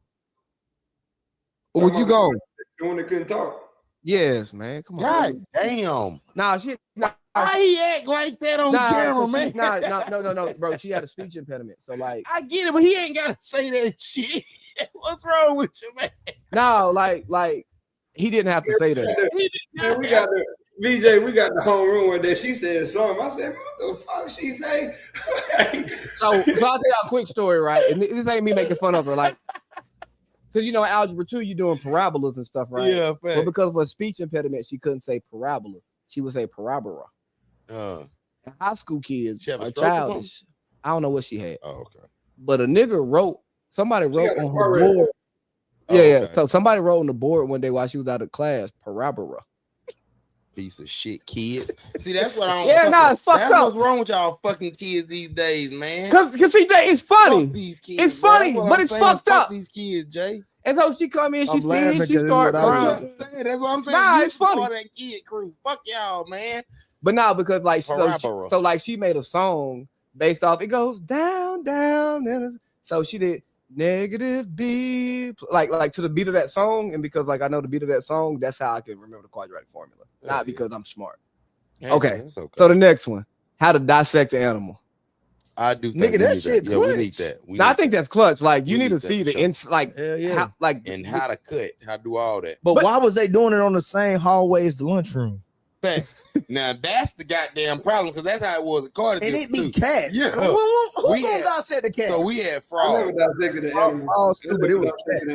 Or would you go? The one that couldn't talk. Yes, man. Come on. God damn. Nah, she. Why he act like that on camera, man? No, bro. She had a speech impediment. So like, I get it, but he ain't gotta say that shit. What's wrong with you, man? No, like he didn't have to say that. Man, we got the VJ. We got the homeroom one day. She said something. I said, "What the fuck?" She say. So I'll tell you a quick story, right? And this ain't me making fun of her, like, because in algebra 2, you're doing parabolas and stuff, right? Yeah, but because of a speech impediment, she couldn't say parabola. She would say parabola. And high school kids are childish. I don't know what she had. Oh, okay. But somebody wrote on her board. Yeah. So somebody wrote on the board one day while she was out of class, parabola. Piece of shit, kids. See, that's what I don't. It's fucked up. That's what's wrong with y'all fucking kids these days, man. Because CJ, it's funny. These kids, it's funny, but it's fucked up. These kids, Jay. And so she come in, she start crying. That's what I'm saying. Nah, it's funny. That kid crew. Fuck y'all, man. But now because like so like she made a song based off. It goes down, down. So she did negative B, like to the beat of that song, and because like I know the beat of that song, that's how I can remember the quadratic formula. Not because I'm smart. Okay. So the next one, how to dissect the animal. I do think that shit. Yeah, we need that. I think that's clutch. Like you need to see the how to cut, how to do all that. But why was they doing it on the same hallway as the lunchroom? Now that's the goddamn problem, because that's how it was at Cartersville. And it be cats. Yeah. Who gonna dissect the cat? So we had I frogs. never dissected the animal. Frogs too, but it was cats.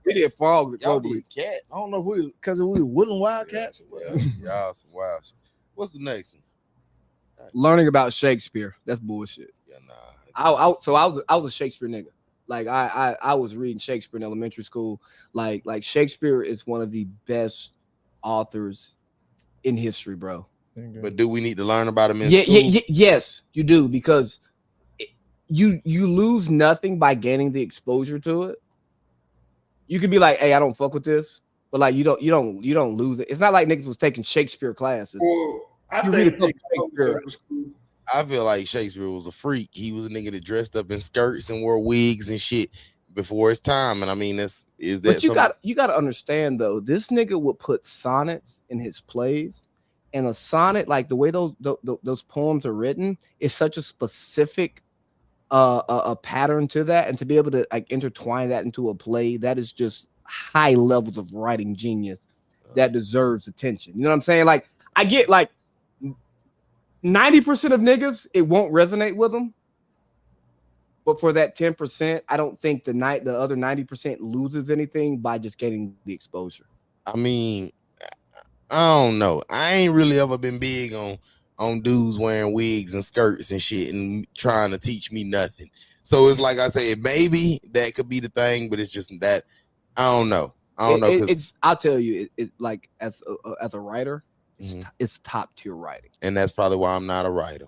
We did frogs. Y'all did cat. I don't know if we because we wooden wildcats. Y'all some wild shit. What's the next one? Learning about Shakespeare. That's bullshit. Yeah, nah. I was a Shakespeare nigga. Like I was reading Shakespeare in elementary school. Like Shakespeare is one of the best authors in history, bro. But do we need to learn about him in school? Yes, you do, because you lose nothing by gaining the exposure to it. You could be like, hey, I don't fuck with this, but like you don't lose it. It's not like niggas was taking Shakespeare classes. Well, I feel like Shakespeare was a freak. He was a nigga that dressed up in skirts and wore wigs and shit before his time. And I mean, but you got to understand though, this nigga would put sonnets in his plays, and a sonnet, like the way those poems are written, is such a specific a pattern to that, and to be able to like intertwine that into a play, that is just high levels of writing genius that deserves attention. You know what I'm saying? Like I get like 90% of niggas, it won't resonate with them. But for that 10%, I don't think the other 90% loses anything by just getting the exposure. I mean, I don't know. I ain't really ever been big on dudes wearing wigs and skirts and shit and trying to teach me nothing. So it's like I say, maybe that could be the thing, but it's just that I don't know. I'll tell you, it like as a writer, it's top tier writing, and that's probably why I'm not a writer.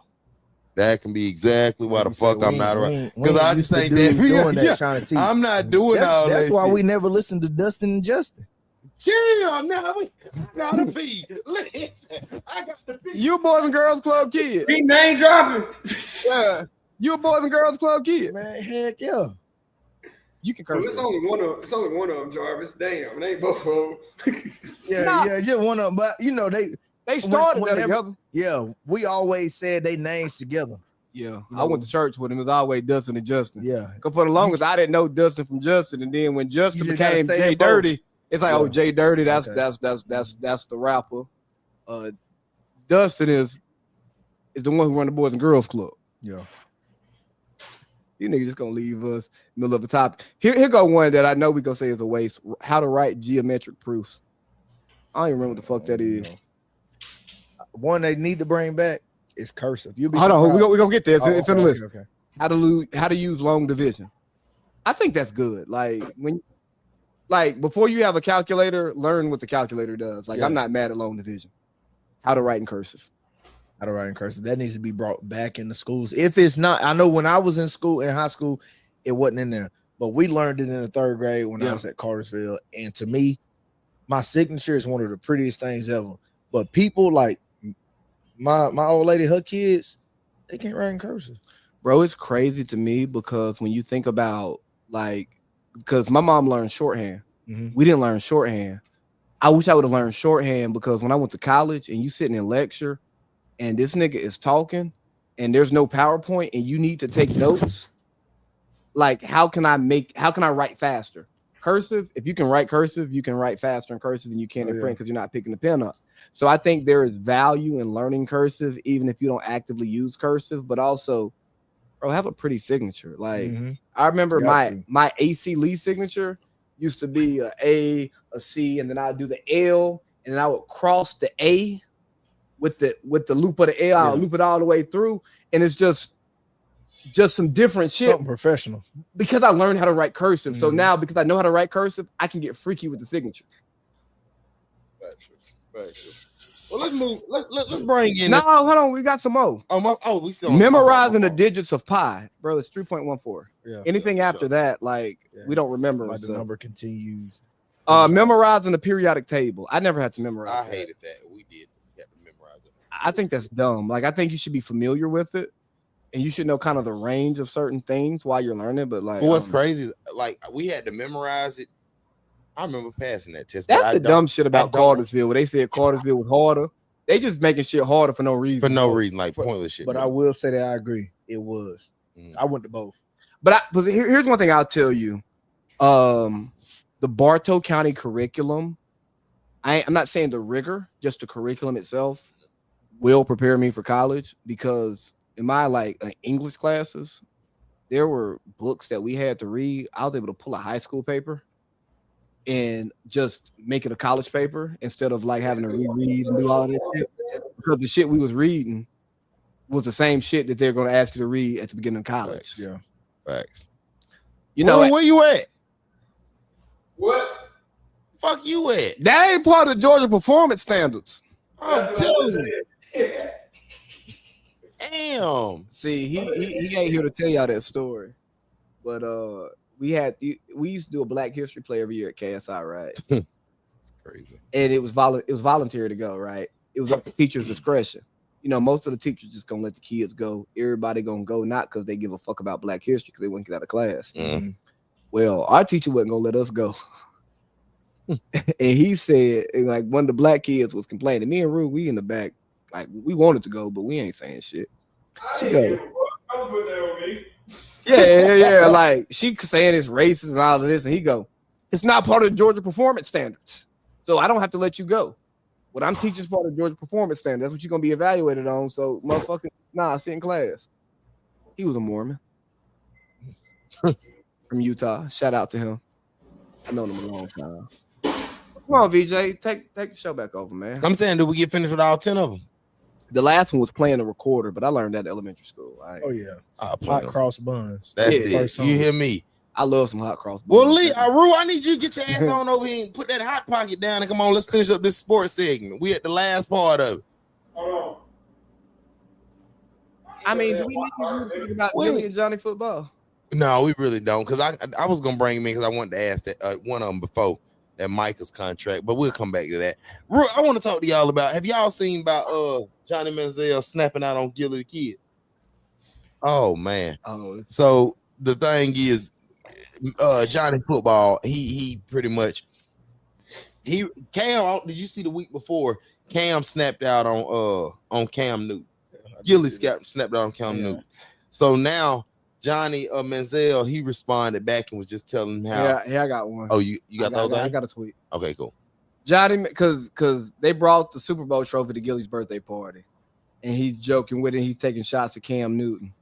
That can be exactly why the fuck I'm not around. Because I just think that doing that, yeah, trying to teach. I'm not doing all that. That's why shit. we never listened to Dustin and Justin. Chill, now I gotta be. Listen, I got to be. You a Boys and Girls Club kid. He name dropping. Yeah. You a Boys and Girls Club kid. Man, heck yeah. You can Well, curse. it's only one of them, Jarvis. Damn, it ain't both of them. Yeah, just one of them. But you know, they started whenever, together. Yeah, we always said they names together. Yeah, I went to church with him. It was always Dustin and Justin. Yeah, because for the longest I didn't know Dustin from Justin, and then when Justin became Jay both. Dirty, it's like, oh, Jay Dirty, that's the rapper. Dustin is the one who run the Boys and Girls Club. Yeah. You niggas just gonna leave us in the middle of the topic. Here go one that I know we gonna say is a waste. How to write geometric proofs. I don't even remember what the fuck that is. One they need to bring back is cursive. Hold on, we gonna get there. It's on the list. Okay. How to use long division. I think that's good. Like before you have a calculator, learn what the calculator does. Like I'm not mad at long division. How to write in cursive. How to write in cursive. That needs to be brought back in the schools. If it's not, I know when I was in high school, it wasn't in there. But we learned it in the 3rd grade when I was at Cartersville. And to me, my signature is one of the prettiest things ever. But people like my old lady, her kids, they can't write in cursive. Bro, it's crazy to me because when you think about because my mom learned shorthand. Mm-hmm. We didn't learn shorthand. I wish I would have learned shorthand because when I went to college and you sitting in lecture and this nigga is talking and there's no PowerPoint and you need to take notes, like how can I write faster? Cursive, if you can write cursive, you can write faster in cursive than you can in print because you're not picking the pen up. So I think there is value in learning cursive, even if you don't actively use cursive, but also, bro, have a pretty signature. Like I remember my AC Lee signature used to be a C, and then I'd do the L, and then I would cross the A with the loop of the L, I'll loop it all the way through, and it's just some different shit. Something professional. Because I learned how to write cursive. So now because I know how to write cursive, I can get freaky with the signature. Well, let's move. Let's bring in. No, hold on. We got some more. We still memorizing the digits of pi, bro. It's 3.14. Yeah. Anything after that, we don't remember. Like the number continues. Memorizing the periodic table. I never had to memorize. I hated that. We did have to memorize it. I think that's dumb. Like I think you should be familiar with it, and you should know kind of the range of certain things while you're learning. But like, what's crazy? Like we had to memorize it. I remember passing that test. That's the dumb shit about Cartersville, where they said Cartersville was harder. They just making shit harder for no reason. For no reason, like pointless shit. But I will say that I agree. It was. I went to both. But here's one thing I'll tell you. The Bartow County curriculum, I'm not saying the rigor, just the curriculum itself will prepare me for college, because in my English classes, there were books that we had to read. I was able to pull a high school paper and just make it a college paper instead of having to reread and do all this shit, because the shit we was reading was the same shit that they're going to ask you to read at the beginning of college. Facts. Yeah, facts. You know, where you at? What? Fuck you at? That ain't part of the Georgia performance standards. I'm telling you. Damn. See, he ain't here to tell y'all that story, but we used to do a Black History play every year at KSI, right? It's crazy. And it was voluntary to go, right? It was up to teachers' discretion. You know, most of the teachers just gonna let the kids go. Everybody gonna go, not because they give a fuck about Black History, because they wouldn't get out of class. Mm-hmm. Well, our teacher wasn't gonna let us go. And he said, one of the black kids was complaining. Me and Rue, we in the back, we wanted to go, but we ain't saying shit. She go, don't put that on me. Yeah. She saying it's racist and all of this, and he go, it's not part of the Georgia performance standards, so I don't have to let you go. What I'm teaching is part of the Georgia performance standards. That's what you're gonna be evaluated on. So, motherfucker, sit in class. He was a Mormon from Utah. Shout out to him. I known him a long time. Come on, VJ, take the show back over, man. I'm saying, did we get finished with all 10 of them? The last one was playing a recorder, but I learned that at elementary school. Oh yeah, hot cross buns. That's it. You hear me? I love some hot cross buns. Well, Lee, Rue, I need you to get your ass on over here and put that hot pocket down, and come on, let's finish up this sports segment. We at the last part of it. Hold on. I mean, do we need to talk about Jimmy and Johnny football? No, we really don't. Because I was gonna bring him in because I wanted to ask that one of them before that Micah's contract, but we'll come back to that. I want to talk to y'all about. Have y'all seen about Johnny Manziel snapping out on Gilly the Kid? Oh man. So the thing is, Johnny football. He pretty much. Cam. Did you see the week before? Cam snapped out on Cam Newton. Gilly snapped out on Cam Newton. So now Johnny Manziel, he responded back and was just telling him how. Yeah, I got one. Oh, you got that? I got a tweet. Okay, cool. Johnny, because they brought the Super Bowl trophy to Gilly's birthday party, and he's joking with it. He's taking shots at Cam Newton,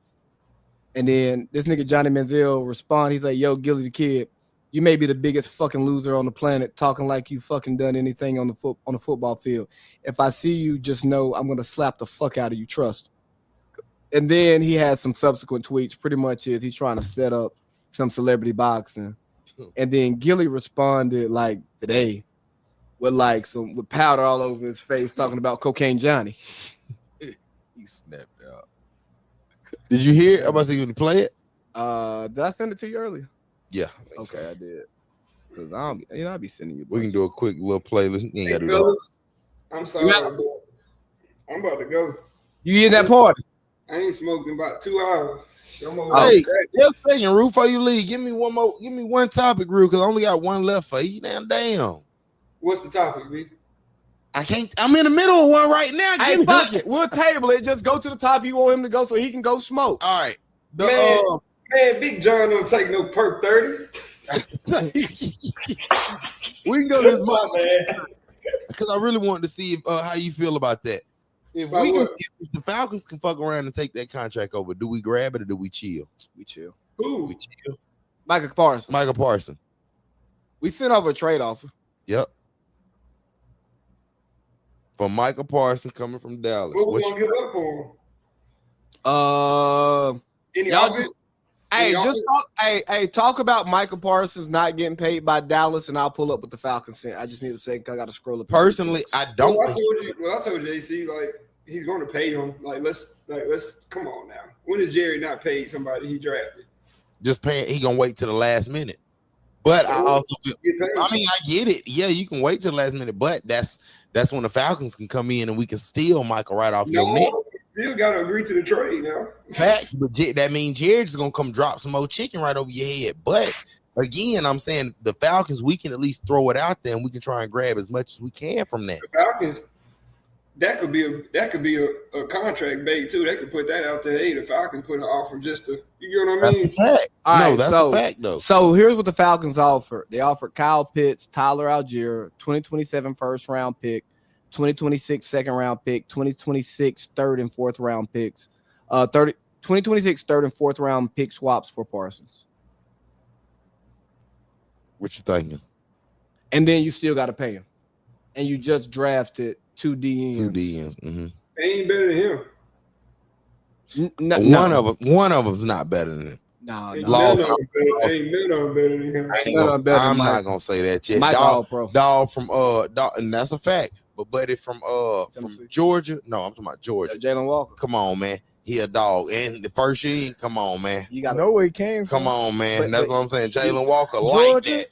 and then this nigga Johnny Manziel respond. He's like, "Yo, Gilly the Kid, you may be the biggest fucking loser on the planet, talking like you fucking done anything on the football field. If I see you, just know I'm gonna slap the fuck out of you. Trust." And then he had some subsequent tweets. Pretty much he's trying to set up some celebrity boxing. And then Gilly responded like today with with powder all over his face, talking about Cocaine Johnny. He snapped out. Did you hear? I'm about to say you play it. Did I send it to you earlier? Yeah. Okay, so. I did. Cause I'll be sending you. We can do a quick little playlist. Hey, fellas, I'm sorry, but I'm about to go. You in that party? I ain't smoking about 2 hours. Hey, just saying, Rue, before you leave, give me one topic, Rue, because I only got one left for you. Damn. What's the topic, B? I'm in the middle of one right now. Hey, fuck it. We'll table it. Just go to the top you want him to go so he can go smoke. All right. Man, Big John don't take no perk 30s. We can go to this month because I really wanted to see how you feel about that. If the Falcons can fuck around and take that contract over, do we grab it or do we chill? We chill. Who? We chill. Michael Parsons. We sent over a trade offer. Yep. For Michael Parsons coming from Dallas. What we gonna give up for him? Talk about Michael Parsons not getting paid by Dallas, and I'll pull up what the Falcons sent. I just need to say I got to scroll up. Personally, I don't. I told you, AC, like he's going to pay him. Let's come on now. When has Jerry not paid somebody he drafted? Just paying. He gonna wait to the last minute. But so I get it. Yeah, you can wait till the last minute, but that's when the Falcons can come in and we can steal Michael right off your neck. You got to agree to the trade now. Fact, but that means Jared's gonna come drop some more chicken right over your head. But again, I'm saying the Falcons, we can at least throw it out there and we can try and grab as much as we can from that. The Falcons, that could be a contract bait too. They could put that out there. Hey, the Falcons put an offer just to, you know what I mean? That's a fact. That's a fact though. So here's what the Falcons offered. They offered Kyle Pitts, Tyler Algier, 2027 first round pick, 2026 second round pick, 2026 third and fourth round picks, 2026 third and fourth round pick swaps for Parsons. What you thinking? And then you still got to pay him. And you just drafted two DNs. Mm-hmm. They ain't better than him. One of them's not better than him. No. Ain't none of them better than him. I'm not gonna say that yet. Dog from and that's a fact. But buddy from Georgia, no, I'm talking about Georgia. Jalen Walker. Come on, man. He a dog. And the first year, come on, man. You gotta know where he came from. Come on, man. That's what I'm saying. Jalen Walker like that.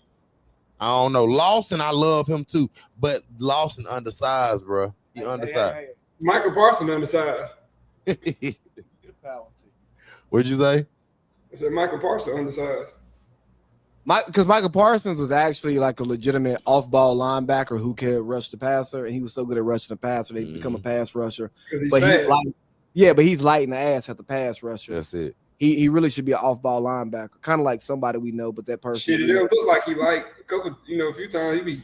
I don't know. Lawson, I love him too. But Lawson undersized, bro. He undersized. Michael Parsons undersized. What'd you say? I said Michael Parsons undersized. Because Michael Parsons was actually like a legitimate off-ball linebacker who could rush the passer, and he was so good at rushing the passer, they become a pass rusher. But he's light in the ass at the pass rusher. That's it. He really should be an off-ball linebacker, kind of like somebody we know, but that person. Shit, it don't look like he a few times he be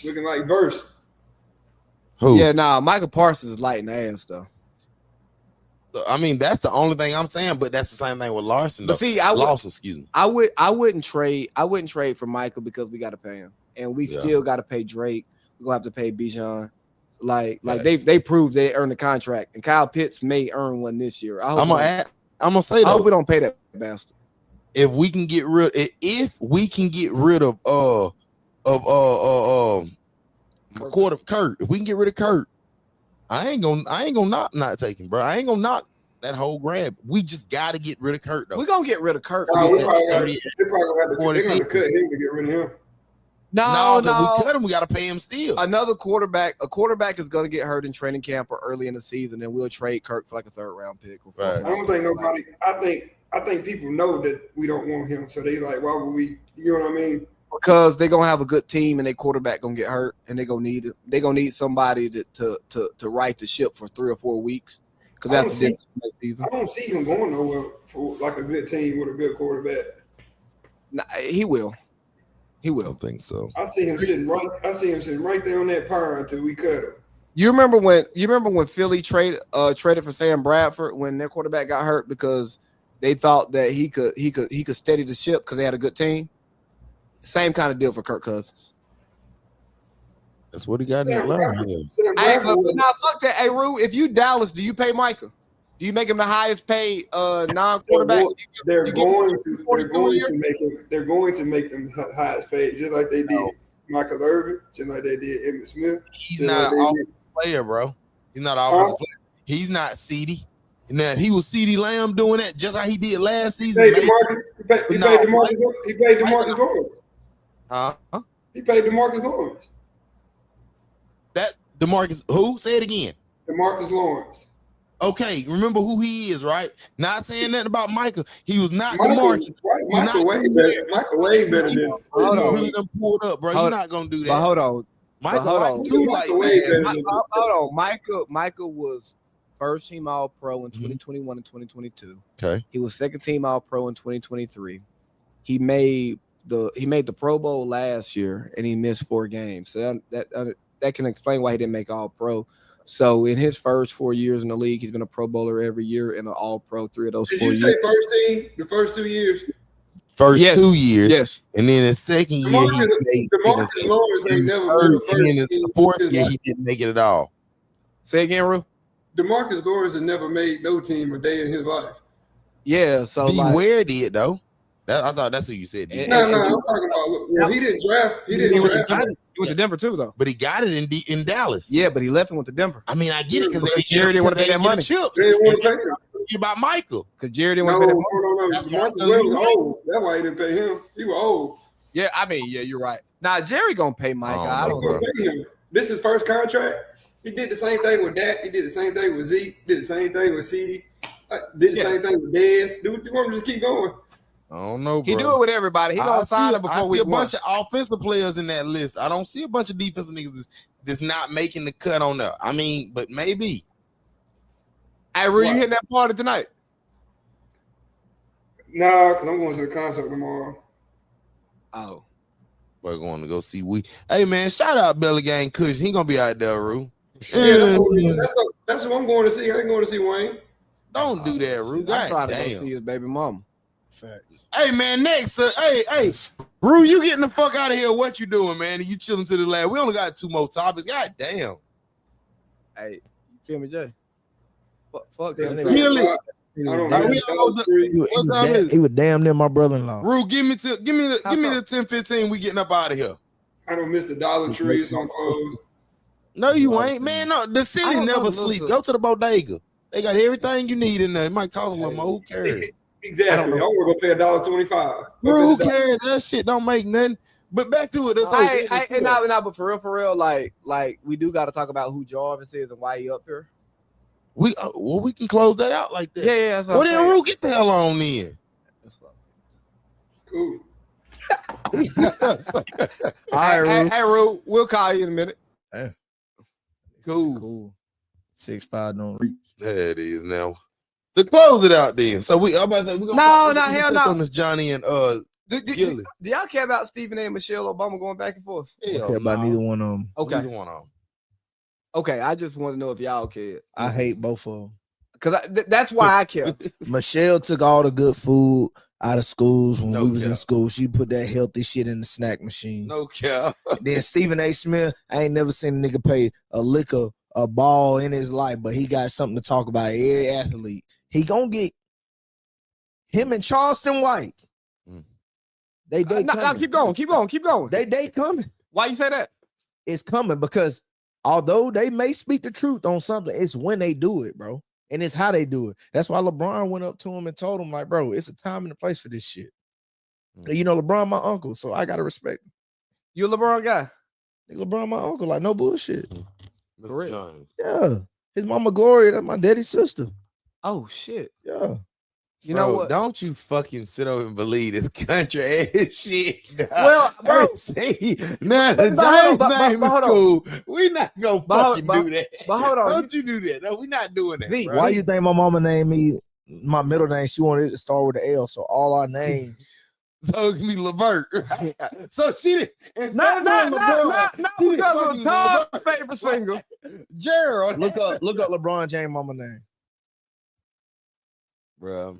looking like Verse. Who? Yeah, Michael Parsons is light in the ass though. I mean, that's the only thing I'm saying, but that's the same thing with Larson. Though. But see, I wouldn't trade for Michael because we got to pay him, and we still got to pay Drake. We're gonna have to pay Bijan. Like they proved they earned a contract, and Kyle Pitts may earn one this year. I'm gonna say that. I hope we don't pay that bastard. If we can get rid of Kurt, if we can get rid of Kurt, I ain't gonna not take him, bro. I ain't gonna knock that whole grab. We just got to get rid of Kurt though. We're gonna get rid of Kurt. They're probably gonna have 30, to, they're gonna have to cut him to get rid of him. No. we cut him. We got to pay him still. Another quarterback. A quarterback is gonna get hurt in training camp or early in the season, and we'll trade Kirk for like a 3rd round pick. Right. I don't think nobody. I think people know that we don't want him, so they like, why would we? You know what I mean? Because they're gonna have a good team and their quarterback gonna get hurt, and they're gonna need somebody to right the ship for 3 or 4 weeks. Because that's the difference this season. I don't see him going nowhere for like a good team with a good quarterback. Nah, he will. He I will. don't think so. I see him sitting right there on that pine until we cut him. You remember when Philly traded for Sam Bradford when their quarterback got hurt because they thought that he could steady the ship because they had a good team. Same kind of deal for Kirk Cousins. That's what he got in Sam Atlanta. Bradford- Yeah. Sam Hey, Bradford was- now fuck that. Hey, Rue, if you Dallas, do you pay Micah? Do you make him the highest paid non-quarterback? They're going to make them highest paid, just like they did Michael Irvin, just like they did Emmitt Smith. He's not an offensive player, bro. He's not an offensive player. He's not CeeDee. Now, if he was CeeDee Lamb doing that just how he did last season, He paid DeMarcus Lawrence. Huh? He paid DeMarcus Lawrence. That DeMarcus, who? Say it again. DeMarcus Lawrence. Okay, remember who he is, right? Not saying nothing about Michael. He was not Michael DeMarcus. way better. Michael way better than. Hold on. Really done pulled up, bro. You're not gonna do that. But hold on. Michael, too, like, Hold on. Michael was first team All Pro in 2021 and 2022. Okay. He was second team All Pro in 2023. He made the Pro Bowl last year and he missed 4 games. So that can explain why he didn't make All Pro. So in his first 4 years in the league, he's been a Pro Bowler every year and an All Pro 3 of those 4 years. Did you say first team? The first 2 years? First 2 years. Yes. And then the second year, DeMarcus Lawrence ain't never been the and then first the team. 4th year, he didn't make it at all. Say again, Ru? DeMarcus Lawrence has never made no team a day in his life. Yeah. So Beware did though. I thought that's what you said. No, I'm talking about. Well, he didn't draft. He went to Denver too, though. But he got it in Dallas. Yeah, but he left and went to Denver. I mean, I get it because Jerry didn't want to pay that money. Chips. They didn't want to pay him. About Michael. Because Jerry didn't want to pay that money. No. That's Marcus Webb was old. That's why he didn't pay him. He was old. Yeah, I mean, yeah, you're right. Now Jerry gonna pay Mike. I don't know. This is his first contract. He did the same thing with Dak. He did the same thing with Zeke. Did the same thing with CeeDee. Did the same thing with Dez. Do you want to just keep going? I don't know, bro. He do it with everybody. He gonna sign it before we see a bunch of offensive players in that list. I don't see a bunch of defensive niggas that's not making the cut on there. I mean, but maybe. Hey, Ru, you hitting that party tonight? No, because I'm going to the concert tomorrow. Oh. We're going to go see Hey, man, shout out Belly Gang Kush. He going to be out there, Ru. Yeah, that's what I'm going to see. I ain't going to see Wayne. Don't do that, Ru. I'm trying to go damn. see his baby mama. Facts. Hey, man, next. Hey, Ru, you getting the fuck out of here. What you doing, man? You chilling to the lab. We only got 2 more topics. God damn. Hey, you feel me, Jay? Fuck Yeah, that. Really? I don't know. He was damn near my brother-in-law. Ru, give me the 10-15. We getting up out of here. I don't miss the Dollar Tree. It's on close. No, you ain't, man. No, the city never sleep. Go to the bodega. They got everything you need in there. It might cost a little more. Who cares? Exactly. I'm gonna go pay $1.25. Bro, who cares? That shit don't make nothing. But back to it. But for real, like we do got to talk about who Jarvis is and why he up here. We can close that out like that. Yeah. Well, then, Ru, get the hell on in. Cool. All right, Ru. Hey, Ru, we'll call you in a minute. Hey. Cool. 6'5" don't reach. There it is now. To close it out then. So I'm about to say we're gonna hell no. on this Johnny and Do y'all care about Stephen A. and Michelle Obama going back and forth? I don't care about neither one of them. Okay. Neither one of them. Okay, I just want to know if y'all care. I hate both of them. Because that's why I care. Michelle took all the good food out of schools when No we was cap. in school. She put that healthy shit in the snack machine. No cap. Then Stephen A. Smith, I ain't never seen a nigga pay a ball in his life, but he got something to talk about. Every athlete. He gonna get him and Charleston White. They coming. Keep going. They coming. Why you say that? It's coming because although they may speak the truth on something, it's when they do it, bro. And it's how they do it. That's why LeBron went up to him and told him, like, bro, it's a time and a place for this shit. And you know, LeBron my uncle, so I gotta respect him. You a LeBron guy? LeBron my uncle, like no bullshit. Mr. Jones. Yeah. His mama Gloria, that's my daddy's sister. Oh shit. Yeah. You know Bro, what? Don't you fucking sit over and believe this country ass shit. Dog. Well, bro, see, now the but James name is hold on. cool. We not gonna fucking do that. But hold on. Don't you do that? No, we not doing that. V, bro. Why you think my mama named me my middle name? She wanted it to start with the L, so all our names. So it can be Levert. Right? So she did. Not because of Tom's favorite single. Gerald. Look up LeBron James mama name. Bro,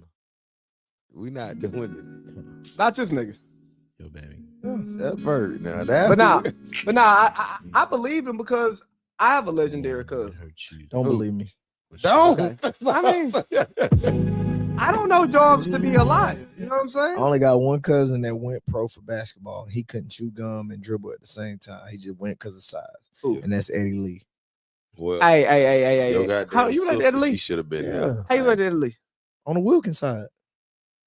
we not doing it. Not this nigga. Yo, baby. That bird now. That But nah, I believe him because I have a legendary cousin. Don't believe me. don't. Okay. I mean, I don't know Jarvis to be alive. You know what I'm I saying? only got one cousin that went pro for basketball. He couldn't chew gum and dribble at the same time. He just went because of size. Ooh. And that's Eddie Lee. Well, Hey. yo, goddamn How you like sister, Italy? She should have been Yeah. there. How you like Italy? On the Wilkins side.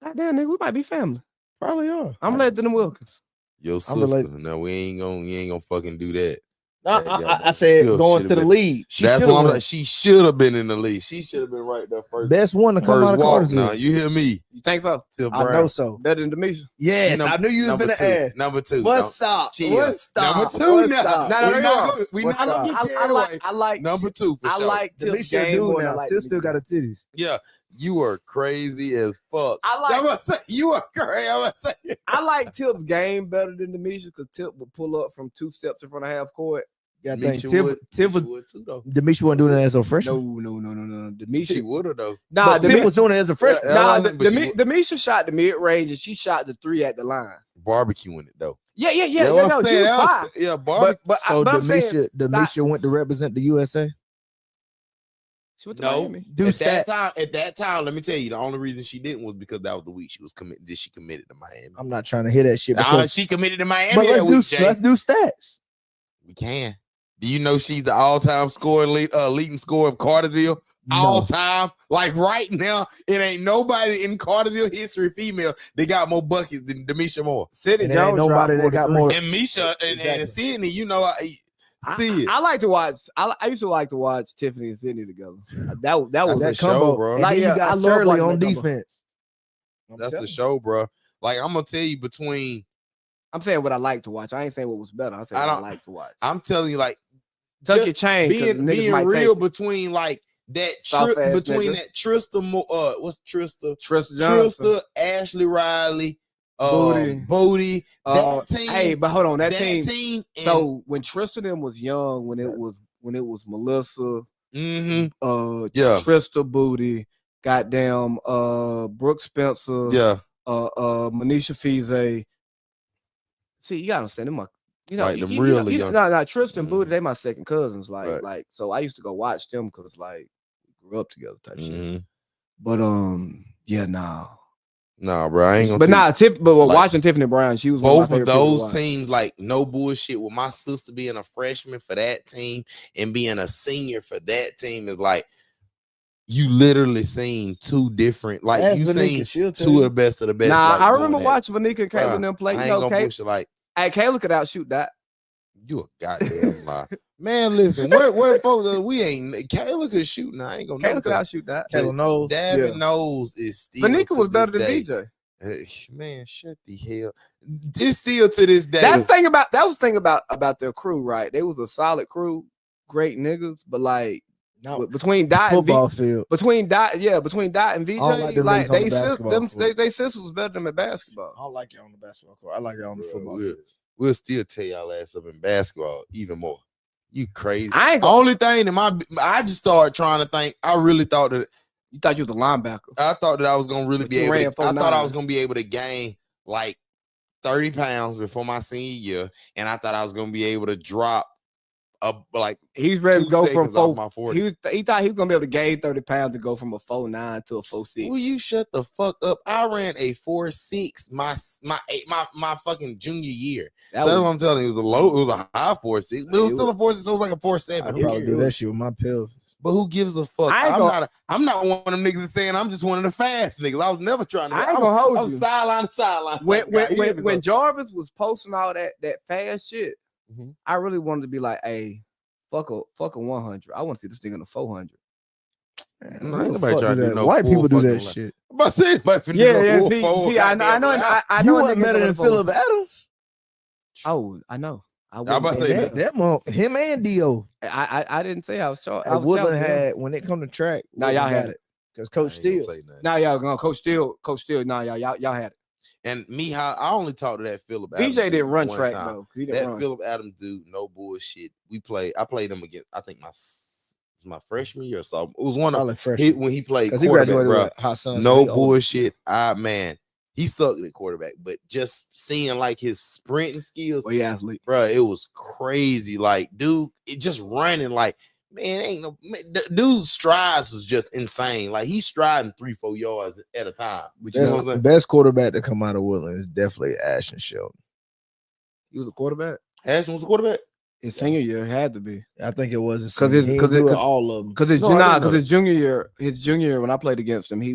Goddamn, nigga, we might be family. Probably are. I'm related to them Wilkins. Your sister. related. No, you ain't gonna fucking do that. I said Still going should've to the been. lead. That's what I'm like. She should have been in the league. She should have been right there first. Best one to come out of walk Cartersville. now. You hear me? You think so? Till I Brown. know so. Better than Demisha? Yes, I knew you was number gonna two. ask. Number two. What's Don't- up? Chill. What's up? Number two What's now. up? No, We no, not no. we What's not up? gonna get I carried away. like Number two for I sure. like The Tip's Misha game dude more than I now. like Tip still got her titties. Yeah, you are crazy as fuck. I like- I'm gonna say you are crazy. I'm gonna say I like Tip's game better than Demisha because Tip would pull up from 2 steps in front of half court. Yeah, I think Misha Tip would was too though. Demisha wasn't doing that as a freshman. No. She Demisha. would have though. Nah, But Tip was doing it as a freshman. Yeah. Nah, but she would- Demisha shot the mid range and she shot the 3 at the line. Barbecuing it though. Yeah. You know No, what I'm she was saying? fine. Yeah, barbecue. But So I'm saying, Demisha went to represent the USA. she went to No, Miami. Do at that time, let me tell you, the only reason she didn't was because that was the week she was committed. She committed to Miami. I'm not trying to hear that shit. Nah, because- she committed to Miami but that week, let's Jay. do stats. We can. Do you know she's the all-time leading scorer of Cartersville? All time, like right now, it ain't nobody in Cartersville history female that got more buckets than Demisha Moore. Sidney And there ain't Jones nobody dropped that got 43. more. And Misha and Exactly. Sydney, you know, see it. I like to watch. I used to like to watch Tiffany and Sydney together. That was That's that a show, combo, bro. And Like, then yeah, you got I love Shirley watching on that combo. defense. That's the show, bro. Like I'm gonna tell you, between I'm saying what I like to watch. I ain't saying what was better. I'm saying what I like to watch. I'm telling you, like Tuck just your chain. being real between like that Soft ass between nigga. that Trista, what's Trista? Trista Johnson. Trista, Ashley Riley, Bodie. Bodie. That team. Hey, but hold on, that team. and, So when Tristan them was young, when it was Melissa, yeah, Trista Booty, goddamn, Brooke Spencer, yeah. Manisha Fize. See, you gotta understand them. You know, Like them you really know, young. No, Tristan Booty, they my second cousins. Right. Like, so I used to go watch them because like we grew up together type shit. Mhm. But yeah, nah. Nah, bro, I ain't gonna. But tell you. like, like, watching Tiffany Brown, she was one both of my of favorite people to those watch. teams, like no bullshit, with my sister being a freshman for that team and being a senior for that team is like you literally seen two different, like Ask you Vanika, seen she'll tell two you. of the best of the best. Nah, like, I doing remember that. watching Vanika and Caitlin Bruh, them play. I You ain't know, gonna Kay, push it like hey, Kayla could outshoot that. you a goddamn lie. Man, listen, where folks we ain't Kayla could shoot now. I ain't gonna Kayla could outshoot that. Kayla knows. Davin Yeah. knows is still Vanika to was this better than day. BJ. Man, shut the hell. It's still to this day. That was the thing about their crew, right? They was a solid crew, great niggas, but like No, between Dot and football field. between Dot and VJ, I don't like them like niggas on the they basketball court. they sisters was better than them at basketball. I don't like y'all on the basketball court. I like y'all on the Bruh, football we'll- field. We'll still tear y'all ass up in basketball even more. You crazy. I ain't gonna, Only thing that I just started trying to think. I really thought that you thought you was a linebacker. I was gonna really But be you able ran to, I thought I 4'9". was gonna be able to gain like 30 pounds before my senior year, and I thought I was gonna be able to drop like He's ready to 2 go from seconds off 4. my 40. He thought he was gonna be able to gain 30 pounds to go from a 4'9" to a 4'6". Will you shut the fuck up? I ran a 4'6" my fucking junior year. That So that's was, what I'm telling you. It was a high 4'6", but it was It still a 4'6", so it was like a I 4'7". could probably do that shit with my pelvis. But who gives a fuck? I'm not one of them niggas that's saying I'm just one of the fast niggas. I was never trying to. I ain't gonna hold I was you. sideline. When Jarvis was posting all that fast shit, I really wanted to be like, hey, fuck a 100. I want to see this thing in a 400. No, ain't nobody trying to do no white people do that line. shit. I'm about to say anybody See, I know. You wasn't better than Phillip Adams. Oh, I know. I'm about to say that him and Dio. I didn't say I was short. I Woodland had when it come to track. Now y'all had it because Coach Steele. Now y'all going Coach Steele. Now y'all had it. And me, I only talked to that Phillip Adams. BJ didn't run track time. though. He didn't run. Phillip Adams dude, no bullshit. I played him against. I think my freshman year or so. It was one of when he played because he graduated with Hot Sons. No bullshit. Man, he sucked at quarterback, but just seeing like his sprinting skills, athlete, bro, it was crazy. Like, dude, it just running like, man, ain't no dude's strides was just insane. Like he's striding 3-4 yards at a time. But the best quarterback to come out of Woodland is definitely Ashton Shelton. He was a quarterback. Ashton was a quarterback. His senior year had to be. I think it was because all of them. Because his junior year when I played against him, he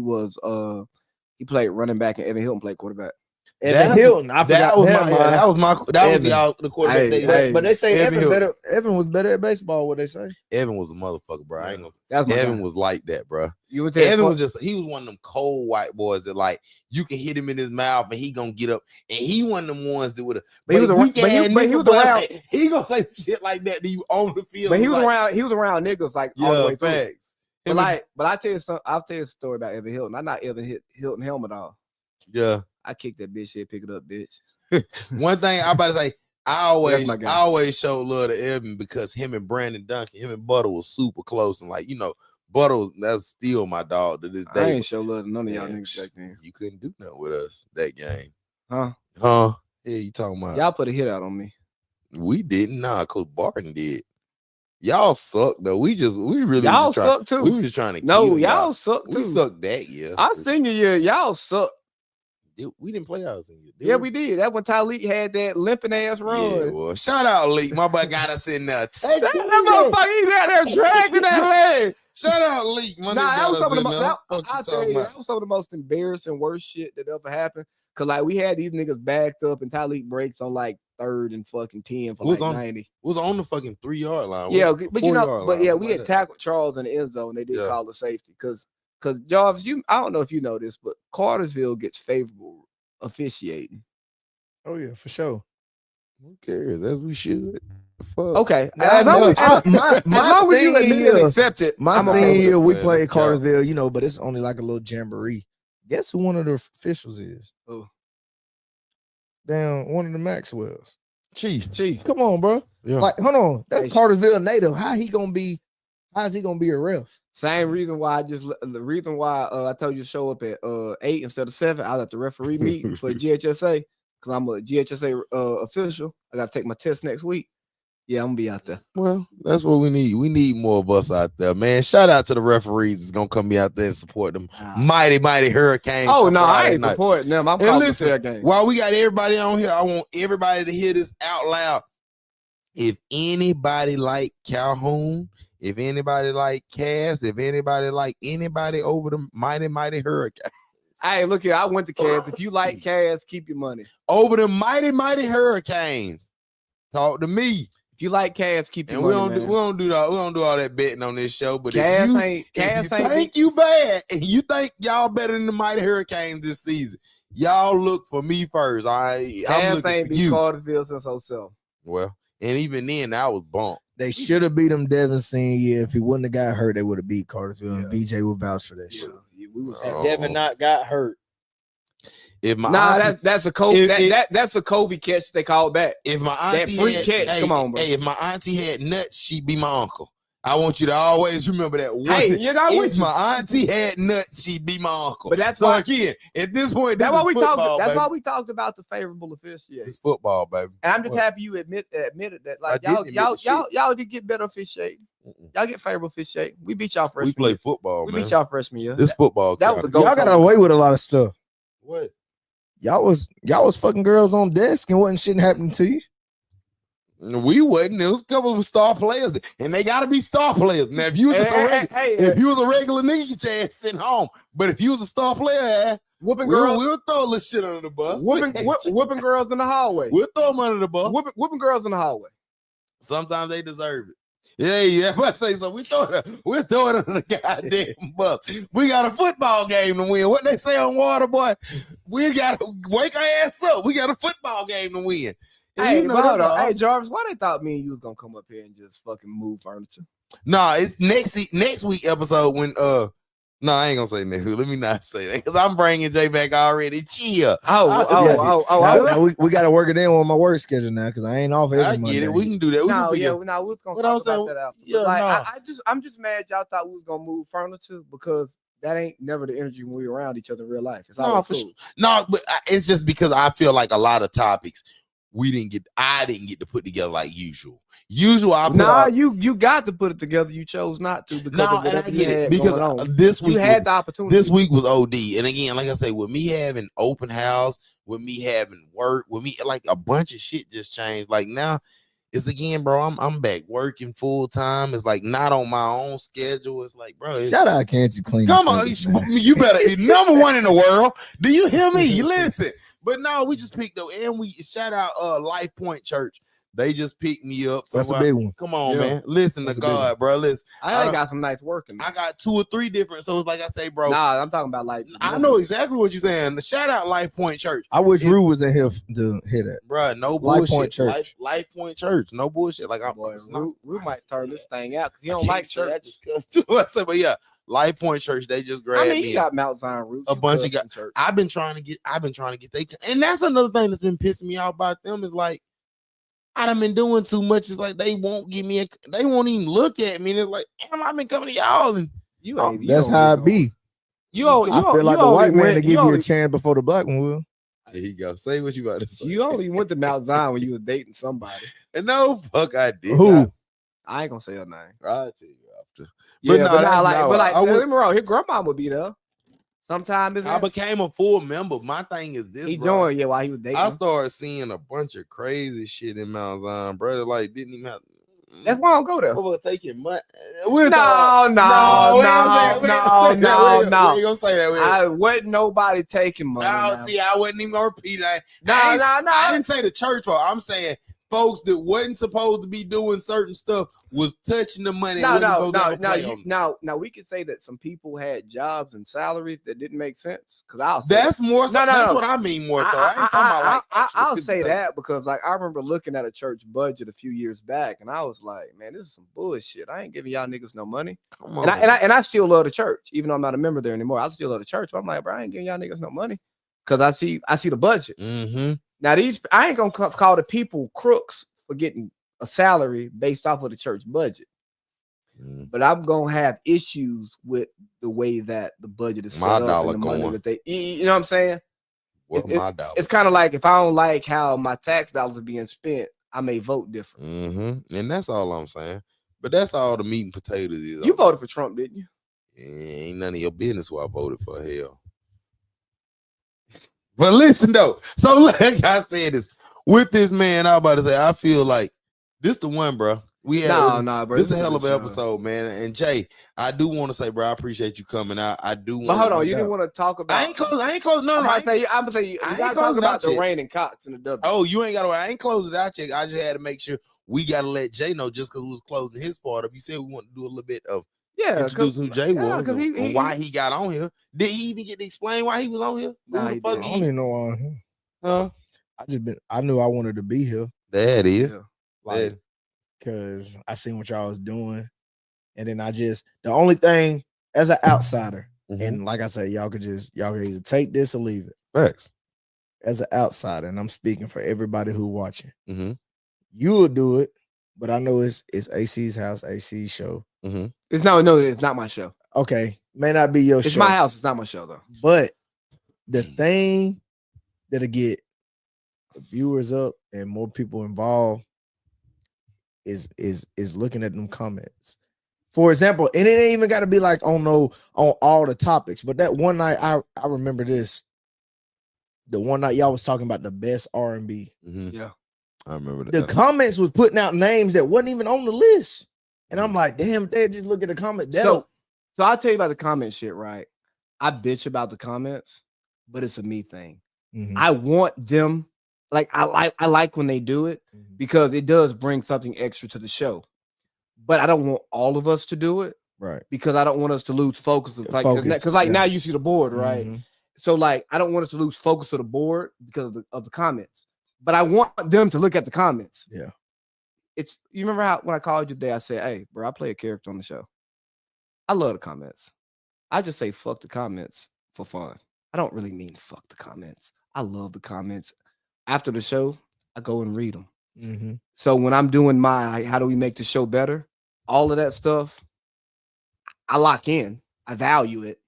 played running back and Evan Hilton played quarterback. Evan Hilton, I forgot that was the quarterback. But they say Evan was better at baseball. What they say? Evan was a motherfucker, bro. I ain't gonna. That's Evan was like that, bro. He was one of them cold white boys that like you can hit him in his mouth and he gonna get up, and he one of them ones that would have. But he was around. He gonna say shit like that to you on the field. But he was around. He was around niggas like all the way through. Facts. But I tell you something. I'll tell you a story about Evan Hilton. I not Evan Hilton helmet off. Yeah. I kicked that bitch shit, pick it up, bitch. One thing I about to say, I always show love to Evan because him and Brandon Duncan, him and Butter was super close, and like Butter, that's still my dog to this day. I ain't show love to none of y'all niggas back then. You couldn't do nothing with us that game, huh? Yeah, you talking about? Y'all put a hit out on me. We didn't, Coach Barton did. Y'all suck though. Y'all suck too. We were just trying to. No, y'all suck too. We sucked that year. Our senior year, y'all suck. We didn't play ours in here. Yeah, we did. That when Tyleek had that limping ass run. Yeah, well, shout out Leak. My boy got us in there. That motherfucker, he's out there dragging that leg. Shout out Leak. That was some of the most embarrassing, worst shit that ever happened. Cause like we had these niggas backed up and Tyleek breaks on like 3rd and fucking 10 for 90. Was on the fucking 3-yard line. Yeah, but we had tackled Charles in the end zone. They did call the safety because Jarvis, I don't know if you know this, but Cartersville gets favorable officiating. Oh yeah, for sure. Who cares? As we should. Fuck. Okay. As long as you let me accept it. My thing here, we played Cartersville, but it's only like a little jamboree. Guess who one of the officials is? Oh, damn, one of the Maxwells. Chief. Come on, bro. Yeah. Like, hold on. That's Cartersville native. How's he gonna be a ref? Same reason why I told you to show up at 8 instead of 7. I let the referee meet for GHSA because I'm a GHSA official. I gotta take my test next week. Yeah, I'm gonna be out there. Well, that's what we need. We need more of us out there, man. Shout out to the referees. It's gonna come be out there and support them mighty Hurricanes. Oh no, I ain't supporting them. I'm calling the game. While we got everybody on here, I want everybody to hear this out loud. If anybody like Calhoun, if anybody like Cass, if anybody like anybody over the mighty Hurricanes. Hey, look here. I went to Cass. If you like Cass, keep your money. Over the mighty Hurricanes. Talk to me. If you like Cass, keep your money. We don't do all that betting on this show. But Cass if you think you bad and you think y'all better than the mighty Hurricanes this season, y'all look for me first. Cass ain't beat Cartersville since 07. Well, and even then, I was bumped. They should have beat them Devin senior year. If he wouldn't have got hurt, they would have beat Cartersville. And BJ would vouch for that shit. Devin not got hurt. That's a Kobe. That's a Kobe catch. They call back. If my auntie that free catch, come on, bro. Hey, if my auntie had nuts, she'd be my uncle. I want you to always remember that. If my auntie had nuts, she'd be my uncle. But that's why again, at this point, that's why we talked. That's why we talked about the favorable officiating. It's football, baby. And I'm just happy you admitted that. Like y'all did get better officiating. Y'all get favorable officiating. We beat y'all freshman. We play football. We beat y'all freshman year. This football. Y'all got away with a lot of stuff. What? Y'all was fucking girls on desk and wasn't shit happening to you. We wasn't. There was a couple of star players, and they got to be star players. Now, if you was if you was a regular nigga, get your ass sitting home. But if you was a star player, whooping girls, we'll throw this shit under the bus. Whooping girls in the hallway. We'll throw them under the bus. Whooping girls in the hallway. Sometimes they deserve it. Yeah. I say so. We'll throw it under the goddamn bus. We got a football game to win. What they say on Water, boy? We got to wake our ass up. We got a football game to win. Hey, hold on. Hey, Jarvis, why they thought me and you was gonna come up here and just fucking move furniture? Nah, it's next week episode when no, I ain't gonna say next week. Let me not say that because I'm bringing Jay back already. Chill. We got to work it in on my work schedule now because I ain't off every I Monday. get it. We can do that. We we was gonna talk about that after. Yeah, like, I'm just mad y'all thought we was gonna move furniture because that ain't never the energy when we around each other in real life. It's always cool. Sure. No, but it's just because I feel like a lot of topics I didn't get to put together like usual. You got to put it together. You chose not to because of whatever you had going on. This week you had the opportunity. This week was OD. And again, like I say, with me having open house, with me having work, with me like a bunch of shit just changed. Like now it's again, bro. I'm back working full time. It's like not on my own schedule. It's like, bro. Shout out Kansas Clean. Come on, you better number one in the world. Do you hear me? You listen. But no, we just picked up and we shout out Life Point Church. They just picked me up. So that's a big one. Come on, man. Listen to God, bro. Listen. I got some nights working. I got 2 or 3 different. So it's like I say, bro. Nah, I'm talking about like I know exactly what you're saying. Shout out Life Point Church. I wish Rue was in here to hear that. Bro, no bullshit. Life Point Church. Life Point Church. No bullshit. Like Rue might turn this thing out because he don't like church. I just cussed too. I said, but yeah. Life Point Church, they just grabbed me. You got Mount Zion roots. A bunch of guys. I've been trying to get they, and that's another thing that's been pissing me off about them is like I done been doing too much. It's like they won't give me they won't even look at me. And it's like, damn, I've been coming to y'all and that's how it be. I feel like the white man to give you a chance before the black one will. There you go. Say what you about to say. You only went to Mount Zion when you was dating somebody. And no, fuck, I did. Who? I ain't gonna say her name. I'll tell you after. But let me wrong. His grandma would be there. Sometimes I became a full member. My thing is this. He joined while he was dating. I started seeing a bunch of crazy shit in Mount Zion, brother. Like didn't even have. That's why I don't go there. We're taking money. No. We ain't gonna say that. I wasn't nobody taking money. No, see, I wasn't even gonna repeat that. I didn't say the church. I'm saying folks that wasn't supposed to be doing certain stuff was touching the money. Now we could say that some people had jobs and salaries that didn't make sense. Because that's more. That's what I mean more. So I ain't talking about. I'll say that because like I remember looking at a church budget a few years back, and I was like, man, this is some bullshit. I ain't giving y'all niggas no money. Come on. And I still love the church, even though I'm not a member there anymore. I still love the church. But I'm like, bro, I ain't giving y'all niggas no money because I see the budget. Mm-hmm. Now I ain't gonna call the people crooks for getting a salary based off of the church budget, but I'm gonna have issues with the way that the budget is set up and the money that they, you know what I'm saying? It's kind of like if I don't like how my tax dollars are being spent, I may vote different. Mm-hmm. And that's all I'm saying. But that's all the meat and potatoes is. You voted for Trump, didn't you? Yeah, ain't none of your business who I voted for. Hell. But listen though, so like I said, this with this man, I'm about to say, I feel like this the one, bro. We had bro. This is a hell of an episode, man. And Jay, I do want to say, bro, I appreciate you coming out. I do. But hold on, you didn't want to talk about. I ain't close. No, I'm gonna say you gotta talk about the rain and Cox and the W. Oh, you ain't got to. I ain't closing it out yet. I just had to make sure we got to let Jay know just because we was closing his part up. You said we want to do a little bit of. Introduce who Jay was and why he got on here. Did he even get to explain why he was on here? Nah, I don't even know on here. Huh? I knew I wanted to be here. That is. Like, because I seen what y'all was doing. And then the only thing as an outsider, and like I said, y'all could either take this or leave it. Facts. As an outsider, and I'm speaking for everybody who watching. Mm-hmm. You will do it, but I know it's AC's house, AC's show. Mm-hmm. It's not my show. Okay, may not be your show. It's my house. It's not my show though. But the thing that'll get the viewers up and more people involved is looking at them comments. For example, and it ain't even got to be like on all the topics. But that one night, I remember this. The one night y'all was talking about the best R&B. Mm-hmm. Yeah. I remember that. The comments was putting out names that wasn't even on the list. And I'm like, damn, they just look at the comments. So I'll tell you about the comment shit, right? I bitch about the comments, but it's a me thing. Mhm. I want them, like I like when they do it because it does bring something extra to the show. But I don't want all of us to do it, right? Because I don't want us to lose focus. Of, like, because now you see the board, right? So like I don't want us to lose focus of the board because of the comments. But I want them to look at the comments. Yeah. It's you remember how when I called you today, I said, "Hey, bro, I play a character on the show. I love the comments. I just say fuck the comments for fun. I don't really mean fuck the comments. I love the comments. After the show, I go and read them. So when I'm doing my how do we make the show better, all of that stuff, I lock in. I value it.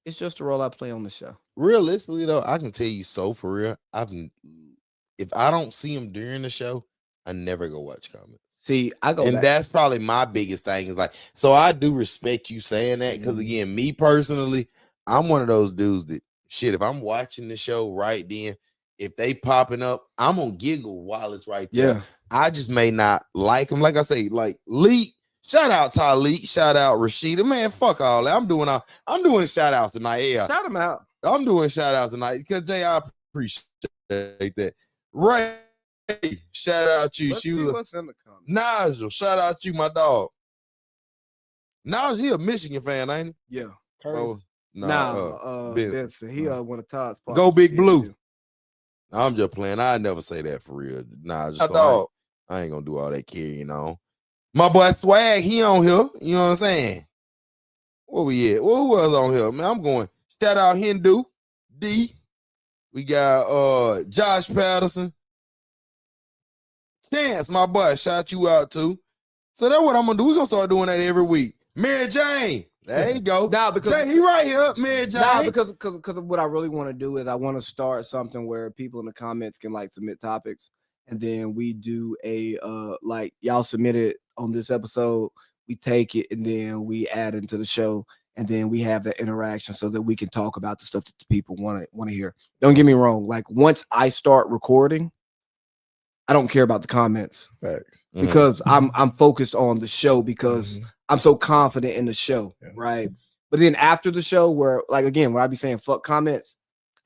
It's just a role I play on the show. Realistically, though, I can tell you so for real. If I don't see them during the show, I never go watch comments. See, I go, and that's probably my biggest thing. Is like, so I do respect you saying that because again, me personally, I'm one of those dudes that shit. If I'm watching the show right then, if they popping up, I'm gonna giggle while it's right there. Yeah. I just may not like them. Like I say, like Lee. Shout out Talik. Shout out Rashida. Man, fuck all that. I'm doing shout outs tonight. Yeah. Shout them out. I'm doing shout outs tonight because Jay, I appreciate that. Right. Shout out you. Let's see what's in the comments. Nigel, shout out you, my dog. Nigel, he a Michigan fan, ain't he? Yeah. Oh, Benson. He one of Todd's partners. Go Big Blue. I'm just playing. I never say that for real. Nigel, so I ain't gonna do all that carrying on. My boy Swag, he on here. You know what I'm saying? Where we at? Well, who else on here? Man, I'm going. Shout out Hindu D. We got Josh Patterson. Chance, my boy, shout you out too. So that's what I'm gonna do. We're gonna start doing that every week. Mary Jane, there you go. Now because Jay, he right here, Mary Jane. Now because of what I really want to do is I want to start something where people in the comments can like submit topics, and then we do a like y'all submit it on this episode, we take it and then we add into the show, and then we have that interaction so that we can talk about the stuff that the people want to hear. Don't get me wrong. Like once I start recording, I don't care about the comments. Facts. Because I'm focused on the show because I'm so confident in the show, right? But then after the show, where like again, where I be saying fuck comments,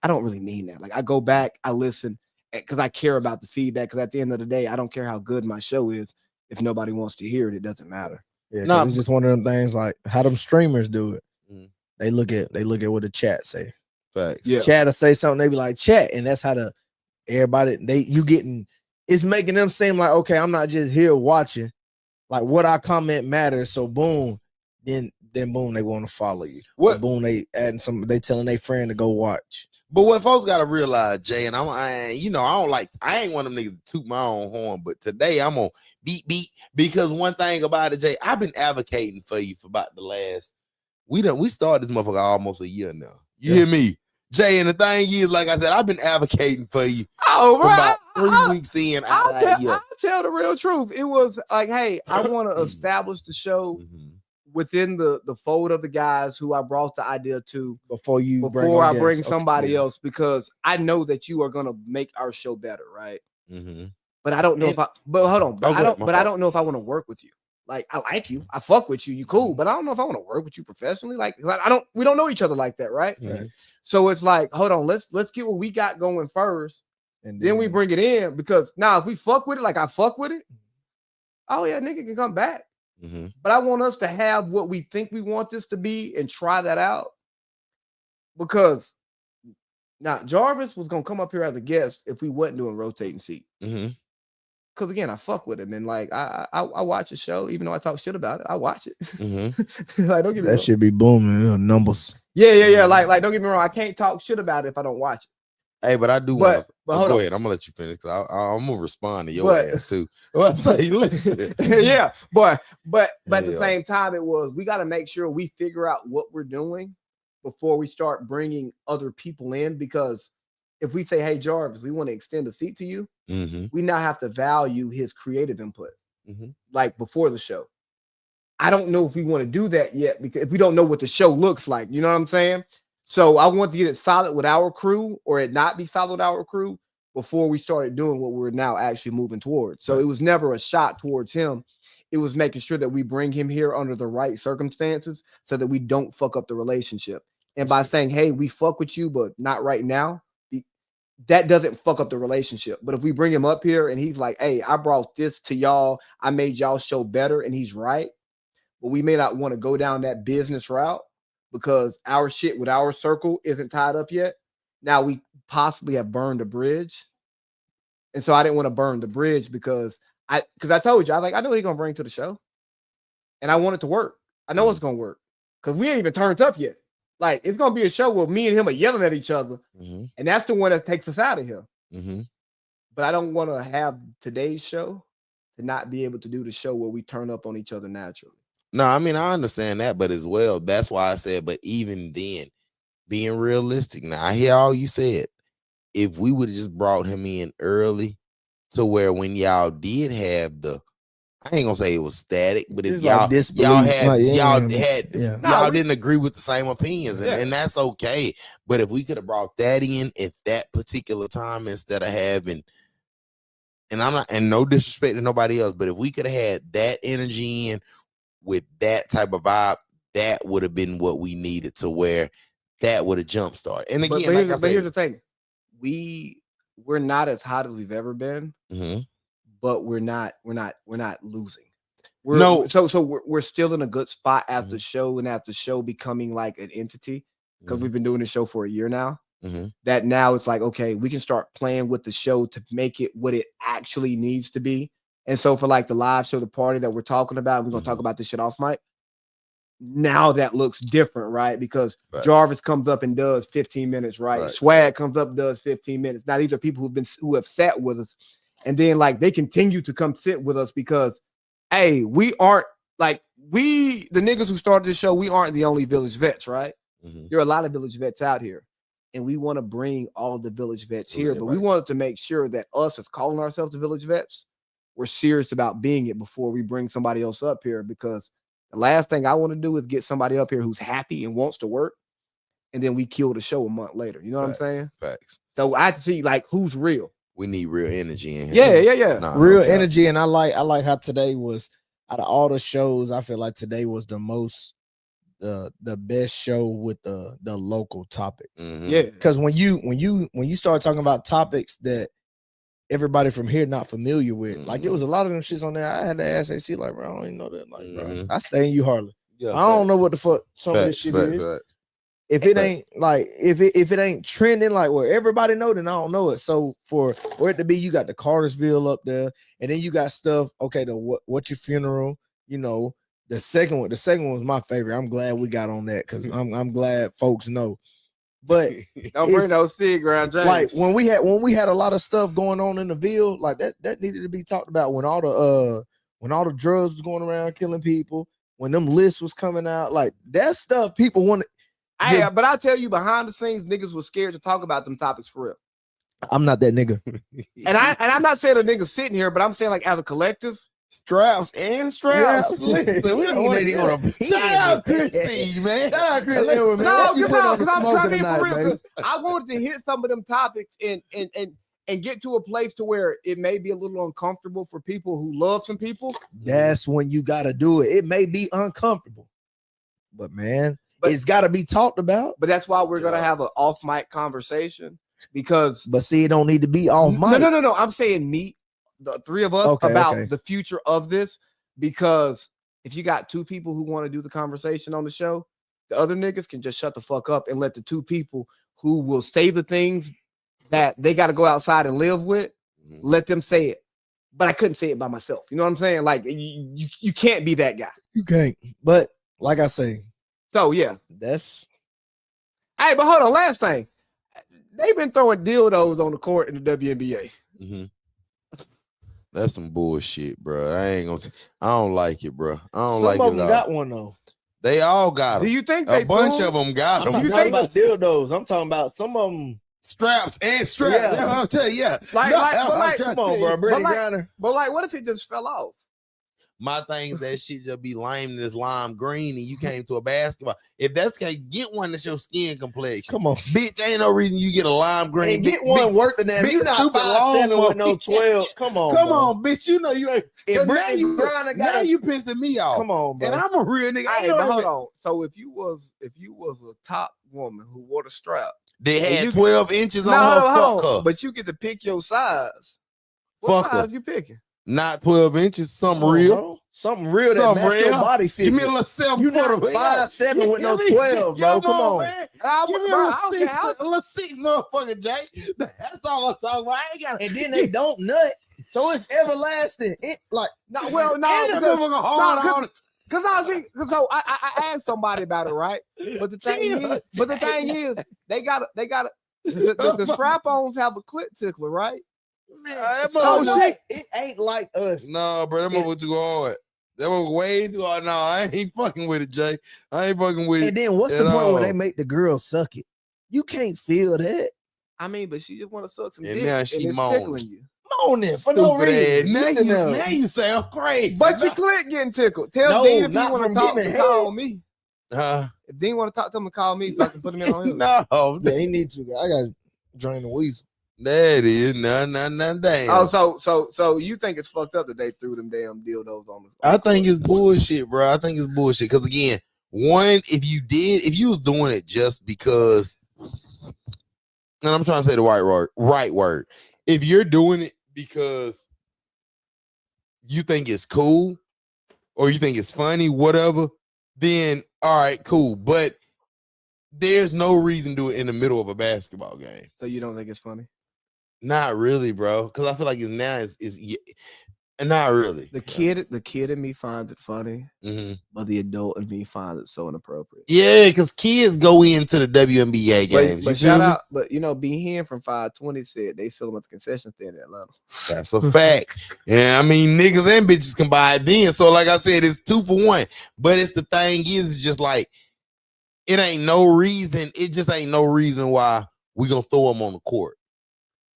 I don't really mean that. Like I go back, I listen because I care about the feedback. Because at the end of the day, I don't care how good my show is. If nobody wants to hear it, it doesn't matter. Yeah, no, it's just one of them things like how them streamers do it. They look at what the chat say. Facts. Yeah. Chat will say something, they be like chat, and that's how it's making them seem like, okay, I'm not just here watching. Like what I comment matters. So boom, then boom, they want to follow you. What boom, they telling their friend to go watch. But what folks gotta realize, Jay, and I ain't one of them niggas to toot my own horn, but today I'm on beat because one thing about it, Jay, I've been advocating for you for about the last. We started this motherfucker almost a year now. You hear me? Jay, and the thing is, like I said, I've been advocating for you about 3 weeks in. I'll tell the real truth. It was like, hey, I want to establish the show within the fold of the guys who I brought the idea to before I bring somebody else, because I know that you are gonna make our show better, right? But I don't know if I. But hold on. But I don't know if I want to work with you. Like I like you, I fuck with you, you cool, but I don't know if I want to work with you professionally. Like we don't know each other like that, right? So it's like, hold on, let's get what we got going first, and then we bring it in, because now if we fuck with it, like I fuck with it, oh yeah, nigga can come back. But I want us to have what we think we want this to be and try that out, because now Jarvis was gonna come up here as a guest if we wasn't doing rotating seat. Because again, I fuck with him, and like I watch the show, even though I talk shit about it, I watch it. Like don't get me wrong. That should be booming numbers. Yeah. Like don't get me wrong, I can't talk shit about it if I don't watch it. Hey, but I do. But go ahead. I'm gonna let you finish because I'm gonna respond to your ass too. Well, I say, listen. Yeah, but at the same time, we got to make sure we figure out what we're doing before we start bringing other people in, because if we say, hey, Jarvis, we want to extend a seat to you, we now have to value his creative input, like before the show. I don't know if we want to do that yet, because if we don't know what the show looks like, you know what I'm saying? So I want to get it solid with our crew, or it not be solid with our crew, before we started doing what we're now actually moving towards. So it was never a shot towards him. It was making sure that we bring him here under the right circumstances so that we don't fuck up the relationship. And by saying, hey, we fuck with you, but not right now, that doesn't fuck up the relationship. But if we bring him up here and he's like, hey, I brought this to y'all, I made y'all show better, and he's right, but we may not want to go down that business route because our shit with our circle isn't tied up yet. Now we possibly have burned a bridge. And so I didn't want to burn the bridge because I told you, I was like, I know what he's gonna bring to the show. And I want it to work. I know it's gonna work because we ain't even turned up yet. Like, it's gonna be a show where me and him are yelling at each other, and that's the one that takes us out of here. But I don't want to have today's show to not be able to do the show where we turn up on each other naturally. No, I mean, I understand that, but as well, that's why I said, but even then, being realistic now, I hear all you said. If we would have just brought him in early to where when y'all did have the, I ain't gonna say it was static, but if y'all didn't agree with the same opinions, and that's okay. But if we could have brought that in at that particular time instead of having, and I'm not, and no disrespect to nobody else, but if we could have had that energy in with that type of vibe, that would have been what we needed to where that would have jump started. And again, but here's the thing, we're not as hot as we've ever been. But we're not losing. We're still in a good spot after the show, and after the show becoming like an entity, because we've been doing the show for a year now. That now it's like, okay, we can start playing with the show to make it what it actually needs to be. And so for like the live show, the party that we're talking about, we're gonna talk about this shit off mic. Now that looks different, right? Because Jarvis comes up and does 15 minutes, right? Swag comes up and does 15 minutes. Now these are people who have sat with us. And then like they continue to come sit with us because, hey, we aren't like the niggas who started the show, we aren't the only village vets, right? There are a lot of village vets out here. And we want to bring all the village vets here, but we wanted to make sure that us as calling ourselves the village vets, we're serious about being it before we bring somebody else up here, because the last thing I want to do is get somebody up here who's happy and wants to work, and then we kill the show a month later. You know what I'm saying? Facts. So I have to see like who's real. We need real energy in here. Yeah. Real energy. And I like how today was, out of all the shows, I feel like today was the most the best show with the local topics. Yeah. Because when you start talking about topics that everybody from here not familiar with, like it was a lot of them shits on there. I had to ask AC, like, bro, I don't even know that. Like, bro, I stay in you hardly. I don't know what the fuck some of this shit is. If it ain't like if it ain't trending like where everybody know, then I don't know it. So for it to be, you got the Cartersville up there, and then you got stuff. Okay, the what your funeral, you know. The second one was my favorite. I'm glad we got on that because I'm glad folks know. But don't bring no cigarette, James. Like when we had a lot of stuff going on in the Ville, like that needed to be talked about when all the drugs was going around killing people, when them lists was coming out, like that stuff people wanted. But I tell you, behind the scenes, niggas was scared to talk about them topics for real. I'm not that nigga. and I'm not saying a nigga sitting here, but I'm saying like as a collective. Straps. Listen, we don't want to shout out Christy, man. Shout out Christy. I wanted to hit some of them topics and get to a place to where it may be a little uncomfortable for people who love some people. That's when you got to do it. It may be uncomfortable, but man, it's got to be talked about. But that's why we're gonna have an off mic conversation because. But see, it don't need to be off mic. No. I'm saying meet the three of us about the future of this, because if you got two people who want to do the conversation on the show, the other niggas can just shut the fuck up and let the two people who will say the things that they got to go outside and live with, let them say it. But I couldn't say it by myself. You know what I'm saying? Like you can't be that guy. You can't. But like I say, so yeah, that's. Hey, but hold on. Last thing, they've been throwing dildos on the court in the WNBA. That's some bullshit, bro. I don't like it, bro. I don't like it. Some of them got one though. They all got them. Do you think a bunch of them got them? I'm talking about dildos. I'm talking about some of them straps and straps. Yeah, I'll tell you. Yeah, come on, bro. Brittany Griner. But like, what if it just fell off? My thing is that shit just be lame and it's lime green, and you came to a basketball. If that's the case, get one that's your skin complexion. Come on, bitch. Ain't no reason you get a lime green. and get one worth the damn. You not 5'7" with no 12. Come on, come bro. on, bitch. You know you ain't. Now you pissing me off. Come on, bro. And I'm a real nigga. Hey, but hold on. So if you was a top woman who wore the strap, they had you 12 inches on hold her. on, but you get to pick your size. What Fuck size her. you picking? Not 12 inches. Something real. Bro. Something real that match your body figure. Give me a little 7. You not 5'7" with no 12, bro. Come on. Man. Give me a little 6, motherfucker, Jay. That's all I'm talking about. I ain't got. And then they don't nut, so it's everlasting. It like No, well, no, because I asked somebody about it, right? But the thing is, they got the strap-ons have a clit tickler, right? it ain't like us. No, bro, that motherfucker too hard. That was way too hard. No, I ain't fucking with it, Jay. I ain't fucking with it. And then what's the point when they make the girl suck it? You can't feel that. I mean, but she just want to suck some And dick, now she and it's moaning. tickling you. Moaning for no reason. Now you sound crazy. But your clit getting tickled. Tell Dean if you want to talk to call me. If Dean want to talk to him, to call me so I can put him in on him. No, yeah, he needs to. I gotta drain the weasel. That is none damn. Oh, so you think it's fucked up that they threw them damn dildos on us? I think it's bullshit, bro. I think it's bullshit. Because again, one, if you was doing it just because, and I'm trying to say the right word. If you're doing it because you think it's cool or you think it's funny, whatever, then all right, cool. But there's no reason to do it in the middle of a basketball game. So you don't think it's funny? Not really, bro. Because I feel like it's not really. The kid in me finds it funny, Mm-hmm. but the adult in me finds it so inappropriate. Yeah, because kids go into the WNBA games. But shout out, but B Hen from 520 said they sell them at the concession stand in Atlanta. That's a fact. Yeah, I mean, niggas and bitches can buy it then. So, like I said, it's 2 for 1. But it's the thing is, it's just like it ain't no reason. It just ain't no reason why we gonna throw them on the court.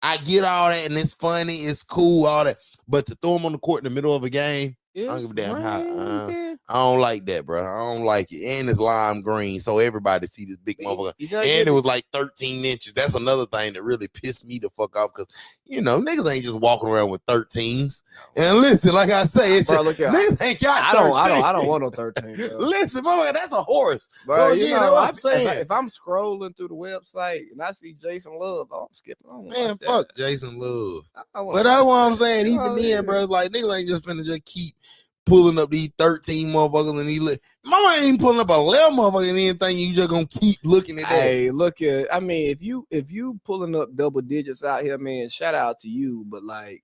I get all that, and it's funny, it's cool, all that. But to throw them on the court in the middle of a game, I don't give a damn how. I don't like that, bro. I don't like it. And it's lime green, so everybody see this big motherfucker. And it was like 13 inches. That's another thing that really pissed me the fuck off because, niggas ain't just walking around with 13s. And listen, like I say, it's bro, look at niggas ain't got I don't want no 13. Bro. Listen, boy, that's a horse. Bro, so again, what I'm saying. If I'm scrolling through the website and I see Jason Love, I'm skipping on. Man, fuck Jason Love. But that's what I'm saying. Even then, bro, like niggas ain't just finna just keep pulling up these 13 motherfuckers and he look. Mama ain't pulling up 11 motherfuckers and anything. You just gonna keep looking at that. Hey, look at. I mean, if you pulling up double digits out here, man, shout out to you. But like,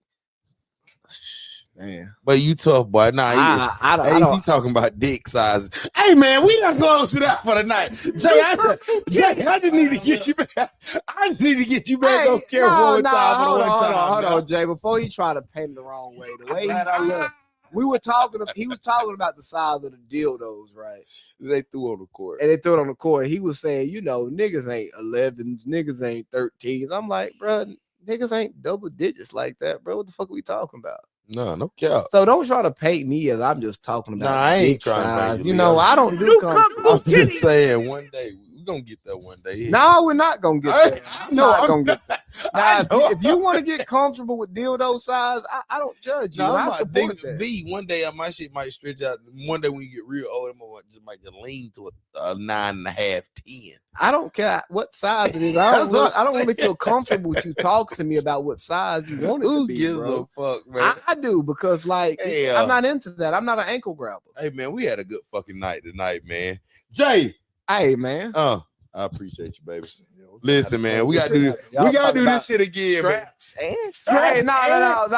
man, but you tough boy. Nah, I don't. He's talking about dick size. Hey man, we done closed it out for the night. Jay, I just need to get you back. I just need to get you back on camera one time. Hold on, Jay. Before you try to paint it the wrong way, the way he was talking about the size of the dildos, right? They threw on the court. And they threw it on the court. He was saying, niggas ain't 11s, niggas ain't 13s. I'm like, bro, niggas ain't double digits like that, bro. What the fuck are we talking about? No cap. So don't try to paint me as I'm just talking about. I ain't trying to paint you. I don't do. I'm just saying, one day we're gonna get that one day. No, we're not gonna get that. I'm not gonna get that. Now, if you want to get comfortable with dildo size, I don't judge you. I support that. One day my shit might stretch out. One day when you get real old, I might just lean to a 9.5, 10. I don't care what size it is. I don't really feel comfortable with you talking to me about what size you want it to be. Who gives a fuck, man? I do because I'm not into that. I'm not an ankle grabber. Hey man, we had a good fucking night tonight, man. Jay, hey man. I appreciate you, baby. Listen, man, we gotta do this. We gotta do this shit again, man. Hey, no.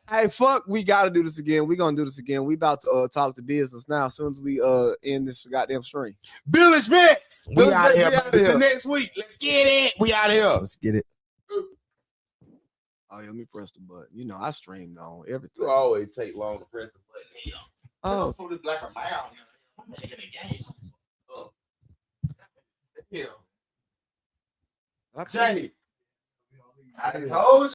Hey, fuck, we gotta do this again. We gonna do this again. We about to talk to business now. As soon as we end this goddamn stream. Village Vets. We out of here. Until next week. Let's get it. We out of here. Let's get it. Oh yeah, let me press the button. I streamed on everything. You always take long to press the button. Oh, so this like a mile. I'm making a game. Yeah. Jay, I told you.